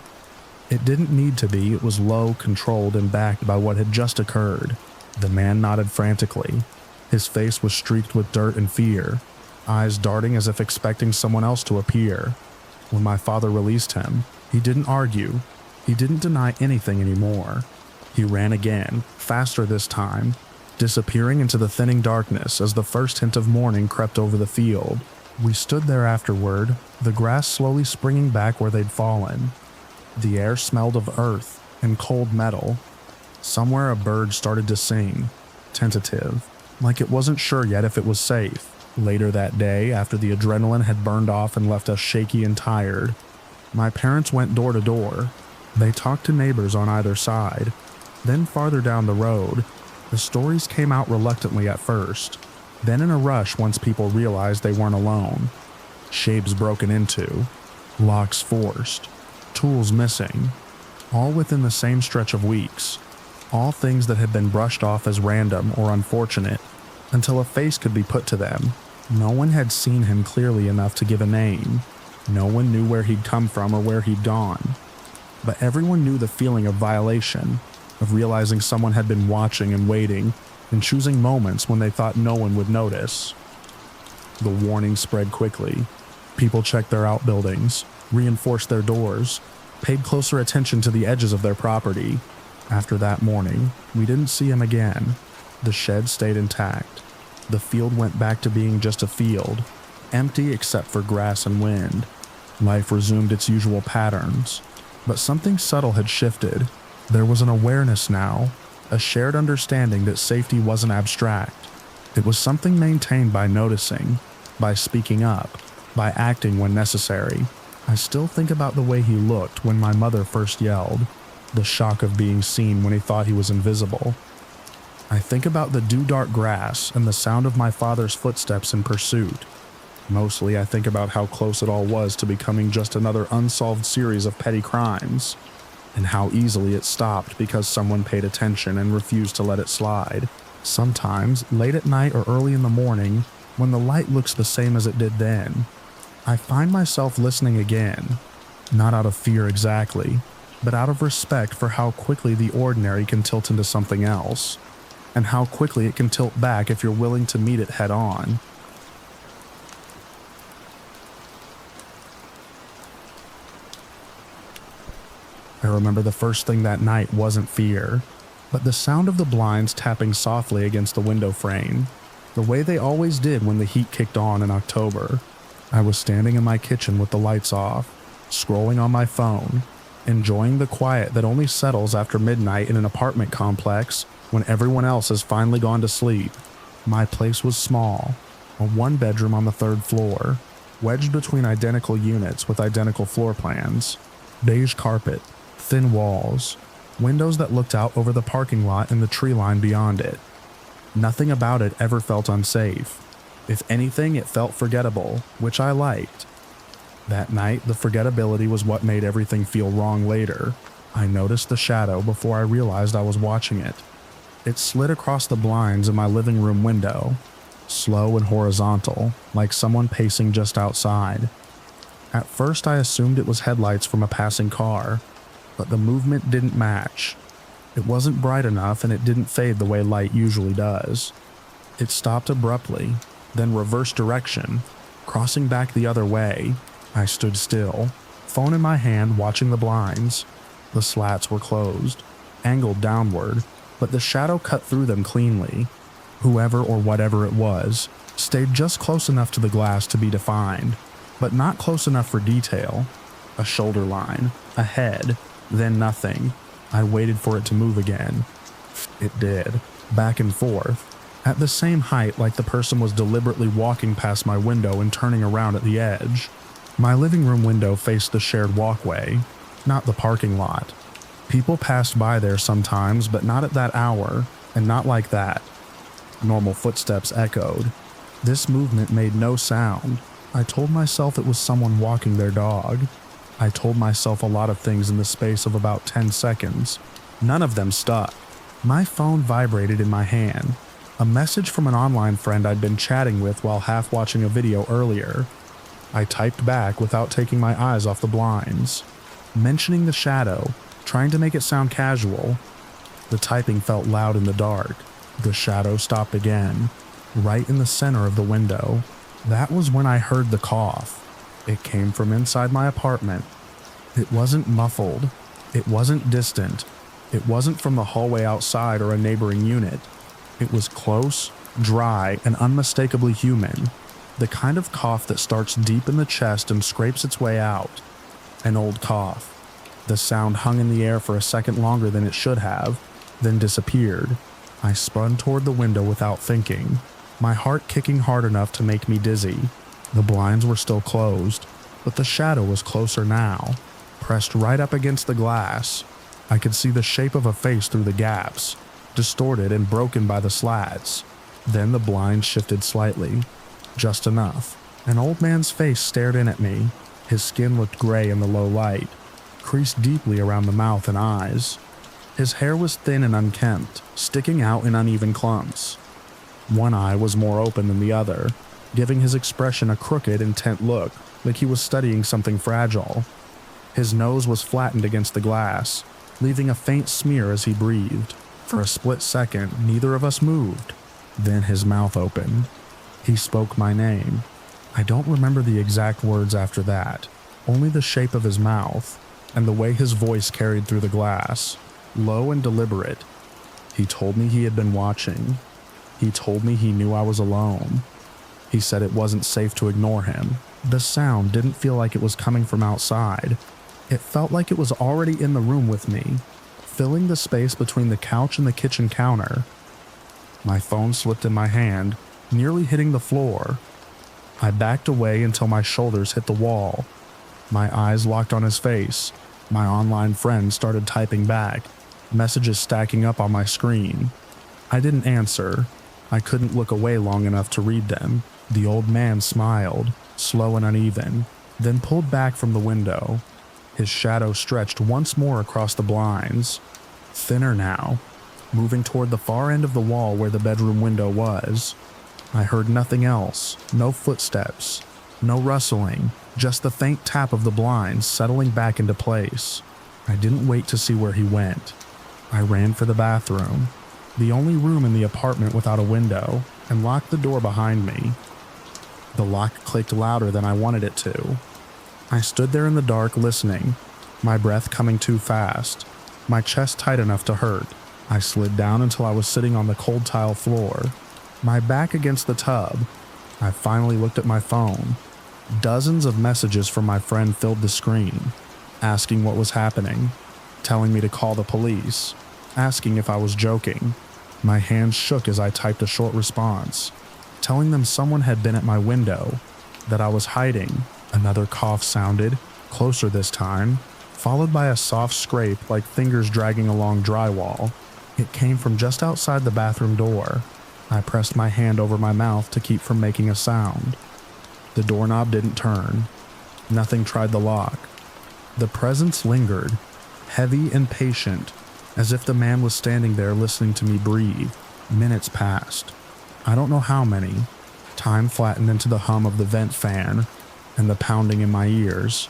S1: It didn't need to be. It was low, controlled, and backed by what had just occurred. The man nodded frantically. His face was streaked with dirt and fear, eyes darting as if expecting someone else to appear. When my father released him, he didn't argue. He didn't deny anything anymore. He ran again, faster this time, disappearing into the thinning darkness as the first hint of morning crept over the field. We stood there afterward, the grass slowly springing back where they'd fallen. The air smelled of earth and cold metal. Somewhere a bird started to sing, tentative, like it wasn't sure yet if it was safe. Later that day, after the adrenaline had burned off and left us shaky and tired, my parents went door to door. They talked to neighbors on either side. Then farther down the road, the stories came out reluctantly at first, then in a rush once people realized they weren't alone. Shapes broken into, locks forced, tools missing, all within the same stretch of weeks. All things that had been brushed off as random or unfortunate until a face could be put to them. No one had seen him clearly enough to give a name. No one knew where he'd come from or where he'd gone. But everyone knew the feeling of violation, of realizing someone had been watching and waiting and choosing moments when they thought no one would notice. The warning spread quickly. People checked their outbuildings, reinforced their doors, paid closer attention to the edges of their property. After that morning, we didn't see him again. The shed stayed intact. The field went back to being just a field, empty except for grass and wind. Life resumed its usual patterns, but something subtle had shifted. There was an awareness now, a shared understanding that safety wasn't abstract. It was something maintained by noticing, by speaking up, by acting when necessary. I still think about the way he looked when my mother first yelled, the shock of being seen when he thought he was invisible. I think about the dew-dark grass and the sound of my father's footsteps in pursuit. Mostly I think about how close it all was to becoming just another unsolved series of petty crimes, and how easily it stopped because someone paid attention and refused to let it slide. Sometimes, late at night or early in the morning, when the light looks the same as it did then, I find myself listening again, not out of fear exactly, but out of respect for how quickly the ordinary can tilt into something else, and how quickly it can tilt back if you're willing to meet it head on. I remember the first thing that night wasn't fear, but the sound of the blinds tapping softly against the window frame, the way they always did when the heat kicked on in October. I was standing in my kitchen with the lights off, scrolling on my phone, enjoying the quiet that only settles after midnight in an apartment complex when everyone else has finally gone to sleep. My place was small, a one-bedroom on the 3rd floor, wedged between identical units with identical floor plans, beige carpet, thin walls, windows that looked out over the parking lot and the tree line beyond it. Nothing about it ever felt unsafe. If anything, it felt forgettable, which I liked. That night, the forgettability was what made everything feel wrong later. I noticed the shadow before I realized I was watching it. It slid across the blinds in my living room window, slow and horizontal, like someone pacing just outside. At first, I assumed it was headlights from a passing car, but the movement didn't match. It wasn't bright enough and it didn't fade the way light usually does. It stopped abruptly, then reversed direction, crossing back the other way. I stood still, phone in my hand, watching the blinds. The slats were closed, angled downward, but the shadow cut through them cleanly. Whoever or whatever it was stayed just close enough to the glass to be defined, but not close enough for detail. A shoulder line, a head, then nothing. I waited for it to move again. It did, back and forth, at the same height like the person was deliberately walking past my window and turning around at the edge. My living room window faced the shared walkway, not the parking lot. People passed by there sometimes, but not at that hour, and not like that. Normal footsteps echoed. This movement made no sound. I told myself it was someone walking their dog. I told myself a lot of things in the space of about 10 seconds. None of them stuck. My phone vibrated in my hand. A message from an online friend I'd been chatting with while half watching a video earlier. I typed back without taking my eyes off the blinds, mentioning the shadow, trying to make it sound casual. The typing felt loud in the dark. The shadow stopped again. right in the center of the window. That was when I heard the cough. It came from inside my apartment. It wasn't muffled. It wasn't distant. It wasn't from the hallway outside or a neighboring unit. It was close, dry, and unmistakably human. The kind of cough that starts deep in the chest and scrapes its way out. An old cough. The sound hung in the air for a second longer than it should have, then disappeared. I spun toward the window without thinking, my heart kicking hard enough to make me dizzy. The blinds were still closed, but the shadow was closer now, pressed right up against the glass. I could see the shape of a face through the gaps, distorted and broken by the slats. Then the blind shifted slightly, just enough. An old man's face stared in at me. His skin looked gray in the low light, creased deeply around the mouth and eyes. His hair was thin and unkempt, sticking out in uneven clumps. One eye was more open than the other, giving his expression a crooked, intent look, like he was studying something fragile. His nose was flattened against the glass, leaving a faint smear as he breathed. For a split second, neither of us moved. Then his mouth opened. He spoke my name. I don't remember the exact words after that, only the shape of his mouth, and the way his voice carried through the glass, low and deliberate. He told me he had been watching. He told me he knew I was alone. He said it wasn't safe to ignore him. The sound didn't feel like it was coming from outside. It felt like it was already in the room with me, filling the space between the couch and the kitchen counter. My phone slipped in my hand, nearly hitting the floor. I backed away until my shoulders hit the wall. My eyes locked on his face. My online friend started typing back, messages stacking up on my screen. I didn't answer. I couldn't look away long enough to read them. The old man smiled, slow and uneven, then pulled back from the window. His shadow stretched once more across the blinds, thinner now, moving toward the far end of the wall where the bedroom window was. I heard nothing else, no footsteps, no rustling, just the faint tap of the blinds settling back into place. I didn't wait to see where he went. I ran for the bathroom, the only room in the apartment without a window, and locked the door behind me. The lock clicked louder than I wanted it to. I stood there in the dark listening, my breath coming too fast, my chest tight enough to hurt. I slid down until I was sitting on the cold tile floor, my back against the tub. I finally looked at my phone. Dozens of messages from my friend filled the screen, asking what was happening, telling me to call the police, asking if I was joking. My hands shook as I typed a short response, telling them someone had been at my window, that I was hiding. Another cough sounded, closer this time, followed by a soft scrape like fingers dragging along drywall. It came from just outside the bathroom door. I pressed my hand over my mouth to keep from making a sound. The doorknob didn't turn. Nothing tried the lock. The presence lingered, heavy and patient, as if the man was standing there listening to me breathe. Minutes passed. I don't know how many. Time flattened into the hum of the vent fan and the pounding in my ears.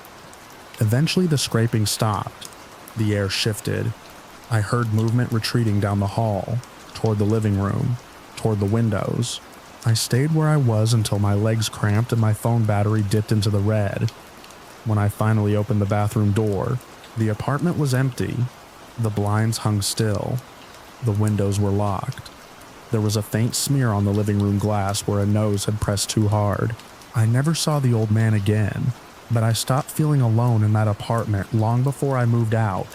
S1: Eventually the scraping stopped. The air shifted. I heard movement retreating down the hall, toward the living room, toward the windows. I stayed where I was until my legs cramped and my phone battery dipped into the red. When I finally opened the bathroom door, the apartment was empty. The blinds hung still. The windows were locked. There was a faint smear on the living room glass where a nose had pressed too hard. I never saw the old man again, but I stopped feeling alone in that apartment long before I moved out.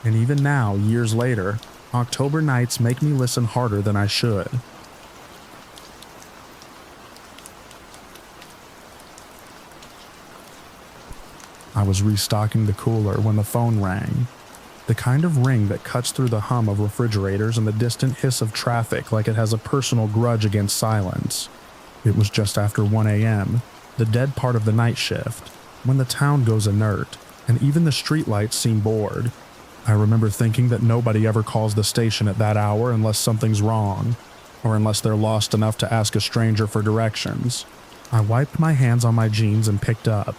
S1: And even now, years later, October nights make me listen harder than I should. I was restocking the cooler when the phone rang. The kind of ring that cuts through the hum of refrigerators and the distant hiss of traffic like it has a personal grudge against silence. It was just after 1 a.m., the dead part of the night shift, when the town goes inert, and even the streetlights seem bored. I remember thinking that nobody ever calls the station at that hour unless something's wrong, or unless they're lost enough to ask a stranger for directions. I wiped my hands on my jeans and picked up.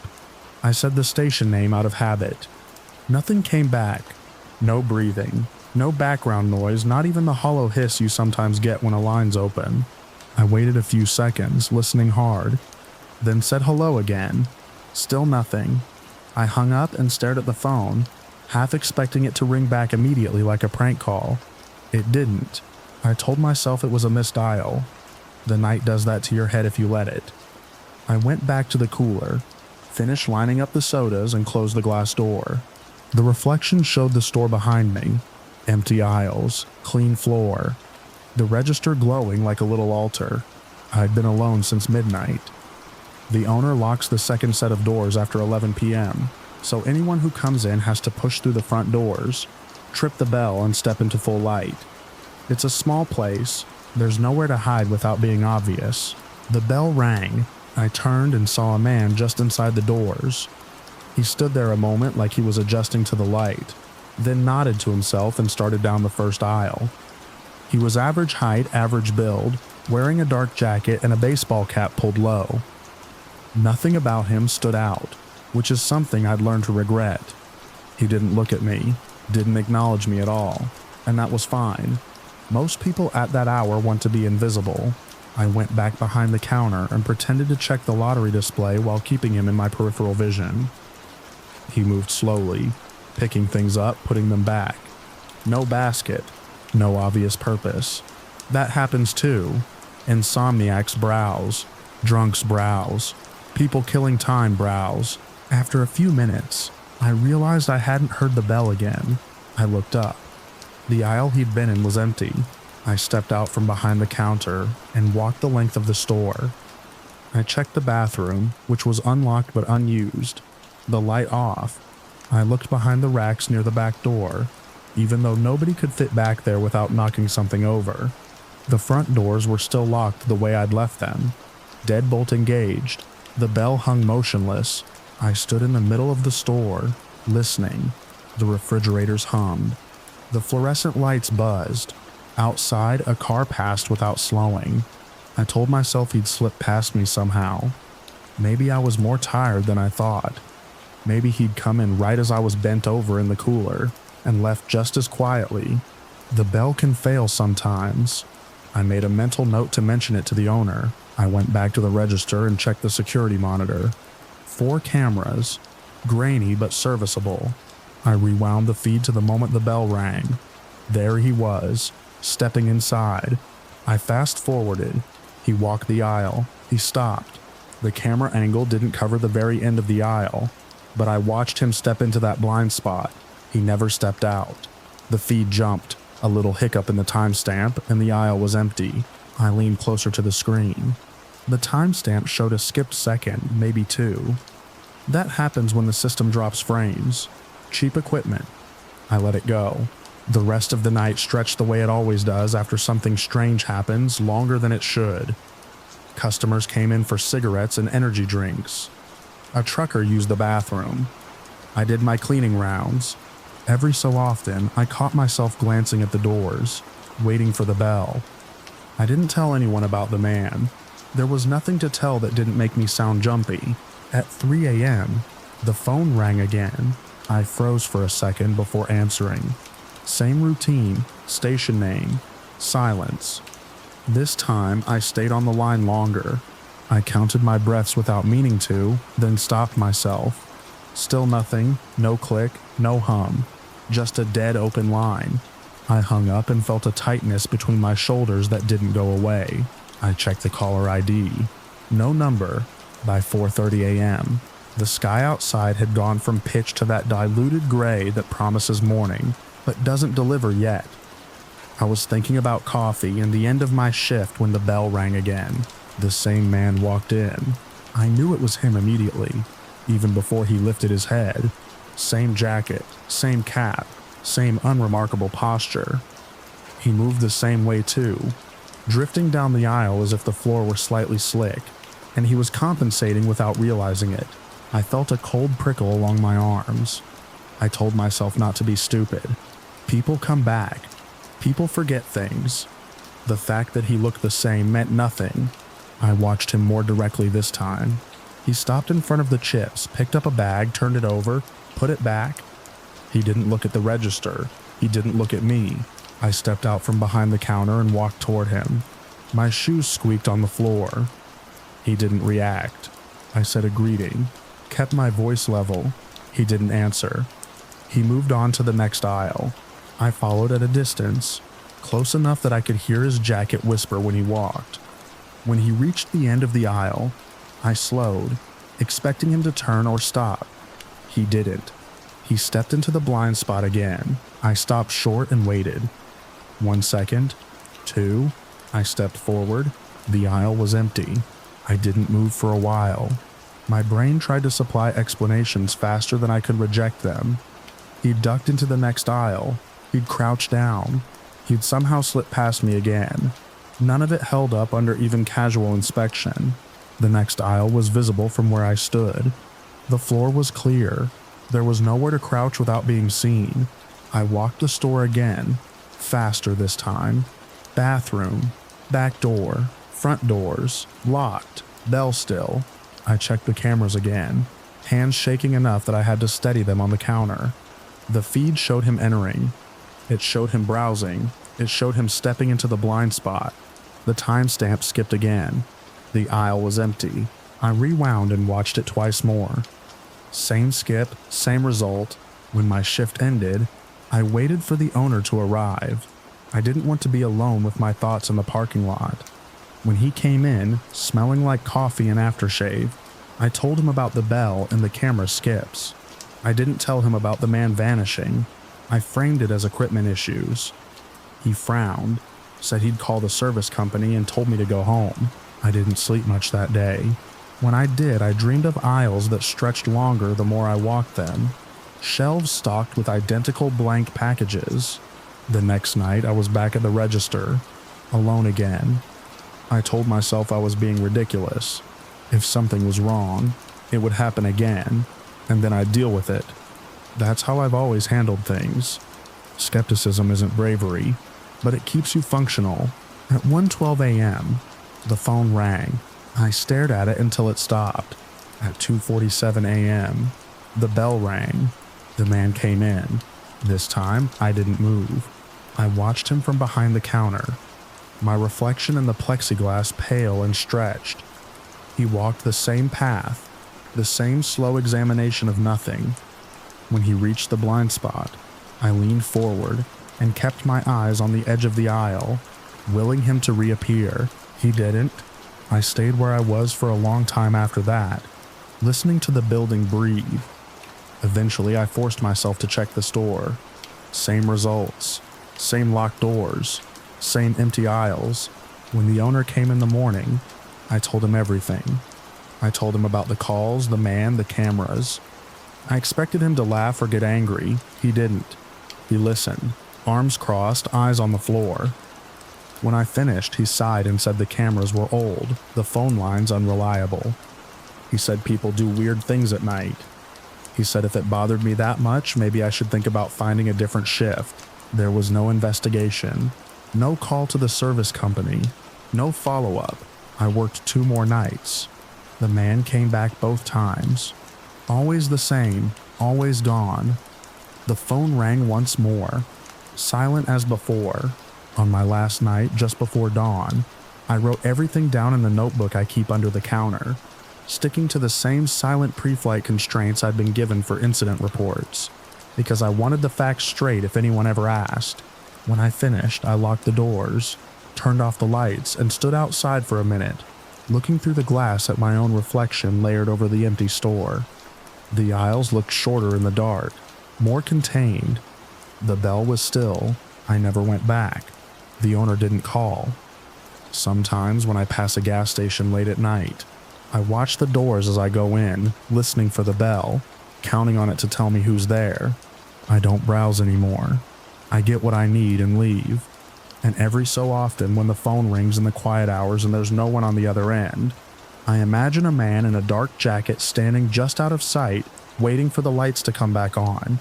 S1: I said the station name out of habit. Nothing came back. No breathing, no background noise, not even the hollow hiss you sometimes get when a line's open. I waited a few seconds, listening hard, then said hello again. Still nothing. I hung up and stared at the phone, half expecting it to ring back immediately like a prank call. It didn't. I told myself it was a missed dial. The night does that to your head if you let it. I went back to the cooler, finished lining up the sodas, and closed the glass door. The reflection showed the store behind me. Empty aisles, clean floor. The register glowing like a little altar. I'd been alone since midnight. The owner locks the second set of doors after 11 p.m., so anyone who comes in has to push through the front doors, trip the bell, and step into full light. It's a small place. There's nowhere to hide without being obvious. The bell rang. I turned and saw a man just inside the doors. He stood there a moment like he was adjusting to the light, then nodded to himself and started down the first aisle. He was average height, average build, wearing a dark jacket and a baseball cap pulled low. Nothing about him stood out, which is something I'd learned to regret. He didn't look at me, didn't acknowledge me at all, and that was fine. Most people at that hour want to be invisible. I went back behind the counter and pretended to check the lottery display while keeping him in my peripheral vision. He moved slowly, picking things up, putting them back. No basket, no obvious purpose. That happens too. Insomniacs browse, drunks browse, people killing time browse. After a few minutes, I realized I hadn't heard the bell again. I looked up. The aisle he'd been in was empty. I stepped out from behind the counter and walked the length of the store. I checked the bathroom, which was unlocked but unused. The light off. I looked behind the racks near the back door, even though nobody could fit back there without knocking something over. The front doors were still locked the way I'd left them. Deadbolt engaged. The bell hung motionless. I stood in the middle of the store, listening. The refrigerators hummed. The fluorescent lights buzzed. Outside, a car passed without slowing. I told myself he'd slip past me somehow. Maybe I was more tired than I thought. Maybe he'd come in right as I was bent over in the cooler, and left just as quietly. The bell can fail sometimes. I made a mental note to mention it to the owner. I went back to the register and checked the security monitor. 4 cameras, grainy but serviceable. I rewound the feed to the moment the bell rang. There he was, stepping inside. I fast-forwarded. He walked the aisle. He stopped. The camera angle didn't cover the very end of the aisle, but I watched him step into that blind spot. He never stepped out. The feed jumped, a little hiccup in the timestamp, and the aisle was empty. I leaned closer to the screen. The timestamp showed a skipped second, maybe 2. That happens when the system drops frames. Cheap equipment. I let it go. The rest of the night stretched the way it always does after something strange happens, longer than it should. Customers came in for cigarettes and energy drinks. A trucker used the bathroom. I did my cleaning rounds. Every so often, I caught myself glancing at the doors, waiting for the bell. I didn't tell anyone about the man. There was nothing to tell that didn't make me sound jumpy. At 3 a.m., the phone rang again. I froze for a second before answering. Same routine, station name, silence. This time, I stayed on the line longer. I counted my breaths without meaning to, then stopped myself. Still nothing, no click, no hum, just a dead open line. I hung up and felt a tightness between my shoulders that didn't go away. I checked the caller ID. No number. By 4:30 a.m., the sky outside had gone from pitch to that diluted gray that promises morning, but doesn't deliver yet. I was thinking about coffee and the end of my shift when the bell rang again. The same man walked in. I knew it was him immediately, even before he lifted his head. Same jacket, same cap, same unremarkable posture. He moved the same way too, drifting down the aisle as if the floor were slightly slick, and he was compensating without realizing it. I felt a cold prickle along my arms. I told myself not to be stupid. People come back. People forget things. The fact that he looked the same meant nothing. I watched him more directly this time. He stopped in front of the chips, picked up a bag, turned it over, put it back. He didn't look at the register. He didn't look at me. I stepped out from behind the counter and walked toward him. My shoes squeaked on the floor. He didn't react. I said a greeting, kept my voice level. He didn't answer. He moved on to the next aisle. I followed at a distance, close enough that I could hear his jacket whisper when he walked. When he reached the end of the aisle, I slowed, expecting him to turn or stop. He didn't. He stepped into the blind spot again. I stopped short and waited. 1 second, 2, I stepped forward. The aisle was empty. I didn't move for a while. My brain tried to supply explanations faster than I could reject them. He'd ducked into the next aisle. He'd crouched down. He'd somehow slipped past me again. None of it held up under even casual inspection. The next aisle was visible from where I stood. The floor was clear. There was nowhere to crouch without being seen. I walked the store again, faster this time. Bathroom, back door, front doors, locked, bell still. I checked the cameras again, hands shaking enough that I had to steady them on the counter. The feed showed him entering. It showed him browsing. It showed him stepping into the blind spot. The timestamp skipped again. The aisle was empty. I rewound and watched it twice more. Same skip, same result. When my shift ended, I waited for the owner to arrive. I didn't want to be alone with my thoughts in the parking lot. When he came in, smelling like coffee and aftershave, I told him about the bell and the camera skips. I didn't tell him about the man vanishing. I framed it as equipment issues. He frowned, said he'd call the service company and told me to go home. I didn't sleep much that day. When I did, I dreamed of aisles that stretched longer the more I walked them. Shelves stocked with identical blank packages. The next night, I was back at the register, alone again. I told myself I was being ridiculous. If something was wrong, it would happen again, and then I'd deal with it. That's how I've always handled things. Skepticism isn't bravery, but it keeps you functional. At 1:12 a.m., the phone rang. I stared at it until it stopped. At 2:47 a.m., the bell rang. The man came in. This time, I didn't move. I watched him from behind the counter, my reflection in the plexiglass pale and stretched. He walked the same path, the same slow examination of nothing. When he reached the blind spot, I leaned forward and kept my eyes on the edge of the aisle, willing him to reappear. He didn't. I stayed where I was for a long time after that, listening to the building breathe. Eventually, I forced myself to check the store. Same results, same locked doors, same empty aisles. When the owner came in the morning, I told him everything. I told him about the calls, the man, the cameras. I expected him to laugh or get angry. He didn't. He listened, arms crossed, eyes on the floor. When I finished, he sighed and said the cameras were old, the phone lines unreliable. He said people do weird things at night. He said if it bothered me that much, maybe I should think about finding a different shift. There was no investigation, no call to the service company, no follow-up. I worked 2 more nights. The man came back both times. Always the same, always gone. The phone rang once more, silent as before. On my last night, just before dawn, I wrote everything down in the notebook I keep under the counter, sticking to the same silent pre-flight constraints I'd been given for incident reports, because I wanted the facts straight if anyone ever asked. When I finished, I locked the doors, turned off the lights, and stood outside for a minute, looking through the glass at my own reflection layered over the empty store. The aisles looked shorter in the dark, more contained. The bell was still. I never went back. The owner didn't call. Sometimes when I pass a gas station late at night, I watch the doors as I go in, listening for the bell, counting on it to tell me who's there. I don't browse anymore. I get what I need and leave. And every so often when the phone rings in the quiet hours and there's no one on the other end, I imagine a man in a dark jacket standing just out of sight, waiting for the lights to come back on.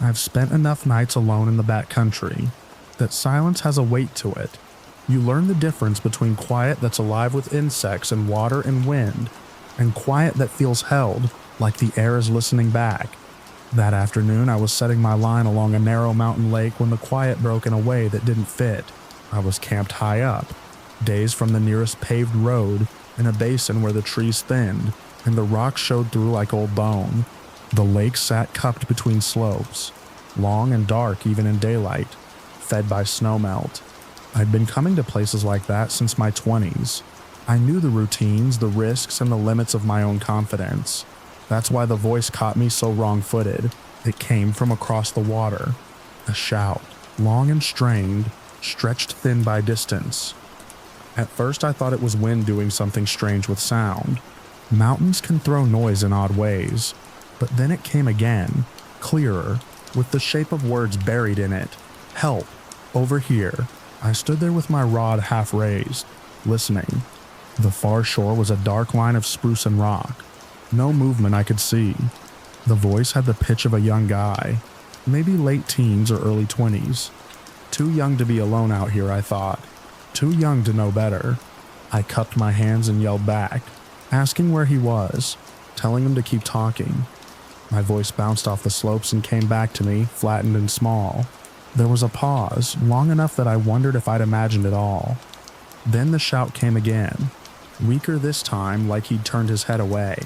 S1: I've spent enough nights alone in the backcountry that silence has a weight to it. You learn the difference between quiet that's alive with insects and water and wind, and quiet that feels held, like the air is listening back. That afternoon, I was setting my line along a narrow mountain lake when the quiet broke in a way that didn't fit. I was camped high up, days from the nearest paved road, in a basin where the trees thinned and the rocks showed through like old bone. The lake sat cupped between slopes, long and dark even in daylight, fed by snowmelt. I'd been coming to places like that since my 20s. I knew the routines, the risks, and the limits of my own confidence. That's why the voice caught me so wrong-footed. It came from across the water. A shout, long and strained, stretched thin by distance. At first I thought it was wind doing something strange with sound. Mountains can throw noise in odd ways. But then it came again, clearer, with the shape of words buried in it. Help, over here. I stood there with my rod half raised, listening. The far shore was a dark line of spruce and rock. No movement I could see. The voice had the pitch of a young guy, maybe late teens or early 20s. Too young to be alone out here, I thought. Too young to know better. I cupped my hands and yelled back, asking where he was, telling him to keep talking. My voice bounced off the slopes and came back to me, flattened and small. There was a pause, long enough that I wondered if I'd imagined it all. Then the shout came again, weaker this time, like he'd turned his head away.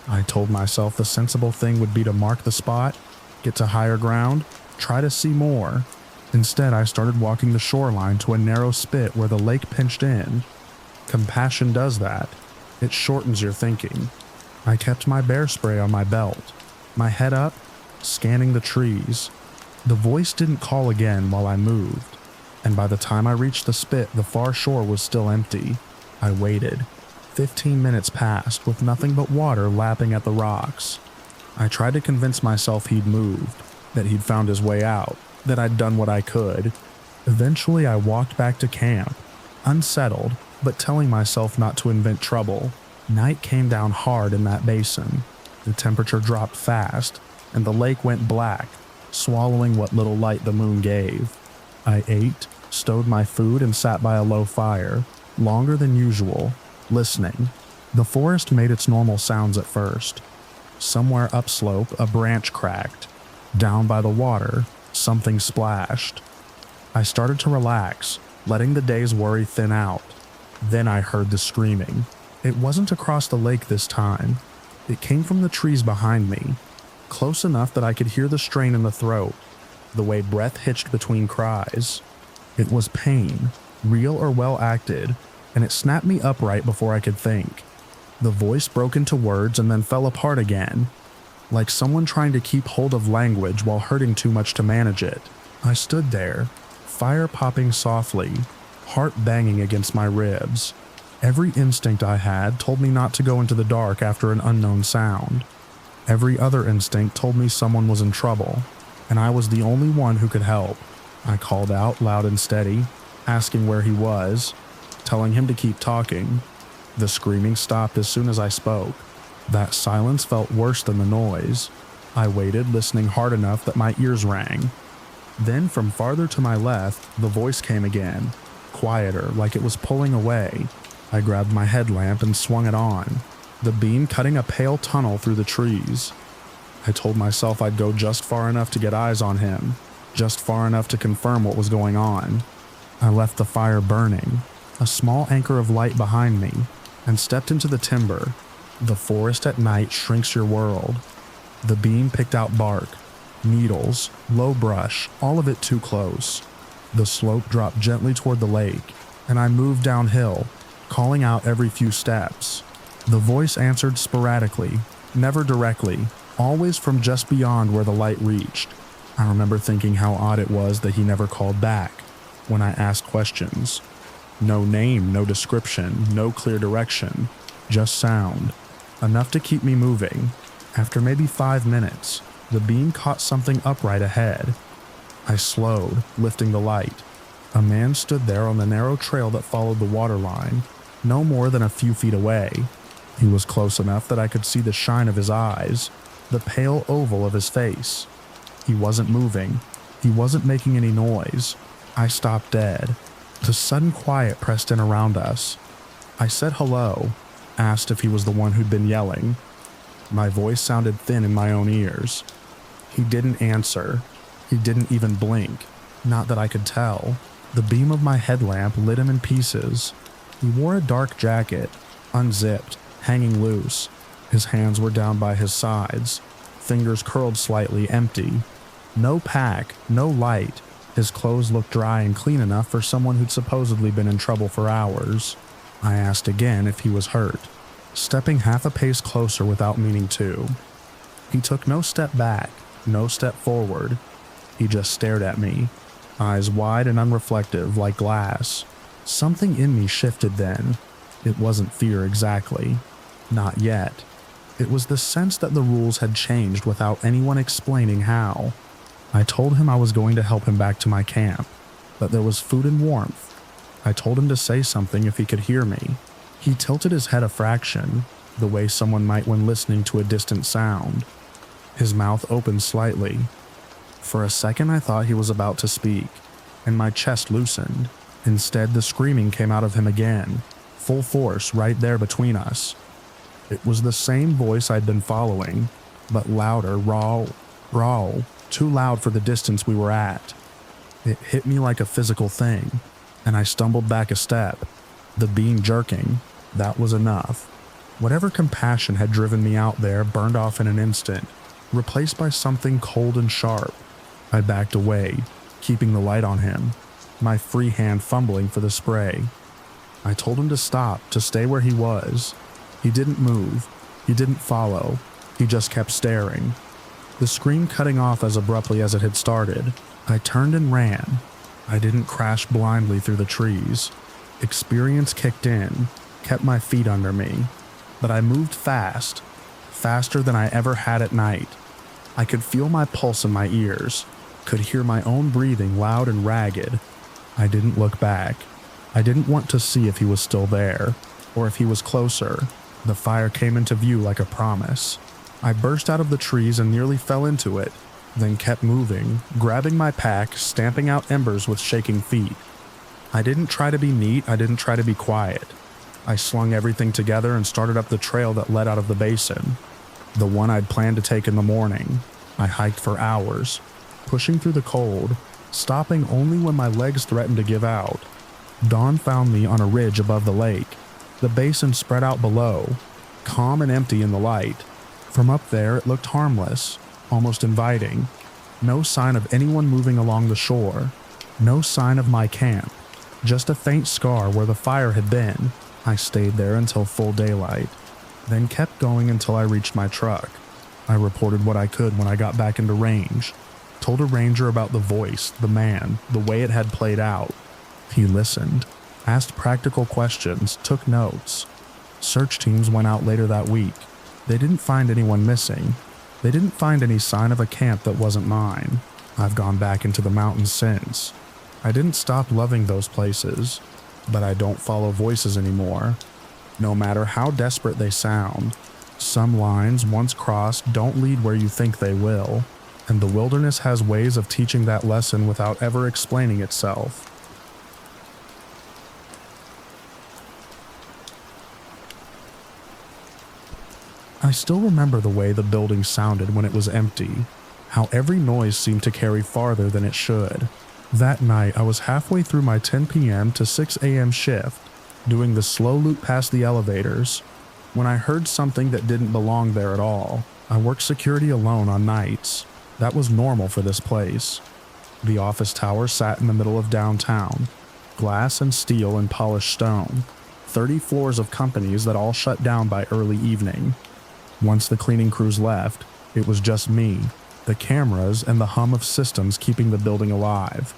S1: I told myself the sensible thing would be to mark the spot, get to higher ground, try to see more. Instead, I started walking the shoreline to a narrow spit where the lake pinched in. Compassion does that. It shortens your thinking. I kept my bear spray on my belt, my head up, scanning the trees. The voice didn't call again while I moved, and by the time I reached the spit, the far shore was still empty. I waited. 15 minutes passed with nothing but water lapping at the rocks. I tried to convince myself he'd moved, that he'd found his way out, that I'd done what I could. Eventually I walked back to camp, unsettled, but telling myself not to invent trouble. Night came down hard in that basin. The temperature dropped fast, and the lake went black, swallowing what little light the moon gave. I ate, stowed my food, and sat by a low fire, longer than usual, listening. The forest made its normal sounds at first. Somewhere upslope, a branch cracked. Down by the water, something splashed. I started to relax, letting the day's worry thin out. Then I heard the screaming. It wasn't across the lake this time. It came from the trees behind me, close enough that I could hear the strain in the throat, the way breath hitched between cries. It was pain, real or well acted, and it snapped me upright before I could think. The voice broke into words and then fell apart again, like someone trying to keep hold of language while hurting too much to manage it. I stood there, fire popping softly, heart banging against my ribs. Every instinct I had told me not to go into the dark after an unknown sound. Every other instinct told me someone was in trouble, and I was the only one who could help. I called out loud and steady, asking where he was, telling him to keep talking. The screaming stopped as soon as I spoke. That silence felt worse than the noise. I waited, listening hard enough that my ears rang. Then from farther to my left, the voice came again, quieter, like it was pulling away. I grabbed my headlamp and swung it on, the beam cutting a pale tunnel through the trees. I told myself I'd go just far enough to get eyes on him, just far enough to confirm what was going on. I left the fire burning, a small anchor of light behind me, and stepped into the timber. The forest at night shrinks your world. The beam picked out bark, needles, low brush, all of it too close. The slope dropped gently toward the lake, and I moved downhill, calling out every few steps. The voice answered sporadically, never directly, always from just beyond where the light reached. I remember thinking how odd it was that he never called back when I asked questions. No name, no description, no clear direction, just sound. Enough to keep me moving. After maybe 5 minutes, the beam caught something upright ahead. I slowed, lifting the light. A man stood there on the narrow trail that followed the water line, no more than a few feet away. He was close enough that I could see the shine of his eyes, the pale oval of his face. He wasn't moving. He wasn't making any noise. I stopped dead. The sudden quiet pressed in around us. I said hello, asked if he was the one who'd been yelling. My voice sounded thin in my own ears. He didn't answer. He didn't even blink. Not that I could tell. The beam of my headlamp lit him in pieces. He wore a dark jacket, unzipped, hanging loose. His hands were down by his sides, fingers curled slightly, empty. No pack, no light. His clothes looked dry and clean enough for someone who'd supposedly been in trouble for hours. I asked again if he was hurt, stepping half a pace closer without meaning to. He took no step back, no step forward. He just stared at me, eyes wide and unreflective like glass. Something in me shifted then. It wasn't fear exactly. Not yet. It was the sense that the rules had changed without anyone explaining how. I told him I was going to help him back to my camp, that there was food and warmth. I told him to say something if he could hear me. He tilted his head a fraction, the way someone might when listening to a distant sound. His mouth opened slightly. For a second I thought he was about to speak, and my chest loosened. Instead, the screaming came out of him again, full force right there between us. It was the same voice I'd been following, but louder, raw, too loud for the distance we were at. It hit me like a physical thing, and I stumbled back a step. The being jerking, that was enough. Whatever compassion had driven me out there burned off in an instant, replaced by something cold and sharp. I backed away, keeping the light on him, my free hand fumbling for the spray. I told him to stop, to stay where he was. He didn't move. He didn't follow. He just kept staring. The scream cutting off as abruptly as it had started. I turned and ran. I didn't crash blindly through the trees. Experience kicked in, kept my feet under me. But I moved fast, faster than I ever had at night. I could feel my pulse in my ears, could hear my own breathing loud and ragged. I didn't look back. I didn't want to see if he was still there, or if he was closer. The fire came into view like a promise. I burst out of the trees and nearly fell into it, then kept moving, grabbing my pack, stamping out embers with shaking feet. I didn't try to be neat, I didn't try to be quiet. I slung everything together and started up the trail that led out of the basin. The one I'd planned to take in the morning. I hiked for hours, pushing through the cold, stopping only when my legs threatened to give out. Dawn found me on a ridge above the lake. The basin spread out below, calm and empty in the light. From up there it looked harmless, almost inviting. No sign of anyone moving along the shore. No sign of my camp. Just a faint scar where the fire had been. I stayed there until full daylight, then kept going until I reached my truck. I reported what I could when I got back into range. Told a ranger about the voice, the man, the way it had played out. He listened, asked practical questions, took notes. Search teams went out later that week. They didn't find anyone missing. They didn't find any sign of a camp that wasn't mine. I've gone back into the mountains since. I didn't stop loving those places, but I don't follow voices anymore. No matter how desperate they sound, some lines, once crossed, don't lead where you think they will, and the wilderness has ways of teaching that lesson without ever explaining itself. I still remember the way the building sounded when it was empty, how every noise seemed to carry farther than it should. That night, I was halfway through my 10 p.m. to 6 a.m. shift, doing the slow loop past the elevators, when I heard something that didn't belong there at all. I worked security alone on nights. That was normal for this place. The office tower sat in the middle of downtown, glass and steel and polished stone, 30 floors of companies that all shut down by early evening. Once the cleaning crews left, it was just me, the cameras, and the hum of systems keeping the building alive.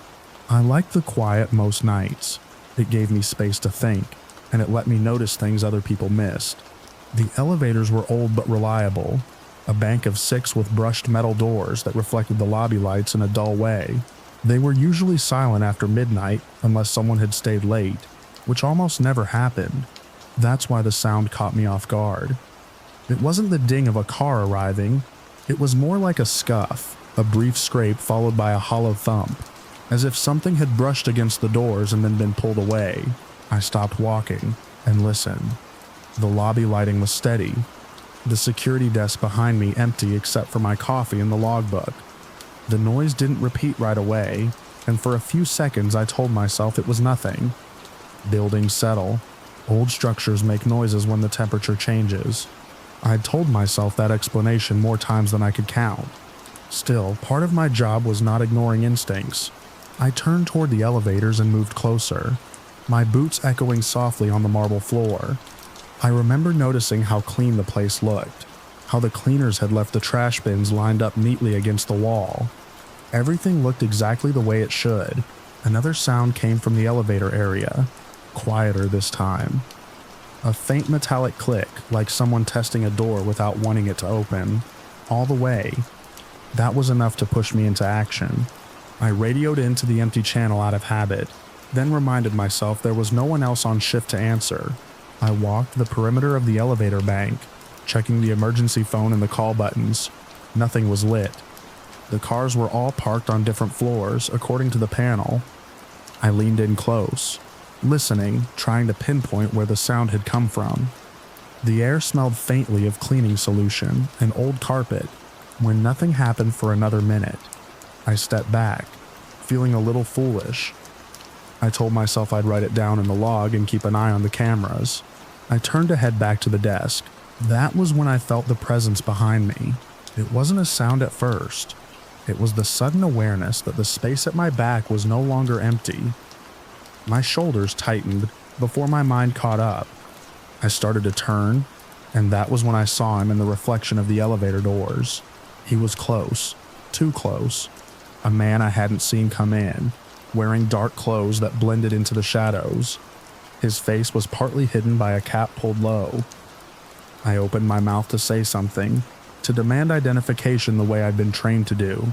S1: I liked the quiet most nights. It gave me space to think, and it let me notice things other people missed. The elevators were old but reliable, a bank of 6 with brushed metal doors that reflected the lobby lights in a dull way. They were usually silent after midnight unless someone had stayed late, which almost never happened. That's why the sound caught me off guard. It wasn't the ding of a car arriving. It was more like a scuff, a brief scrape followed by a hollow thump, as if something had brushed against the doors and then been pulled away. I stopped walking and listened. The lobby lighting was steady. The security desk behind me empty except for my coffee and the logbook. The noise didn't repeat right away, and for a few seconds I told myself it was nothing. Buildings settle. Old structures make noises when the temperature changes. I'd told myself that explanation more times than I could count. Still, part of my job was not ignoring instincts. I turned toward the elevators and moved closer, my boots echoing softly on the marble floor. I remember noticing how clean the place looked, how the cleaners had left the trash bins lined up neatly against the wall. Everything looked exactly the way it should. Another sound came from the elevator area, quieter this time. A faint metallic click, like someone testing a door without wanting it to open, all the way. That was enough to push me into action. I radioed into the empty channel out of habit, then reminded myself there was no one else on shift to answer. I walked the perimeter of the elevator bank, checking the emergency phone and the call buttons. Nothing was lit. The cars were all parked on different floors, according to the panel. I leaned in close, listening, trying to pinpoint where the sound had come from. The air smelled faintly of cleaning solution and old carpet. When nothing happened for another minute, I stepped back, feeling a little foolish. I told myself I'd write it down in the log and keep an eye on the cameras. I turned to head back to the desk. That was when I felt the presence behind me. It wasn't a sound at first. It was the sudden awareness that the space at my back was no longer empty. My shoulders tightened before my mind caught up. I started to turn, and that was when I saw him in the reflection of the elevator doors. He was close, too close. A man I hadn't seen come in, wearing dark clothes that blended into the shadows. His face was partly hidden by a cap pulled low. I opened my mouth to say something, to demand identification the way I'd been trained to do,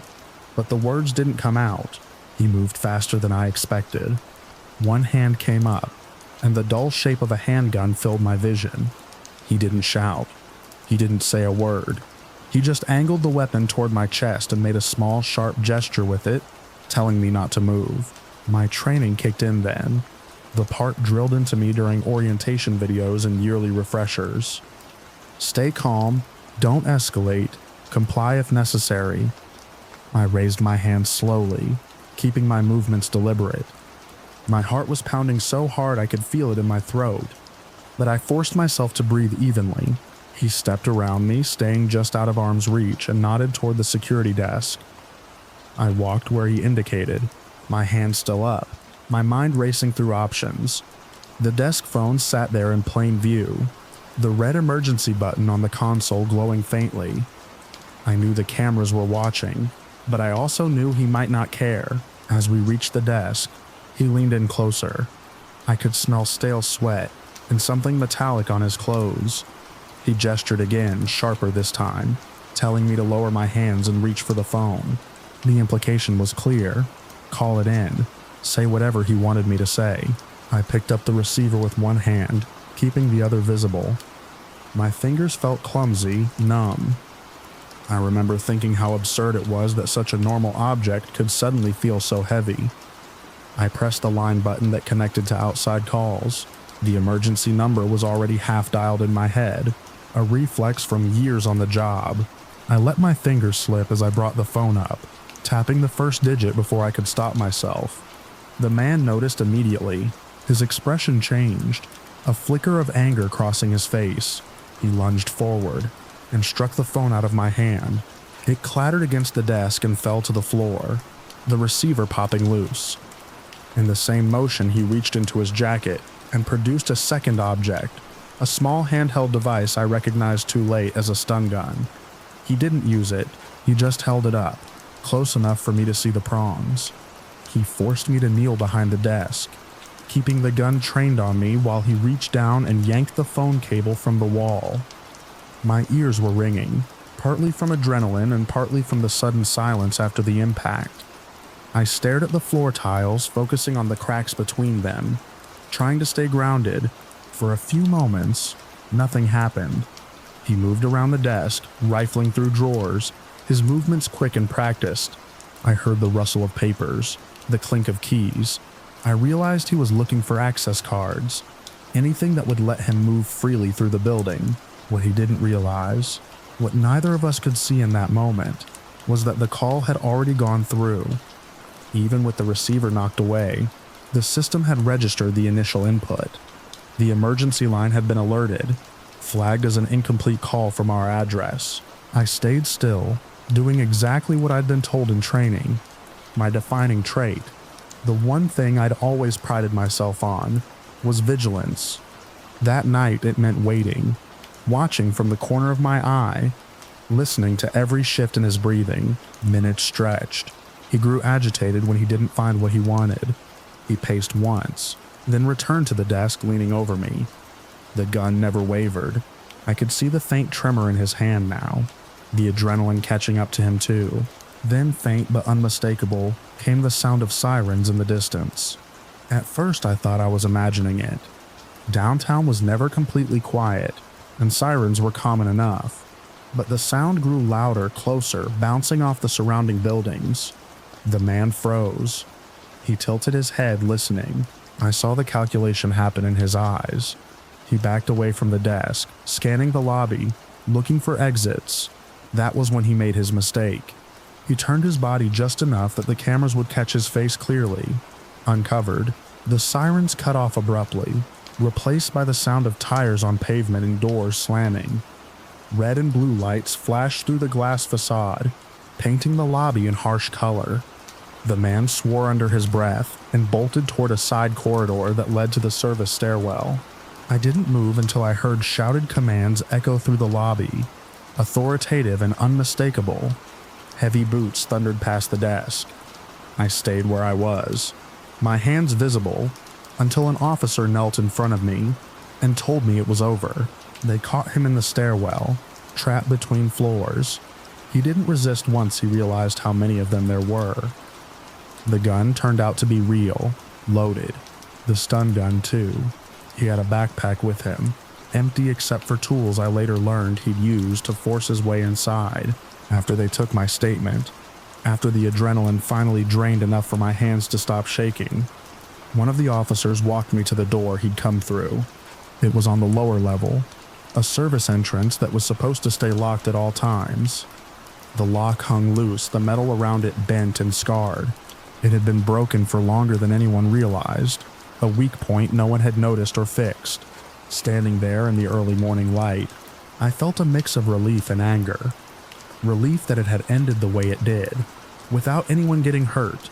S1: but the words didn't come out. He moved faster than I expected. One hand came up, and the dull shape of a handgun filled my vision. He didn't shout. He didn't say a word. He just angled the weapon toward my chest and made a small, sharp gesture with it, telling me not to move. My training kicked in then, the part drilled into me during orientation videos and yearly refreshers. Stay calm, don't escalate, comply if necessary. I raised my hand slowly, keeping my movements deliberate. My heart was pounding so hard I could feel it in my throat, but I forced myself to breathe evenly. He stepped around me, staying just out of arm's reach, and nodded toward the security desk. I walked where he indicated, my hand still up, my mind racing through options. The desk phone sat there in plain view, the red emergency button on the console glowing faintly. I knew the cameras were watching, but I also knew he might not care. As we reached the desk, he leaned in closer. I could smell stale sweat and something metallic on his clothes. He gestured again, sharper this time, telling me to lower my hands and reach for the phone. The implication was clear. Call it in. Say whatever he wanted me to say. I picked up the receiver with one hand, keeping the other visible. My fingers felt clumsy, numb. I remember thinking how absurd it was that such a normal object could suddenly feel so heavy. I pressed the line button that connected to outside calls. The emergency number was already half dialed in my head, a reflex from years on the job. I let my fingers slip as I brought the phone up, tapping the first digit before I could stop myself. The man noticed immediately. His expression changed, a flicker of anger crossing his face. He lunged forward and struck the phone out of my hand. It clattered against the desk and fell to the floor, the receiver popping loose. In the same motion, he reached into his jacket and produced a second object, a small handheld device I recognized too late as a stun gun. He didn't use it, he just held it up, close enough for me to see the prongs. He forced me to kneel behind the desk, keeping the gun trained on me while he reached down and yanked the phone cable from the wall. My ears were ringing, partly from adrenaline and partly from the sudden silence after the impact. I stared at the floor tiles, focusing on the cracks between them, trying to stay grounded. For a few moments, nothing happened. He moved around the desk, rifling through drawers, his movements quick and practiced. I heard the rustle of papers, the clink of keys. I realized he was looking for access cards, anything that would let him move freely through the building. What he didn't realize, what neither of us could see in that moment, was that the call had already gone through. Even with the receiver knocked away, the system had registered the initial input. The emergency line had been alerted, flagged as an incomplete call from our address. I stayed still, doing exactly what I'd been told in training. My defining trait, the one thing I'd always prided myself on, was vigilance. That night it meant waiting, watching from the corner of my eye, listening to every shift in his breathing. Minutes stretched. He grew agitated when he didn't find what he wanted. He paced once, then returned to the desk leaning over me. The gun never wavered. I could see the faint tremor in his hand now, the adrenaline catching up to him too. Then, faint but unmistakable, came the sound of sirens in the distance. At first I thought I was imagining it. Downtown was never completely quiet, and sirens were common enough. But the sound grew louder, closer, bouncing off the surrounding buildings. The man froze. He tilted his head, listening. I saw the calculation happen in his eyes. He backed away from the desk, scanning the lobby, looking for exits. That was when he made his mistake. He turned his body just enough that the cameras would catch his face clearly. Uncovered, the sirens cut off abruptly, replaced by the sound of tires on pavement and doors slamming. Red and blue lights flashed through the glass facade, painting the lobby in harsh color. The man swore under his breath and bolted toward a side corridor that led to the service stairwell. I didn't move until I heard shouted commands echo through the lobby, authoritative and unmistakable. Heavy boots thundered past the desk. I stayed where I was, my hands visible, until an officer knelt in front of me and told me it was over. They caught him in the stairwell, trapped between floors. He didn't resist once he realized how many of them there were. The gun turned out to be real, loaded. The stun gun, too. He had a backpack with him, empty except for tools I later learned he'd used to force his way inside after they took my statement, after the adrenaline finally drained enough for my hands to stop shaking. One of the officers walked me to the door he'd come through. It was on the lower level, a service entrance that was supposed to stay locked at all times. The lock hung loose, the metal around it bent and scarred. It had been broken for longer than anyone realized, a weak point no one had noticed or fixed. Standing there in the early morning light, I felt a mix of relief and anger. Relief that it had ended the way it did, without anyone getting hurt.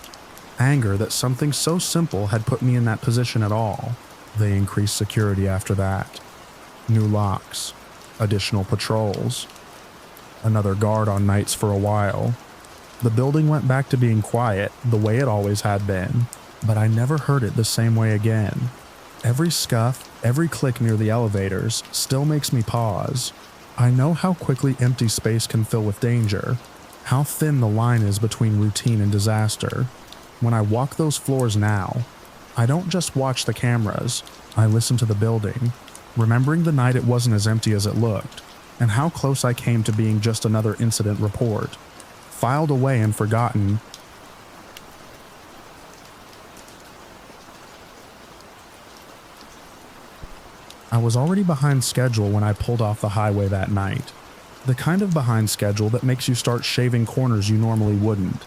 S1: Anger that something so simple had put me in that position at all. They increased security after that. New locks, additional patrols, another guard on nights for a while. The building went back to being quiet, the way it always had been, but I never heard it the same way again. Every scuff, every click near the elevators still makes me pause. I know how quickly empty space can fill with danger, how thin the line is between routine and disaster. When I walk those floors now, I don't just watch the cameras, I listen to the building, remembering the night it wasn't as empty as it looked, and how close I came to being just another incident report, filed away and forgotten. I was already behind schedule when I pulled off the highway that night. The kind of behind schedule that makes you start shaving corners you normally wouldn't.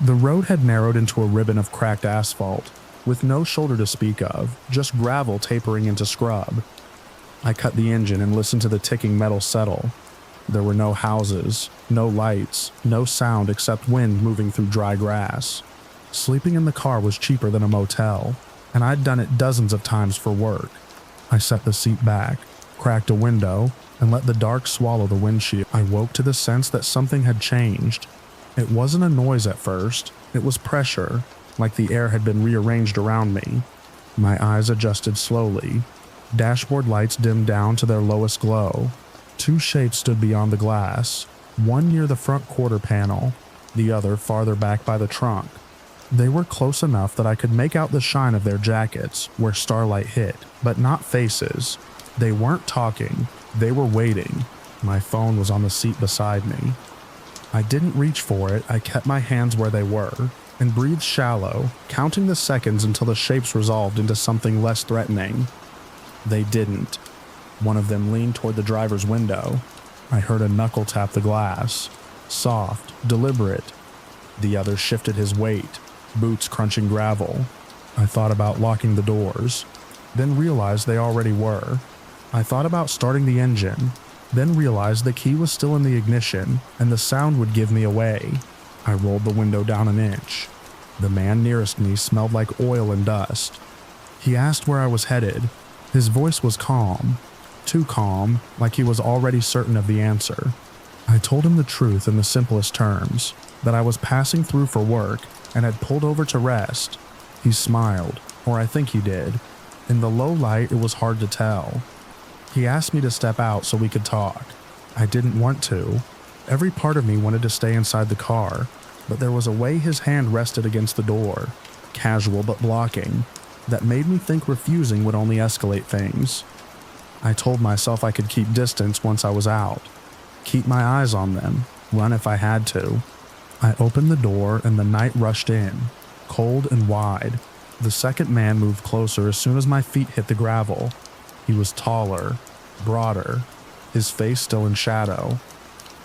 S1: The road had narrowed into a ribbon of cracked asphalt, with no shoulder to speak of, just gravel tapering into scrub. I cut the engine and listened to the ticking metal settle. There were no houses, no lights, no sound except wind moving through dry grass. Sleeping in the car was cheaper than a motel, and I'd done it dozens of times for work. I set the seat back, cracked a window, and let the dark swallow the windshield. I woke to the sense that something had changed. It wasn't a noise at first, it was pressure, like the air had been rearranged around me. My eyes adjusted slowly. Dashboard lights dimmed down to their lowest glow. Two shapes stood beyond the glass, one near the front quarter panel, the other farther back by the trunk. They were close enough that I could make out the shine of their jackets where starlight hit, but not faces. They weren't talking, they were waiting. My phone was on the seat beside me. I didn't reach for it, I kept my hands where they were, and breathed shallow, counting the seconds until the shapes resolved into something less threatening. They didn't. One of them leaned toward the driver's window. I heard a knuckle tap the glass. soft, deliberate. The other shifted his weight, boots crunching gravel. I thought about locking the doors, then realized they already were. I thought about starting the engine, then realized the key was still in the ignition and the sound would give me away. I rolled the window down an inch. The man nearest me smelled like oil and dust. He asked where I was headed. His voice was calm, too calm, like he was already certain of the answer. I told him the truth in the simplest terms, that I was passing through for work and had pulled over to rest. He smiled, or I think he did. In the low light, it was hard to tell. He asked me to step out so we could talk. I didn't want to. Every part of me wanted to stay inside the car, but there was a way his hand rested against the door, casual but blocking, that made me think refusing would only escalate things. I told myself I could keep distance once I was out, keep my eyes on them, run if I had to. I opened the door and the night rushed in, cold and wide. The second man moved closer as soon as my feet hit the gravel. He was taller, broader, his face still in shadow.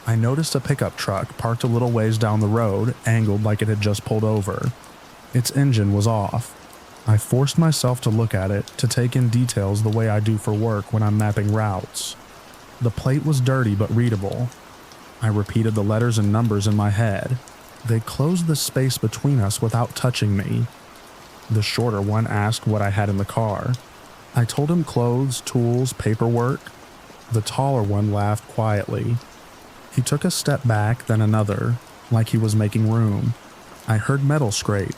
S1: I noticed a pickup truck parked a little ways down the road, angled like it had just pulled over. Its engine was off. I forced myself to look at it, to take in details the way I do for work when I'm mapping routes. The plate was dirty but readable. I repeated the letters and numbers in my head. They closed the space between us without touching me. The shorter one asked what I had in the car. I told him clothes, tools, paperwork. The taller one laughed quietly. He took a step back, then another, like he was making room. I heard metal scrape.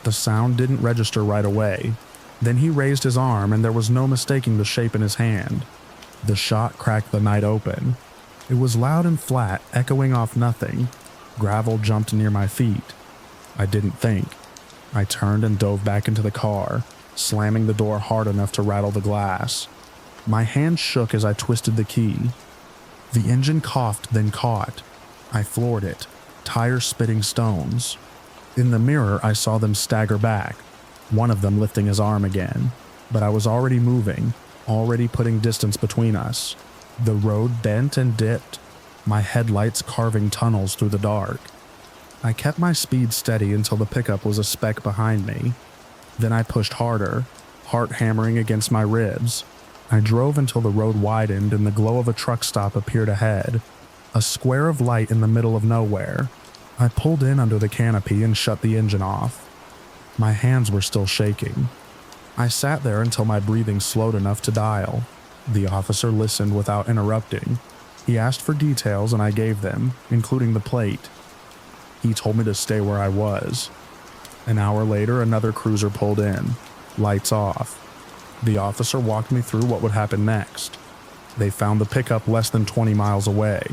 S1: The sound didn't register right away. Then he raised his arm and there was no mistaking the shape in his hand. The shot cracked the night open. It was loud and flat, echoing off nothing. Gravel jumped near my feet. I didn't think. I turned and dove back into the car, slamming the door hard enough to rattle the glass. My hand shook as I twisted the key. The engine coughed, then caught. I floored it, tires spitting stones. In the mirror, I saw them stagger back, one of them lifting his arm again. But I was already moving, already putting distance between us. The road bent and dipped, my headlights carving tunnels through the dark. I kept my speed steady until the pickup was a speck behind me. Then I pushed harder, heart hammering against my ribs. I drove until the road widened and the glow of a truck stop appeared ahead, a square of light in the middle of nowhere. I pulled in under the canopy and shut the engine off. My hands were still shaking. I sat there until my breathing slowed enough to dial. The officer listened without interrupting. He asked for details and I gave them, including the plate. He told me to stay where I was. An hour later, another cruiser pulled in, lights off. The officer walked me through what would happen next. They found the pickup less than 20 miles away.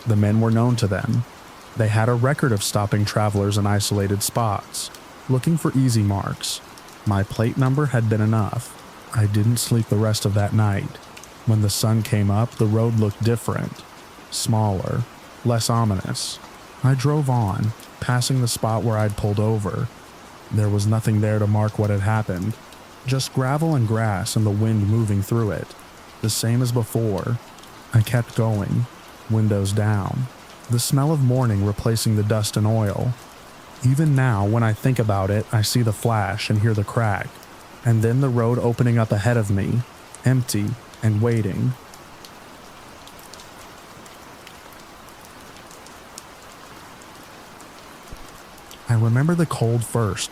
S1: The men were known to them. They had a record of stopping travelers in isolated spots, looking for easy marks. My plate number had been enough. I didn't sleep the rest of that night. When the sun came up, the road looked different, smaller, less ominous. I drove on, passing the spot where I'd pulled over. There was nothing there to mark what had happened, just gravel and grass and the wind moving through it, the same as before. I kept going, windows down, the smell of morning replacing the dust and oil. Even now, when I think about it, I see the flash and hear the crack, and then the road opening up ahead of me, empty and waiting. I remember the cold first,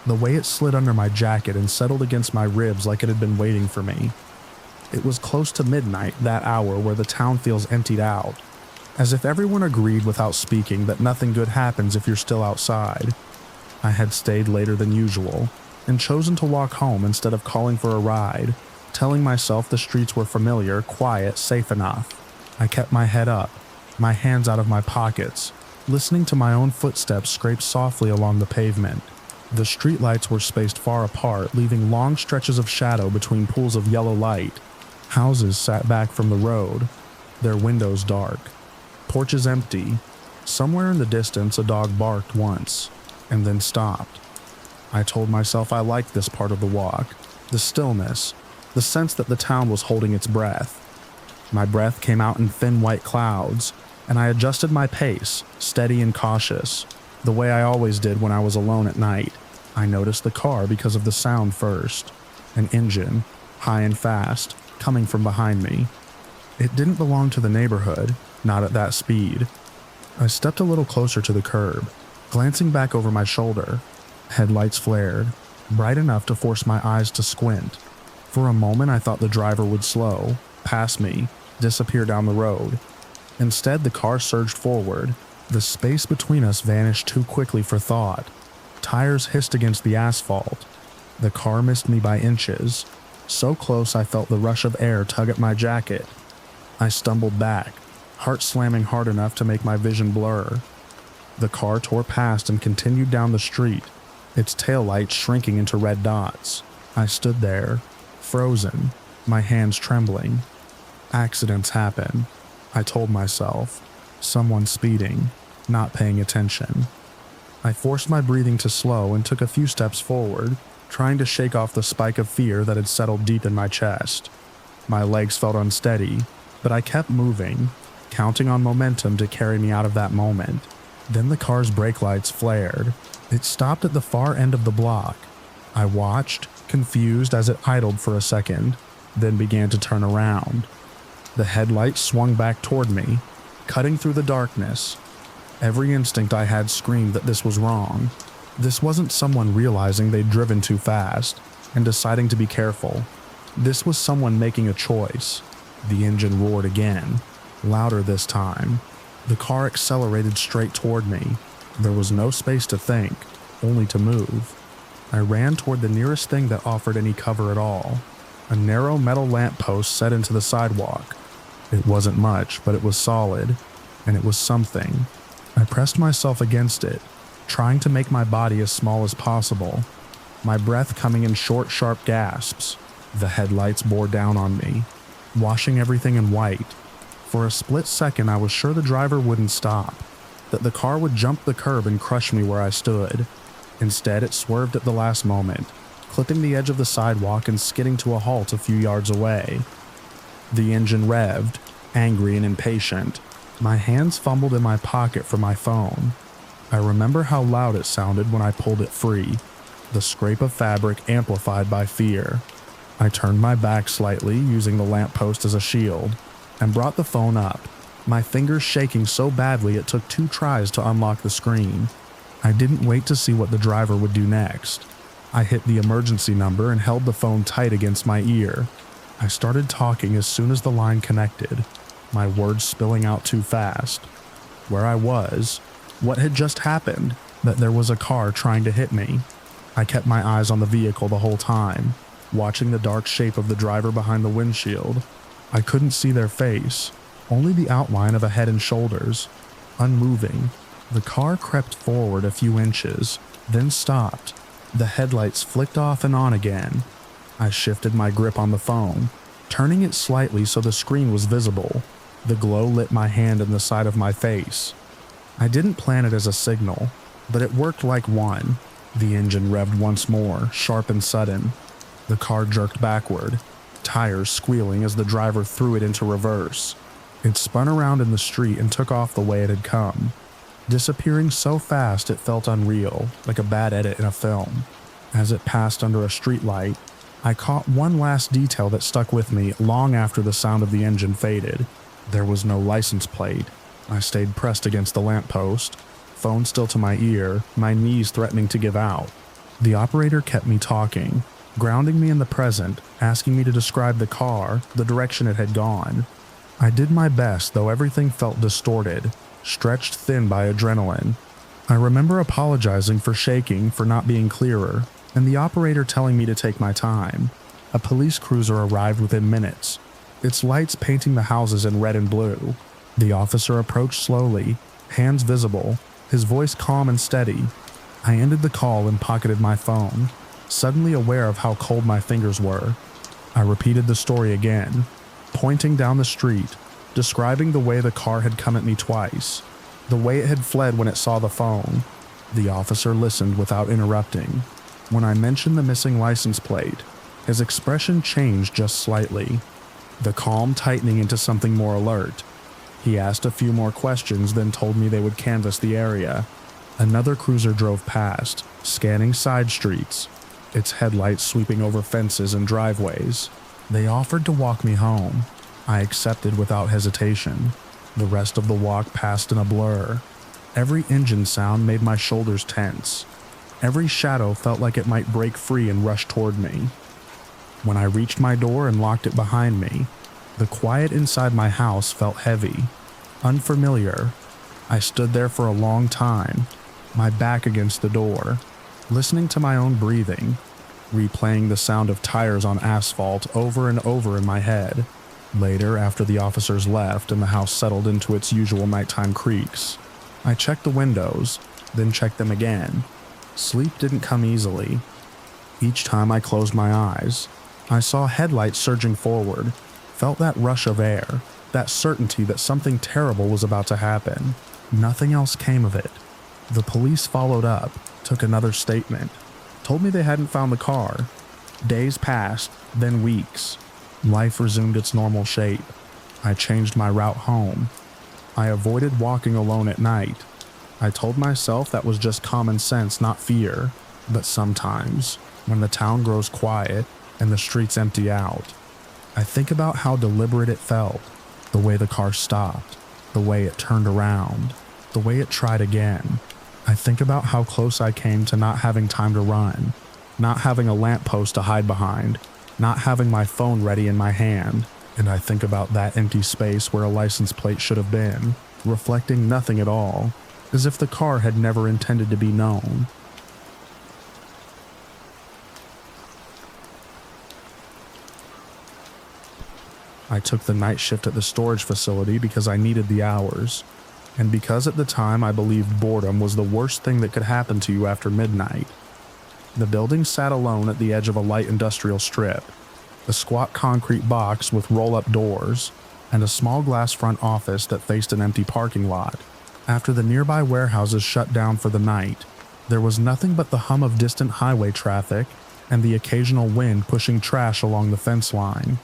S1: the way it slid under my jacket and settled against my ribs like it had been waiting for me. It was close to midnight, that hour where the town feels emptied out, as if everyone agreed without speaking that nothing good happens if you're still outside. I had stayed later than usual, and chosen to walk home instead of calling for a ride, telling myself the streets were familiar, quiet, safe enough. I kept my head up, my hands out of my pockets, listening to my own footsteps scrape softly along the pavement. The streetlights were spaced far apart, leaving long stretches of shadow between pools of yellow light. Houses sat back from the road, their windows dark, porches empty. Somewhere in the distance a dog barked once, and then stopped. I told myself I liked this part of the walk, the stillness, the sense that the town was holding its breath. My breath came out in thin white clouds, and I adjusted my pace, steady and cautious, the way I always did when I was alone at night. I noticed the car because of the sound first. An engine, high and fast, coming from behind me. It didn't belong to the neighborhood, not at that speed. I stepped a little closer to the curb, glancing back over my shoulder. Headlights flared, bright enough to force my eyes to squint. For a moment I thought the driver would slow, pass me, disappear down the road. Instead, the car surged forward. The space between us vanished too quickly for thought. Tires hissed against the asphalt. The car missed me by inches, so close I felt the rush of air tug at my jacket. I stumbled back, heart slamming hard enough to make my vision blur. The car tore past and continued down the street, its taillights shrinking into red dots. I stood there, frozen, my hands trembling. Accidents happen, I told myself. Someone speeding, not paying attention. I forced my breathing to slow and took a few steps forward, trying to shake off the spike of fear that had settled deep in my chest. My legs felt unsteady, but I kept moving, counting on momentum to carry me out of that moment. Then the car's brake lights flared. It stopped at the far end of the block. I watched, confused as it idled for a second, then began to turn around. The headlights swung back toward me, cutting through the darkness. Every instinct I had screamed that this was wrong. This wasn't someone realizing they'd driven too fast and deciding to be careful. This was someone making a choice. The engine roared again, louder this time. The car accelerated straight toward me. There was no space to think, only to move. I ran toward the nearest thing that offered any cover at all. A narrow metal lamppost set into the sidewalk. It wasn't much, but it was solid, and it was something. I pressed myself against it, trying to make my body as small as possible, my breath coming in short, sharp gasps. The headlights bore down on me, washing everything in white. For a split second, I was sure the driver wouldn't stop, that the car would jump the curb and crush me where I stood. Instead, it swerved at the last moment, clipping the edge of the sidewalk and skidding to a halt a few yards away. The engine revved, angry and impatient. My hands fumbled in my pocket for my phone. I remember how loud it sounded when I pulled it free, the scrape of fabric amplified by fear. I turned my back slightly, using the lamppost as a shield, and brought the phone up, my fingers shaking so badly it took 2 tries to unlock the screen. I didn't wait to see what the driver would do next. I hit the emergency number and held the phone tight against my ear. I started talking as soon as the line connected, my words spilling out too fast. Where I was, what had just happened, that there was a car trying to hit me. I kept my eyes on the vehicle the whole time, watching the dark shape of the driver behind the windshield. I couldn't see their face, only the outline of a head and shoulders. Unmoving, the car crept forward a few inches, then stopped. The headlights flicked off and on again. I shifted my grip on the phone, turning it slightly so the screen was visible. The glow lit my hand and the side of my face. I didn't plan it as a signal, but it worked like one. The engine revved once more, sharp and sudden. The car jerked backward, tires squealing as the driver threw it into reverse. It spun around in the street and took off the way it had come, disappearing so fast it felt unreal, like a bad edit in a film. As it passed under a streetlight, I caught one last detail that stuck with me long after the sound of the engine faded. There was no license plate. I stayed pressed against the lamppost, phone still to my ear, my knees threatening to give out. The operator kept me talking, grounding me in the present, asking me to describe the car, the direction it had gone. I did my best, though everything felt distorted, stretched thin by adrenaline. I remember apologizing for shaking, for not being clearer, and the operator telling me to take my time. A police cruiser arrived within minutes, its lights painting the houses in red and blue. The officer approached slowly, hands visible, his voice calm and steady. I ended the call and pocketed my phone, suddenly aware of how cold my fingers were. I repeated the story again, pointing down the street, describing the way the car had come at me twice, the way it had fled when it saw the phone. The officer listened without interrupting. When I mentioned the missing license plate, his expression changed just slightly, the calm tightening into something more alert. He asked a few more questions, then told me they would canvass the area. Another cruiser drove past, scanning side streets, its headlights sweeping over fences and driveways. They offered to walk me home. I accepted without hesitation. The rest of the walk passed in a blur. Every engine sound made my shoulders tense. Every shadow felt like it might break free and rush toward me. When I reached my door and locked it behind me, the quiet inside my house felt heavy, unfamiliar. I stood there for a long time, my back against the door, listening to my own breathing, replaying the sound of tires on asphalt over and over in my head. Later, after the officers left and the house settled into its usual nighttime creaks, I checked the windows, then checked them again. Sleep didn't come easily. Each time I closed my eyes, I saw headlights surging forward, felt that rush of air, that certainty that something terrible was about to happen. Nothing else came of it. The police followed up, took another statement, told me they hadn't found the car. Days passed, then weeks. Life resumed its normal shape. I changed my route home. I avoided walking alone at night. I told myself that was just common sense, not fear. But sometimes, when the town grows quiet and the streets empty out, I think about how deliberate it felt, the way the car stopped, the way it turned around, the way it tried again. I think about how close I came to not having time to run, not having a lamppost to hide behind, not having my phone ready in my hand, and I think about that empty space where a license plate should have been, reflecting nothing at all, as if the car had never intended to be known. I took the night shift at the storage facility because I needed the hours, and because at the time I believed boredom was the worst thing that could happen to you after midnight. The building sat alone at the edge of a light industrial strip, a squat concrete box with roll-up doors, and a small glass front office that faced an empty parking lot. After the nearby warehouses shut down for the night, there was nothing but the hum of distant highway traffic and the occasional wind pushing trash along the fence line.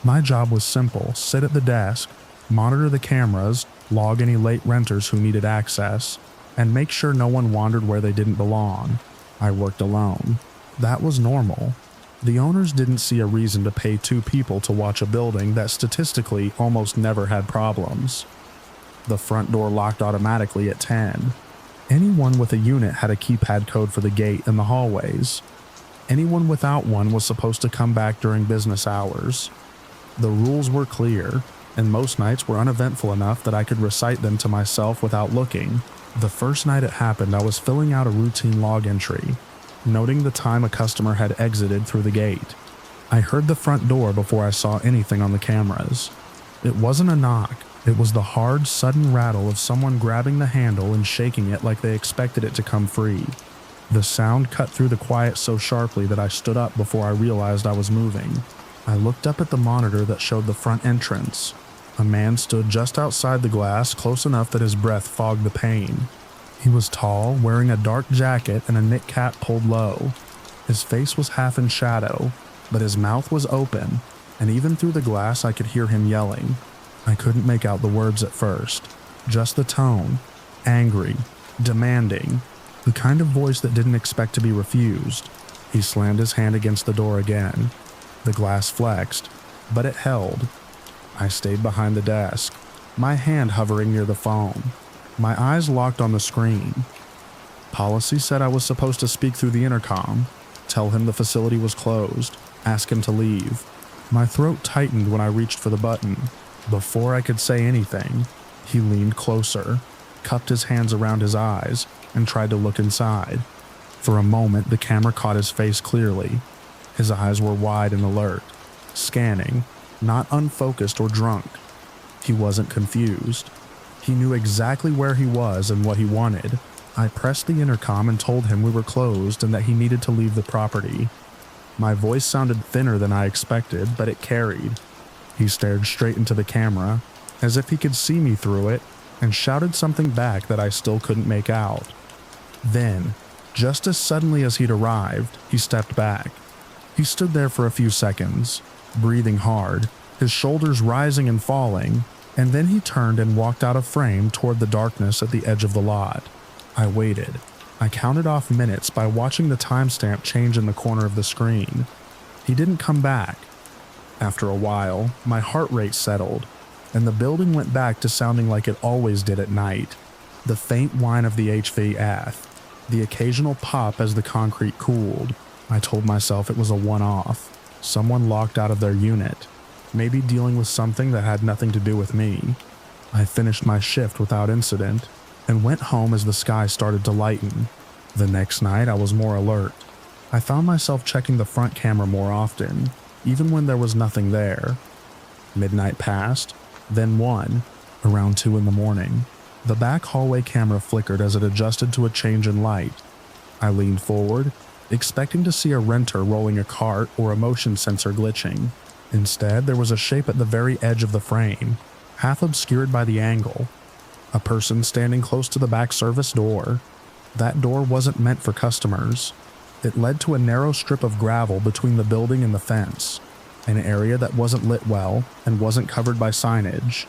S1: My job was simple: sit at the desk, monitor the cameras, log any late renters who needed access, and make sure no one wandered where they didn't belong. I worked alone. That was normal. The owners didn't see a reason to pay two people to watch a building that statistically almost never had problems. The front door locked automatically at 10. Anyone with a unit had a keypad code for the gate and the hallways. Anyone without one was supposed to come back during business hours. The rules were clear, and most nights were uneventful enough that I could recite them to myself without looking. The first night it happened, I was filling out a routine log entry, noting the time a customer had exited through the gate. I heard the front door before I saw anything on the cameras. It wasn't a knock. It was the hard, sudden rattle of someone grabbing the handle and shaking it like they expected it to come free. The sound cut through the quiet so sharply that I stood up before I realized I was moving. I looked up at the monitor that showed the front entrance. A man stood just outside the glass, close enough that his breath fogged the pane. He was tall, wearing a dark jacket and a knit cap pulled low. His face was half in shadow, but his mouth was open, and even through the glass I could hear him yelling. I couldn't make out the words at first, just the tone, angry, demanding, the kind of voice that didn't expect to be refused. He slammed his hand against the door again. The glass flexed, but it held. I stayed behind the desk, my hand hovering near the phone, my eyes locked on the screen. Policy said I was supposed to speak through the intercom, tell him the facility was closed, ask him to leave. My throat tightened when I reached for the button. Before I could say anything, he leaned closer, cupped his hands around his eyes, and tried to look inside. For a moment, the camera caught his face clearly. His eyes were wide and alert, scanning, not unfocused or drunk. He wasn't confused. He knew exactly where he was and what he wanted. I pressed the intercom and told him we were closed and that he needed to leave the property. My voice sounded thinner than I expected, but it carried. He stared straight into the camera, as if he could see me through it, and shouted something back that I still couldn't make out. Then, just as suddenly as he'd arrived, he stepped back. He stood there for a few seconds, breathing hard, his shoulders rising and falling, And then he turned and walked out of frame toward the darkness at the edge of the lot. I waited. I counted off minutes by watching the timestamp change in the corner of the screen. He didn't come back. After a while, my heart rate settled, and the building went back to sounding like it always did at night. The faint whine of the HVAC, the occasional pop as the concrete cooled. I told myself it was a one-off, someone locked out of their unit, maybe dealing with something that had nothing to do with me. I finished my shift without incident and went home as the sky started to lighten. The next night I was more alert. I found myself checking the front camera more often, even when there was nothing there. Midnight passed, then 1, around 2 in the morning. The back hallway camera flickered as it adjusted to a change in light. I leaned forward, expecting to see a renter rolling a cart or a motion sensor glitching. Instead, there was a shape at the very edge of the frame, half obscured by the angle. A person standing close to the back service door. That door wasn't meant for customers. It led to a narrow strip of gravel between the building and the fence, an area that wasn't lit well and wasn't covered by signage.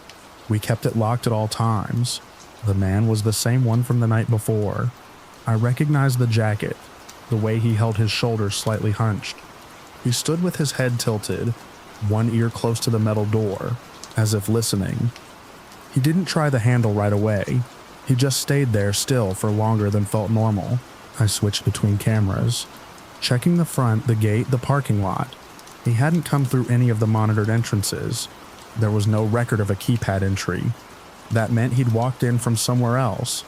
S1: We kept it locked at all times. The man was the same one from the night before. I recognized the jacket, the way he held his shoulders slightly hunched. He stood with his head tilted, one ear close to the metal door, as if listening. He didn't try the handle right away. He just stayed there still for longer than felt normal. I switched between cameras, checking the front, the gate, the parking lot. He hadn't come through any of the monitored entrances. There was no record of a keypad entry. That meant he'd walked in from somewhere else,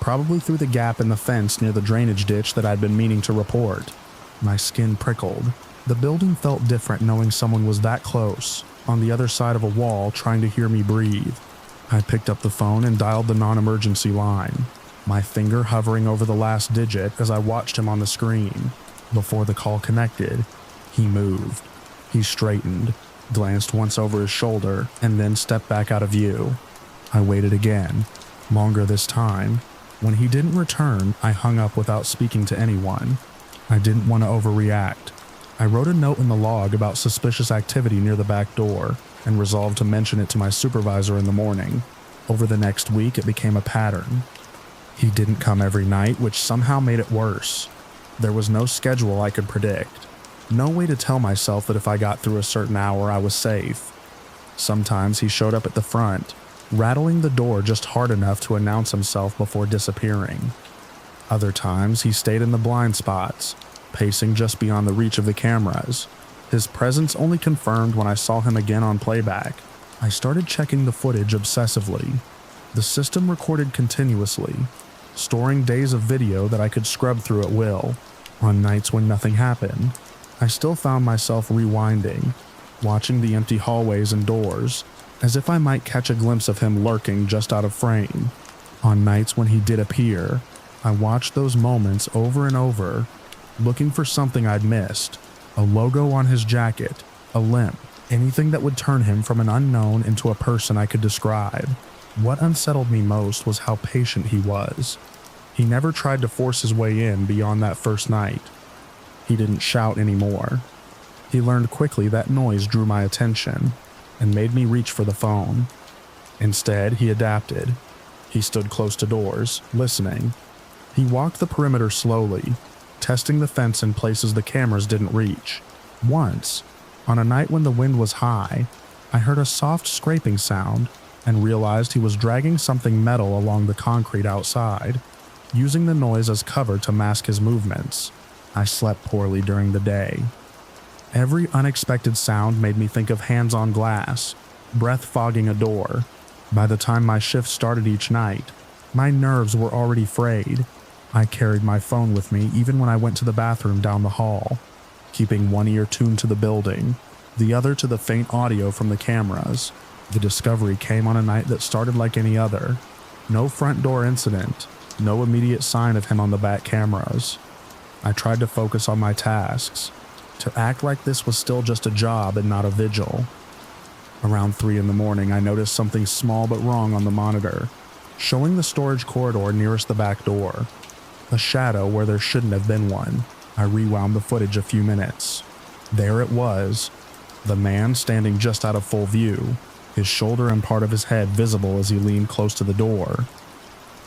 S1: probably through the gap in the fence near the drainage ditch that I'd been meaning to report. My skin prickled. The building felt different knowing someone was that close, on the other side of a wall, trying to hear me breathe. I picked up the phone and dialed the non-emergency line, my finger hovering over the last digit as I watched him on the screen. Before the call connected, he moved. He straightened, glanced once over his shoulder, and then stepped back out of view. I waited again, longer this time. When he didn't return, I hung up without speaking to anyone. I didn't want to overreact. I wrote a note in the log about suspicious activity near the back door and resolved to mention it to my supervisor in the morning. Over the next week, it became a pattern. He didn't come every night, which somehow made it worse. There was no schedule I could predict. No way to tell myself that if I got through a certain hour, I was safe. Sometimes he showed up at the front, rattling the door just hard enough to announce himself before disappearing. Other times, he stayed in the blind spots, pacing just beyond the reach of the cameras. His presence only confirmed when I saw him again on playback. I started checking the footage obsessively. The system recorded continuously, storing days of video that I could scrub through at will. On nights when nothing happened, I still found myself rewinding, watching the empty hallways and doors, as if I might catch a glimpse of him lurking just out of frame. On nights when he did appear, I watched those moments over and over, looking for something I'd missed, a logo on his jacket, a limp, anything that would turn him from an unknown into a person I could describe. What unsettled me most was how patient he was. He never tried to force his way in beyond that first night. He didn't shout anymore. He learned quickly that noise drew my attention and made me reach for the phone. Instead, he adapted. He stood close to doors, listening. He walked the perimeter slowly, testing the fence in places the cameras didn't reach. Once, on a night when the wind was high, I heard a soft scraping sound and realized he was dragging something metal along the concrete outside, using the noise as cover to mask his movements. I slept poorly during the day. Every unexpected sound made me think of hands on glass, breath fogging a door. By the time my shift started each night, my nerves were already frayed. I carried my phone with me even when I went to the bathroom down the hall, keeping one ear tuned to the building, the other to the faint audio from the cameras. The discovery came on a night that started like any other. No front door incident, no immediate sign of him on the back cameras. I tried to focus on my tasks, to act like this was still just a job and not a vigil. Around 3 in the morning, I noticed something small but wrong on the monitor, showing the storage corridor nearest the back door. A shadow where there shouldn't have been one. I rewound the footage a few minutes. There it was, the man standing just out of full view, his shoulder and part of his head visible as he leaned close to the door.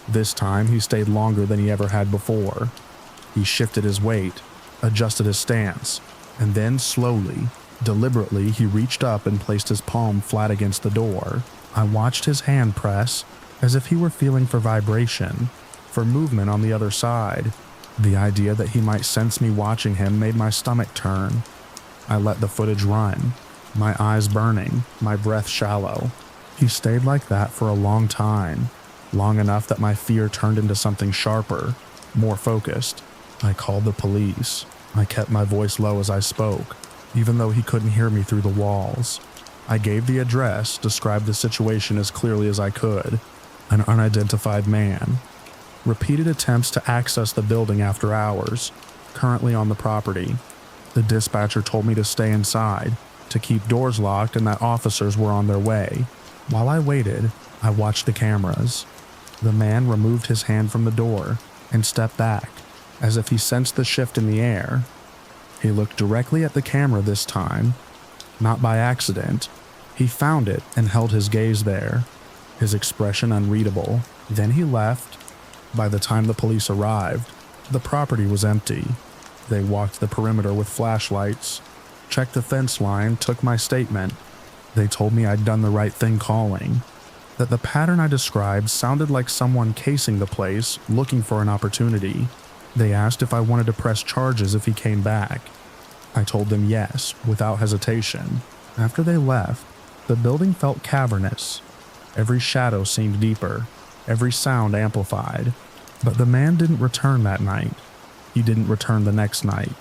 S1: This time he stayed longer than he ever had before. He shifted his weight, adjusted his stance, and then slowly, deliberately, he reached up and placed his palm flat against the door. I watched his hand press, as if he were feeling for vibration, for movement on the other side. The idea that he might sense me watching him made my stomach turn. I let the footage run, my eyes burning, my breath shallow. He stayed like that for a long time, long enough that my fear turned into something sharper, more focused. I called the police. I kept my voice low as I spoke, even though he couldn't hear me through the walls. I gave the address, described the situation as clearly as I could. An unidentified man. Repeated attempts to access the building after hours, currently on the property. The dispatcher told me to stay inside, to keep doors locked, and that officers were on their way. While I waited, I watched the cameras. The man removed his hand from the door and stepped back, as if he sensed the shift in the air. He looked directly at the camera this time, not by accident. He found it and held his gaze there, his expression unreadable. Then he left. By the time the police arrived, the property was empty. They walked the perimeter with flashlights, checked the fence line, took my statement. They told me I'd done the right thing calling, that the pattern I described sounded like someone casing the place, looking for an opportunity. They asked if I wanted to press charges if he came back. I told them yes, without hesitation. After they left, the building felt cavernous. Every shadow seemed deeper, every sound amplified. But the man didn't return that night. He didn't return the next night,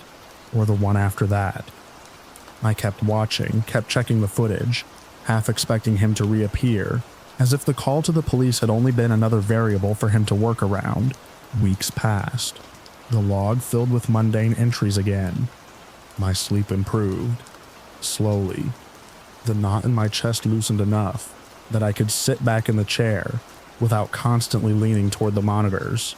S1: or the one after that. I kept watching, kept checking the footage, half expecting him to reappear, as if the call to the police had only been another variable for him to work around. Weeks passed. The log filled with mundane entries again. My sleep improved. Slowly. The knot in my chest loosened enough that I could sit back in the chair without constantly leaning toward the monitors.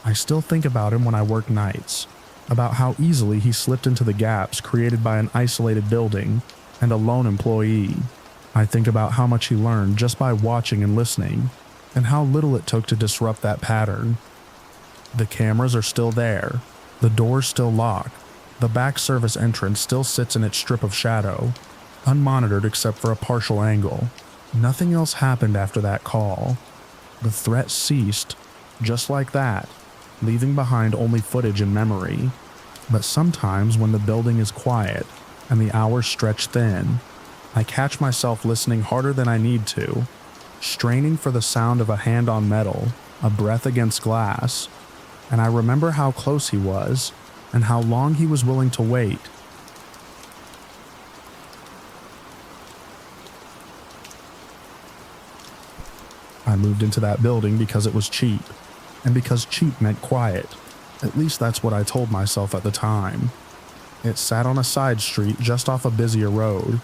S1: I still think about him when I work nights, about how easily he slipped into the gaps created by an isolated building and a lone employee. I think about how much he learned just by watching and listening, and how little it took to disrupt that pattern. The cameras are still there, the doors still locked, the back service entrance still sits in its strip of shadow, unmonitored except for a partial angle. Nothing else happened after that call. The threat ceased, just like that, leaving behind only footage and memory. But sometimes when the building is quiet and the hours stretch thin, I catch myself listening harder than I need to, straining for the sound of a hand on metal, a breath against glass, and I remember how close he was and how long he was willing to wait. I moved into that building because it was cheap, and because cheap meant quiet. At least that's what I told myself at the time. It sat on a side street just off a busier road,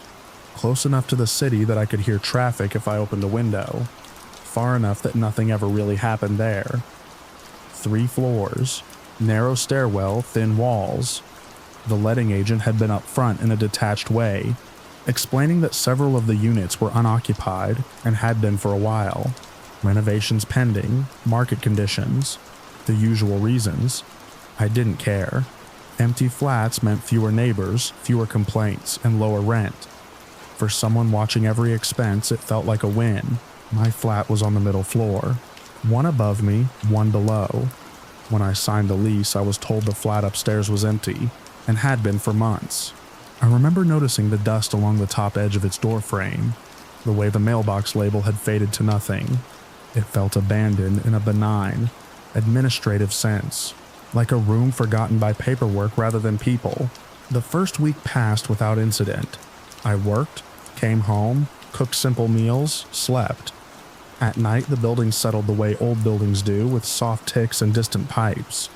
S1: close enough to the city that I could hear traffic if I opened a window, far enough that nothing ever really happened there. 3 floors, narrow stairwell, thin walls. The letting agent had been up front in a detached way, explaining that several of the units were unoccupied and had been for a while. Renovations pending, market conditions, the usual reasons. I didn't care. Empty flats meant fewer neighbors, fewer complaints, and lower rent. For someone watching every expense, it felt like a win. My flat was on the middle floor. One above me, one below. When I signed the lease, I was told the flat upstairs was empty, and had been for months. I remember noticing the dust along the top edge of its door frame, the way the mailbox label had faded to nothing. It felt abandoned in a benign, administrative sense, like a room forgotten by paperwork rather than people. The first week passed without incident. I worked, came home, cooked simple meals, slept. At night, the building settled the way old buildings do, with soft ticks and distant pipes.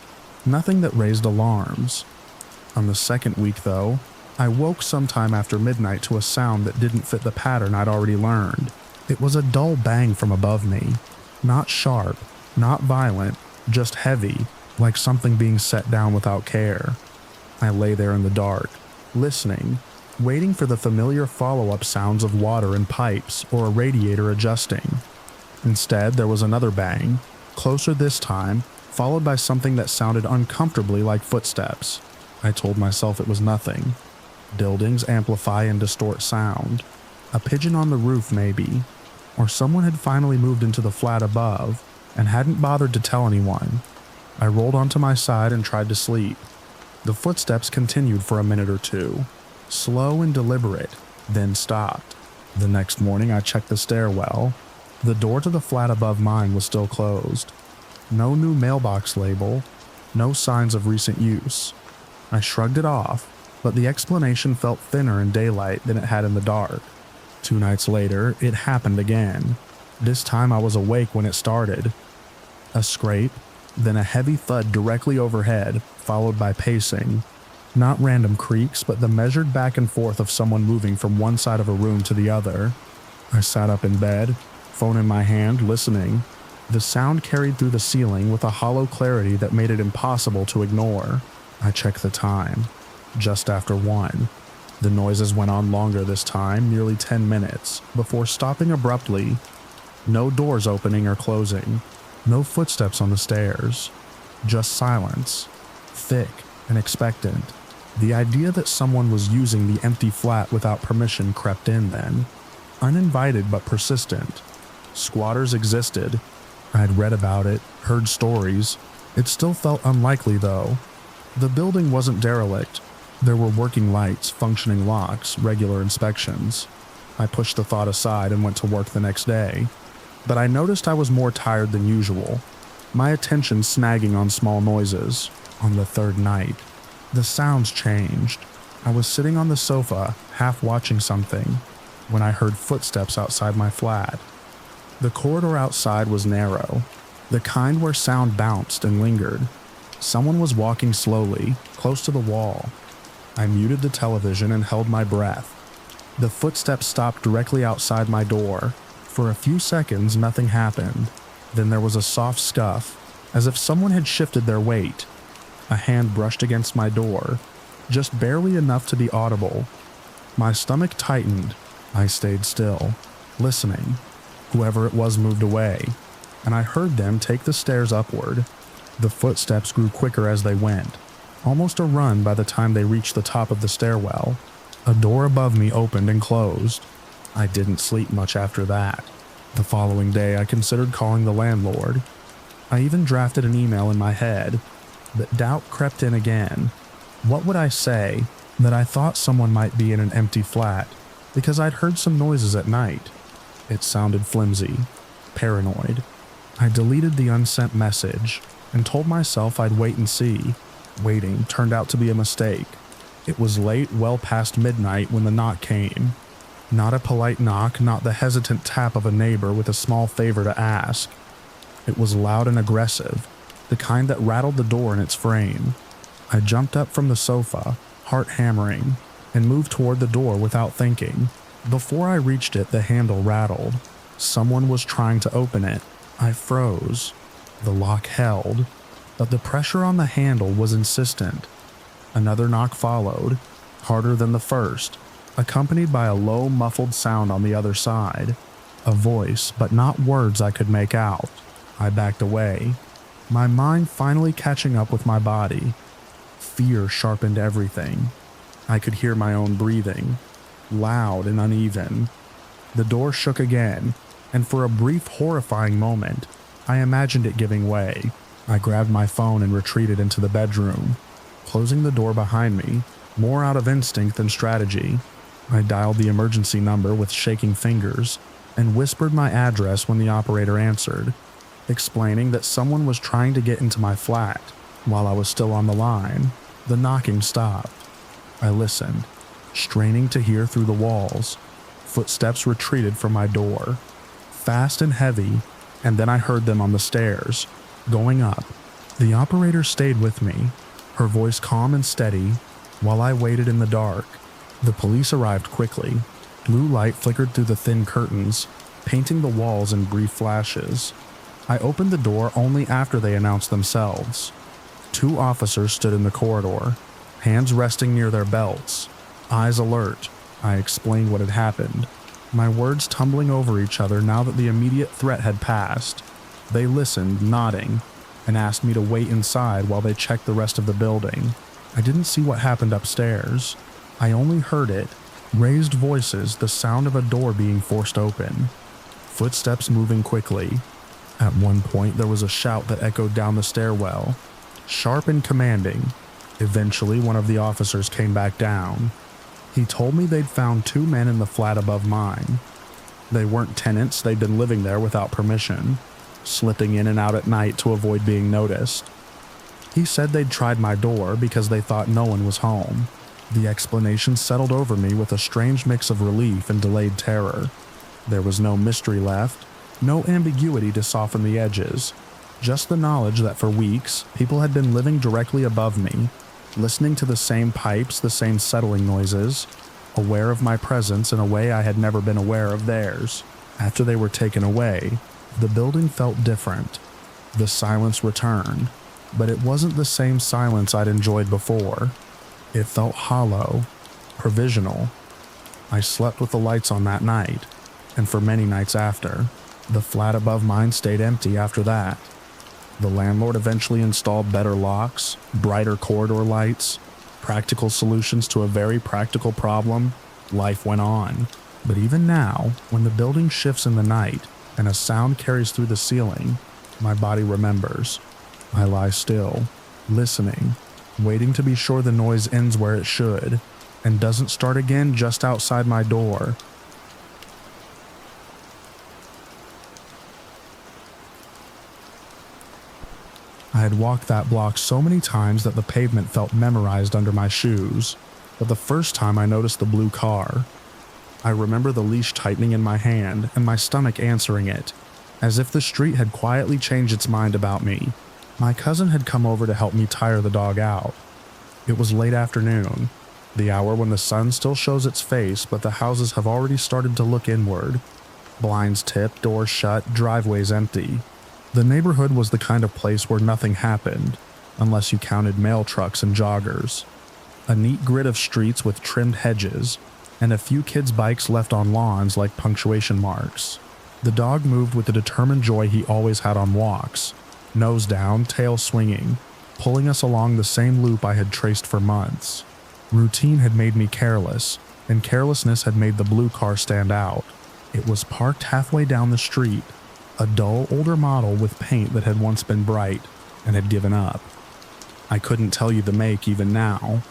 S1: Nothing that raised alarms. On the second week, though, I woke sometime after midnight to a sound that didn't fit the pattern I'd already learned. It was a dull bang from above me. Not sharp, not violent, just heavy, like something being set down without care. I lay there in the dark, listening, waiting for the familiar follow-up sounds of water in pipes or a radiator adjusting. Instead, there was another bang, closer this time, followed by something that sounded uncomfortably like footsteps. I told myself it was nothing. Buildings amplify and distort sound. A pigeon on the roof, maybe. Or someone had finally moved into the flat above and hadn't bothered to tell anyone. I rolled onto my side and tried to sleep. The footsteps continued for a minute or two, slow and deliberate, then stopped. The next morning I checked the stairwell. The door to the flat above mine was still closed. No new mailbox label, no signs of recent use. I shrugged it off, but the explanation felt thinner in daylight than it had in the dark. 2 nights later, it happened again. This time I was awake when it started. A scrape, then a heavy thud directly overhead, followed by pacing. Not random creaks, but the measured back and forth of someone moving from one side of a room to the other. I sat up in bed, phone in my hand, listening. The sound carried through the ceiling with a hollow clarity that made it impossible to ignore. I checked the time. Just after 1. The noises went on longer this time, nearly 10 minutes, before stopping abruptly. No doors opening or closing. No footsteps on the stairs. Just silence. Thick and expectant. The idea that someone was using the empty flat without permission crept in then. Uninvited but persistent. Squatters existed. I'd read about it, heard stories. It still felt unlikely though. The building wasn't derelict. There were working lights, functioning locks, regular inspections. I pushed the thought aside and went to work the next day. But I noticed I was more tired than usual, my attention snagging on small noises. On the 3rd night, the sounds changed. I was sitting on the sofa, half watching something, when I heard footsteps outside my flat. The corridor outside was narrow, the kind where sound bounced and lingered. Someone was walking slowly, close to the wall. I muted the television and held my breath. The footsteps stopped directly outside my door. For a few seconds, nothing happened. Then there was a soft scuff, as if someone had shifted their weight. A hand brushed against my door, just barely enough to be audible. My stomach tightened. I stayed still, listening. Whoever it was moved away, and I heard them take the stairs upward. The footsteps grew quicker as they went, almost a run by the time they reached the top of the stairwell. A door above me opened and closed. I didn't sleep much after that. The following day I considered calling the landlord. I even drafted an email in my head, but doubt crept in again. What would I say? That I thought someone might be in an empty flat, because I'd heard some noises at night. It sounded flimsy, paranoid. I deleted the unsent message and told myself I'd wait and see. Waiting turned out to be a mistake. It was late, well past midnight when the knock came. Not a polite knock, not the hesitant tap of a neighbor with a small favor to ask. It was loud and aggressive, the kind that rattled the door in its frame. I jumped up from the sofa, heart hammering, and moved toward the door without thinking. Before I reached it, the handle rattled. Someone was trying to open it. I froze. The lock held, but the pressure on the handle was insistent. Another knock followed, harder than the first, accompanied by a low, muffled sound on the other side. A voice, but not words I could make out. I backed away, my mind finally catching up with my body. Fear sharpened everything. I could hear my own breathing, loud and uneven. The door shook again, and for a brief, horrifying moment, I imagined it giving way. I grabbed my phone and retreated into the bedroom, closing the door behind me, more out of instinct than strategy. I dialed the emergency number with shaking fingers and whispered my address when the operator answered, explaining that someone was trying to get into my flat. While I was still on the line, the knocking stopped. I listened, straining to hear through the walls. Footsteps retreated from my door, fast and heavy, and then I heard them on the stairs, going up. The operator stayed with me, her voice calm and steady, while I waited in the dark. The police arrived quickly. Blue light flickered through the thin curtains, painting the walls in brief flashes. I opened the door only after they announced themselves. 2 officers stood in the corridor, hands resting near their belts. Eyes alert, I explained what had happened, my words tumbling over each other now that the immediate threat had passed. They listened, nodding, and asked me to wait inside while they checked the rest of the building. I didn't see what happened upstairs. I only heard it. Raised voices, the sound of a door being forced open. Footsteps moving quickly. At one point, there was a shout that echoed down the stairwell, sharp and commanding. Eventually, one of the officers came back down. He told me they'd found 2 men in the flat above mine. They weren't tenants, they'd been living there without permission, slipping in and out at night to avoid being noticed. He said they'd tried my door because they thought no one was home. The explanation settled over me with a strange mix of relief and delayed terror. There was no mystery left, no ambiguity to soften the edges, just the knowledge that for weeks, people had been living directly above me, listening to the same pipes, the same settling noises, aware of my presence in a way I had never been aware of theirs. After they were taken away, the building felt different. The silence returned, but it wasn't the same silence I'd enjoyed before. It felt hollow, provisional. I slept with the lights on that night, and for many nights after. The flat above mine stayed empty after that. The landlord eventually installed better locks, brighter corridor lights, practical solutions to a very practical problem. Life went on. But even now, when the building shifts in the night and a sound carries through the ceiling, my body remembers. I lie still, listening, waiting to be sure the noise ends where it should, and doesn't start again just outside my door. I had walked that block so many times that the pavement felt memorized under my shoes, but the first time I noticed the blue car. I remember the leash tightening in my hand and my stomach answering it, as if the street had quietly changed its mind about me. My cousin had come over to help me tire the dog out. It was late afternoon, the hour when the sun still shows its face, but the houses have already started to look inward. Blinds tipped, doors shut, driveways empty. The neighborhood was the kind of place where nothing happened, unless you counted mail trucks and joggers. A neat grid of streets with trimmed hedges, and a few kids' bikes left on lawns like punctuation marks. The dog moved with the determined joy he always had on walks, nose down, tail swinging, pulling us along the same loop I had traced for months. Routine had made me careless, and carelessness had made the blue car stand out. It was parked halfway down the street, a dull, older model with paint that had once been bright and had given up. I couldn't tell you the make even now.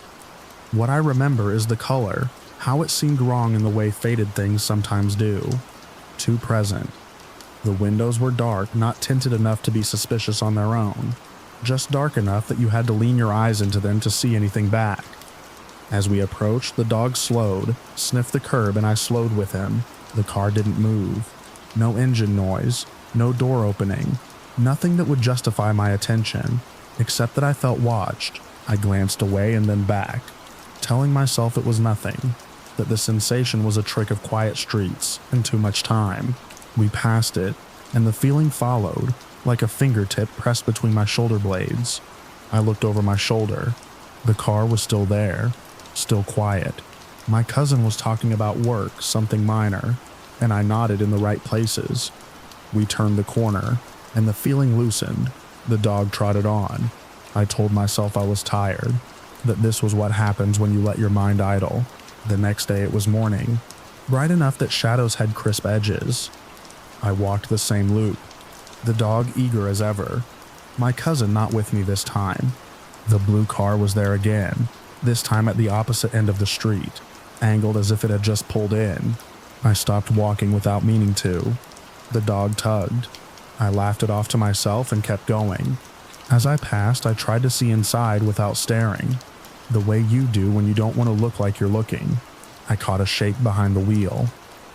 S1: What I remember is the color, how it seemed wrong in the way faded things sometimes do. Too present. The windows were dark, not tinted enough to be suspicious on their own, just dark enough that you had to lean your eyes into them to see anything back. As we approached, the dog slowed, sniffed the curb, and I slowed with him. The car didn't move. No engine noise, no door opening, nothing that would justify my attention, except that I felt watched. I glanced away and then back, telling myself it was nothing, that the sensation was a trick of quiet streets and too much time. We passed it, and the feeling followed, like a fingertip pressed between my shoulder blades. I looked over my shoulder. The car was still there, still quiet. My cousin was talking about work, something minor, and I nodded in the right places. We turned the corner, and the feeling loosened. The dog trotted on. I told myself I was tired, that this was what happens when you let your mind idle. The next day it was morning, bright enough that shadows had crisp edges. I walked the same loop, the dog eager as ever. My cousin not with me this time. The blue car was there again, this time at the opposite end of the street, angled as if it had just pulled in. I stopped walking without meaning to. The dog tugged. I laughed it off to myself and kept going. As I passed, I tried to see inside without staring, the way you do when you don't want to look like you're looking. I caught a shake behind the wheel,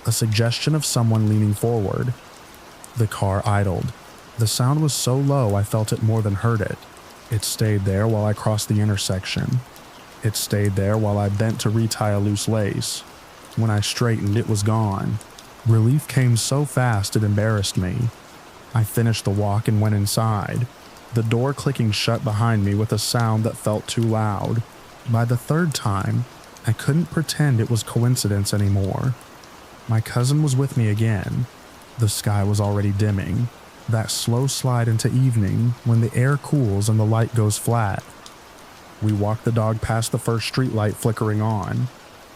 S1: a suggestion of someone leaning forward. The car idled. The sound was so low I felt it more than heard it. It stayed there while I crossed the intersection. It stayed there while I bent to retie a loose lace. When I straightened, it was gone. Relief came so fast it embarrassed me. I finished the walk and went inside, the door clicking shut behind me with a sound that felt too loud. By the third time, I couldn't pretend it was coincidence anymore. My cousin was with me again. The sky was already dimming. That slow slide into evening when the air cools and the light goes flat. We walked the dog past the first streetlight flickering on,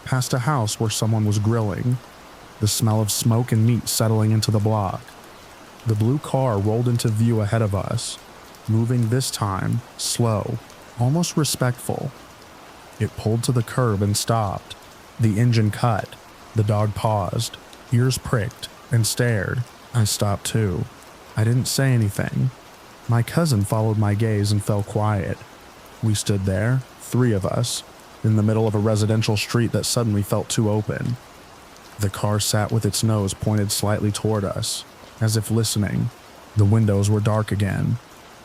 S1: past a house where someone was grilling, the smell of smoke and meat settling into the block. The blue car rolled into view ahead of us, moving this time slow, almost respectful. It pulled to the curb and stopped. The engine cut. The dog paused, ears pricked, and stared. I stopped too. I didn't say anything. My cousin followed my gaze and fell quiet. We stood there, 3 of us, in the middle of a residential street that suddenly felt too open. The car sat with its nose pointed slightly toward us, as if listening. The windows were dark again.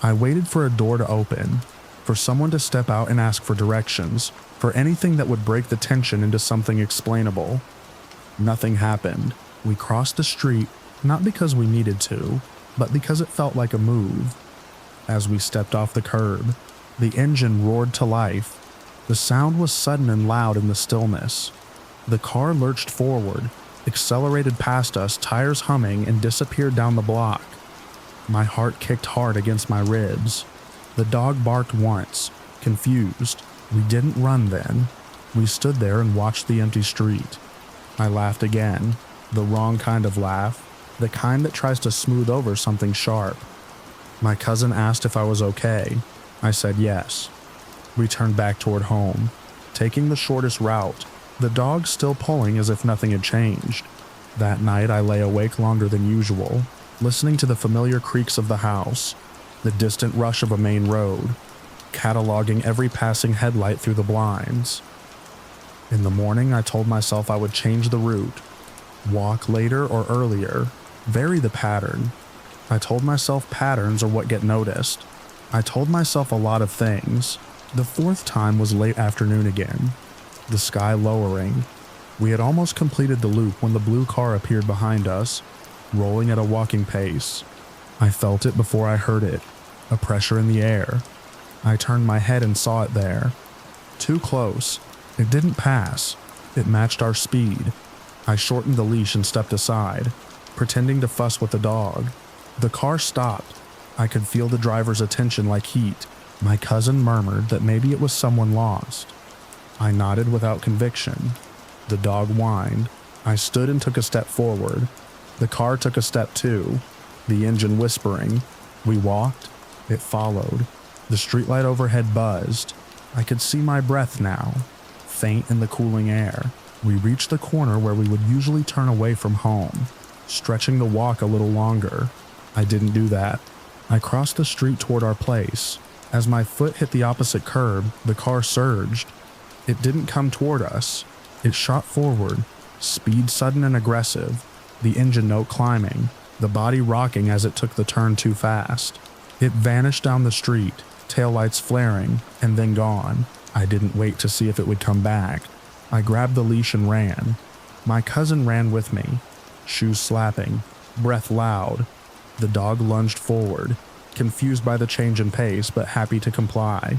S1: I waited for a door to open, for someone to step out and ask for directions, for anything that would break the tension into something explainable. Nothing happened. We crossed the street, not because we needed to, but because it felt like a move. As we stepped off the curb, the engine roared to life. The sound was sudden and loud in the stillness. The car lurched forward, accelerated past us, tires humming, and disappeared down the block. My heart kicked hard against my ribs. The dog barked once, confused. We didn't run then. We stood there and watched the empty street. I laughed again, the wrong kind of laugh, the kind that tries to smooth over something sharp. My cousin asked if I was okay. I said yes. We turned back toward home, taking the shortest route, the dog still pulling as if nothing had changed. That night I lay awake longer than usual, listening to the familiar creaks of the house, the distant rush of a main road, cataloging every passing headlight through the blinds. In the morning, I told myself I would change the route, walk later or earlier, vary the pattern. I told myself patterns are what get noticed. I told myself a lot of things. The 4th time was late afternoon again, the sky lowering. We had almost completed the loop when the blue car appeared behind us, rolling at a walking pace. I felt it before I heard it, a pressure in the air. I turned my head and saw it there. Too close. It didn't pass. It matched our speed. I shortened the leash and stepped aside, pretending to fuss with the dog. The car stopped. I could feel the driver's attention like heat. My cousin murmured that maybe it was someone lost. I nodded without conviction. The dog whined. I stood and took a step forward. The car took a step too, the engine whispering. We walked. It followed. The streetlight overhead buzzed. I could see my breath now, faint in the cooling air. We reached the corner where we would usually turn away from home, stretching the walk a little longer. I didn't do that. I crossed the street toward our place. As my foot hit the opposite curb, the car surged. It didn't come toward us. It shot forward, speed sudden and aggressive, the engine note climbing, the body rocking as it took the turn too fast. It vanished down the street, taillights flaring, and then gone. I didn't wait to see if it would come back. I grabbed the leash and ran. My cousin ran with me, shoes slapping, breath loud. The dog lunged forward, confused by the change in pace but happy to comply.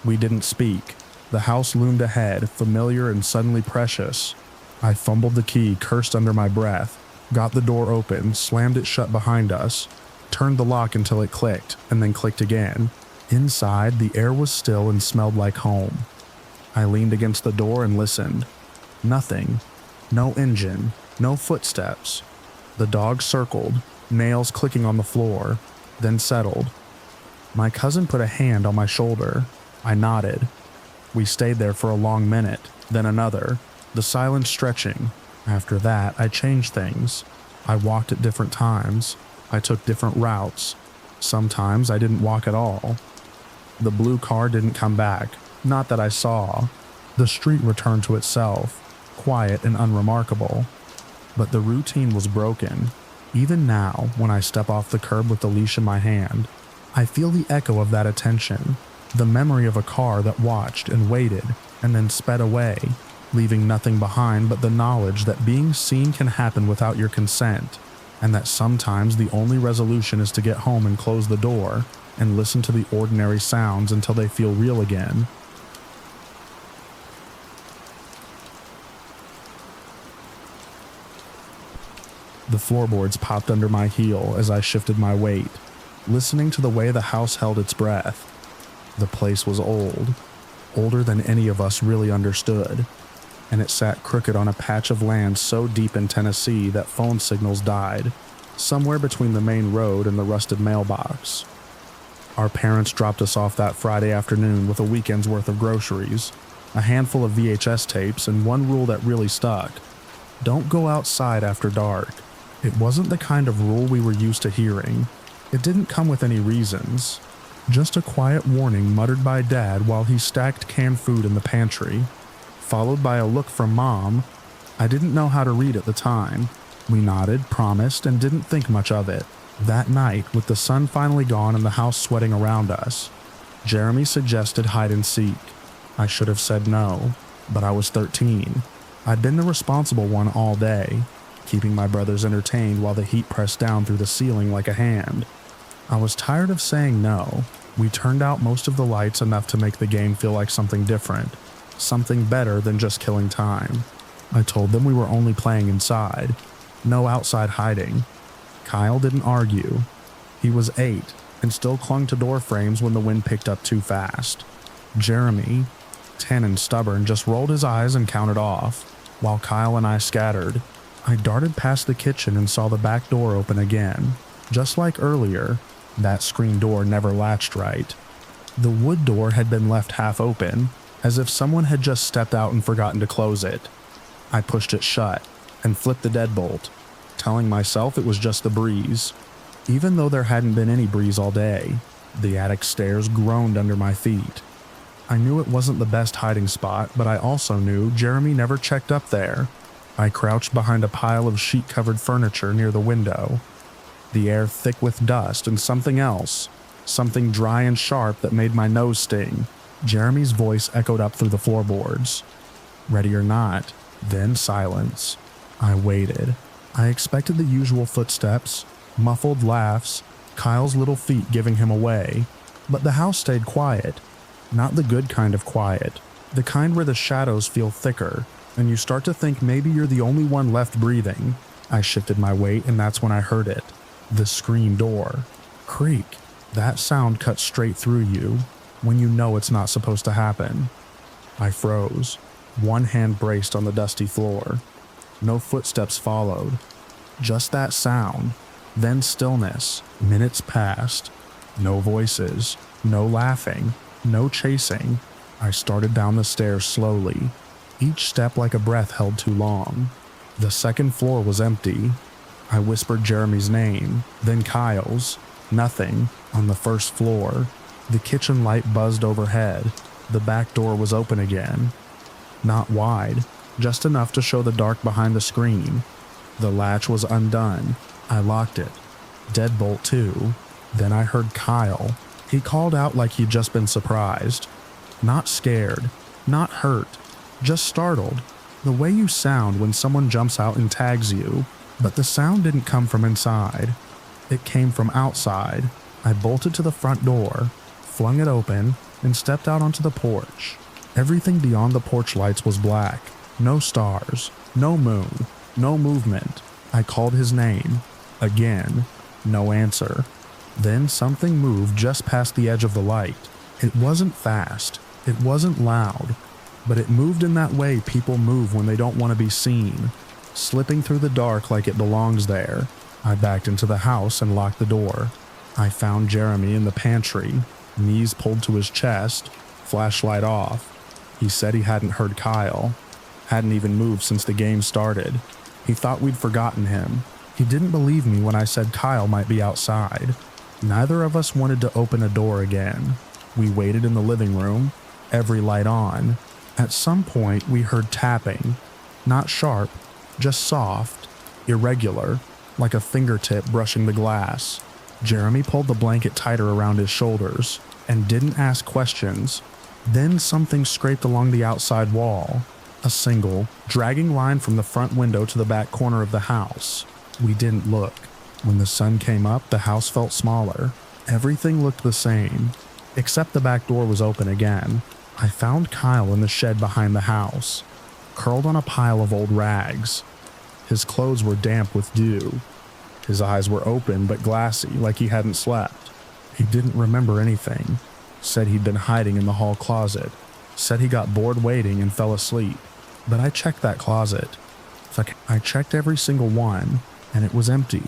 S1: We didn't speak. The house loomed ahead, familiar and suddenly precious. I fumbled the key, cursed under my breath, got the door open, slammed it shut behind us, turned the lock until it clicked, and then clicked again. Inside, the air was still and smelled like home. I leaned against the door and listened. Nothing. No engine. No footsteps. The dog circled, nails clicking on the floor, then settled. My cousin put a hand on my shoulder. I nodded. We stayed there for a long minute, then another, the silence stretching. After that, I changed things. I walked at different times. I took different routes. Sometimes I didn't walk at all. The blue car didn't come back, not that I saw. The street returned to itself, quiet and unremarkable. But the routine was broken. Even now, when I step off the curb with the leash in my hand, I feel the echo of that attention, the memory of a car that watched and waited and then sped away, leaving nothing behind but the knowledge that being seen can happen without your consent, and that sometimes the only resolution is to get home and close the door and listen to the ordinary sounds until they feel real again. The floorboards popped under my heel as I shifted my weight, listening to the way the house held its breath. The place was old, older than any of us really understood, and it sat crooked on a patch of land so deep in Tennessee that phone signals died, somewhere between the main road and the rusted mailbox. Our parents dropped us off that Friday afternoon with a weekend's worth of groceries, a handful of VHS tapes, and one rule that really stuck: don't go outside after dark. It wasn't the kind of rule we were used to hearing. It didn't come with any reasons. Just a quiet warning muttered by Dad while he stacked canned food in the pantry, followed by a look from Mom. I didn't know how to read at the time. We nodded, promised, and didn't think much of it. That night, with the sun finally gone and the house sweating around us, Jeremy suggested hide and seek. I should have said no, but I was 13. I'd been the responsible one all day, keeping my brothers entertained while the heat pressed down through the ceiling like a hand. I was tired of saying no. We turned out most of the lights enough to make the game feel like something different, something better than just killing time. I told them we were only playing inside, no outside hiding. Kyle didn't argue. He was 8 and still clung to door frames when the wind picked up too fast. Jeremy, 10 and stubborn, just rolled his eyes and counted off, while Kyle and I scattered. I darted past the kitchen and saw the back door open again. Just like earlier, that screen door never latched right. The wood door had been left half open, as if someone had just stepped out and forgotten to close it. I pushed it shut and flipped the deadbolt, telling myself it was just the breeze. Even though there hadn't been any breeze all day, the attic stairs groaned under my feet. I knew it wasn't the best hiding spot, but I also knew Jeremy never checked up there. I crouched behind a pile of sheet-covered furniture near the window, the air thick with dust and something else, something dry and sharp that made my nose sting. Jeremy's voice echoed up through the floorboards. Ready or not, then silence. I waited. I expected the usual footsteps, muffled laughs, Kyle's little feet giving him away, but the house stayed quiet. Not the good kind of quiet, the kind where the shadows feel thicker, and you start to think maybe you're the only one left breathing. I shifted my weight, and that's when I heard it. The screen door. Creak. That sound cuts straight through you, when you know it's not supposed to happen. I froze, one hand braced on the dusty floor. No footsteps followed. Just that sound, then stillness. Minutes passed. No voices, no laughing, no chasing. I started down the stairs slowly, each step like a breath held too long. The second floor was empty. I whispered Jeremy's name, then Kyle's. Nothing on the first floor. The kitchen light buzzed overhead. The back door was open again. Not wide, just enough to show the dark behind the screen. The latch was undone. I locked it. Deadbolt too. Then I heard Kyle. He called out like he'd just been surprised. Not scared, not hurt, just startled. The way you sound when someone jumps out and tags you. But the sound didn't come from inside. It came from outside. I bolted to the front door, flung it open, and stepped out onto the porch. Everything beyond the porch lights was black. No stars, no moon, no movement. I called his name. Again. No answer. Then something moved just past the edge of the light. It wasn't fast. It wasn't loud. But it moved in that way people move when they don't want to be seen, slipping through the dark like it belongs there. I backed into the house and locked the door. I found Jeremy in the pantry, knees pulled to his chest, flashlight off. He said he hadn't heard Kyle, hadn't even moved since the game started. He thought we'd forgotten him. He didn't believe me when I said Kyle might be outside. Neither of us wanted to open a door again. We waited in the living room, every light on. At some point, we heard tapping. Not sharp, just soft, irregular, like a fingertip brushing the glass. Jeremy pulled the blanket tighter around his shoulders and didn't ask questions. Then something scraped along the outside wall. A single, dragging line from the front window to the back corner of the house. We didn't look. When the sun came up, the house felt smaller. Everything looked the same, except the back door was open again. I found Kyle in the shed behind the house, curled on a pile of old rags. His clothes were damp with dew. His eyes were open but glassy, like he hadn't slept. He didn't remember anything. Said he'd been hiding in the hall closet. Said he got bored waiting and fell asleep. But I checked that closet. I checked every single one, and it was empty.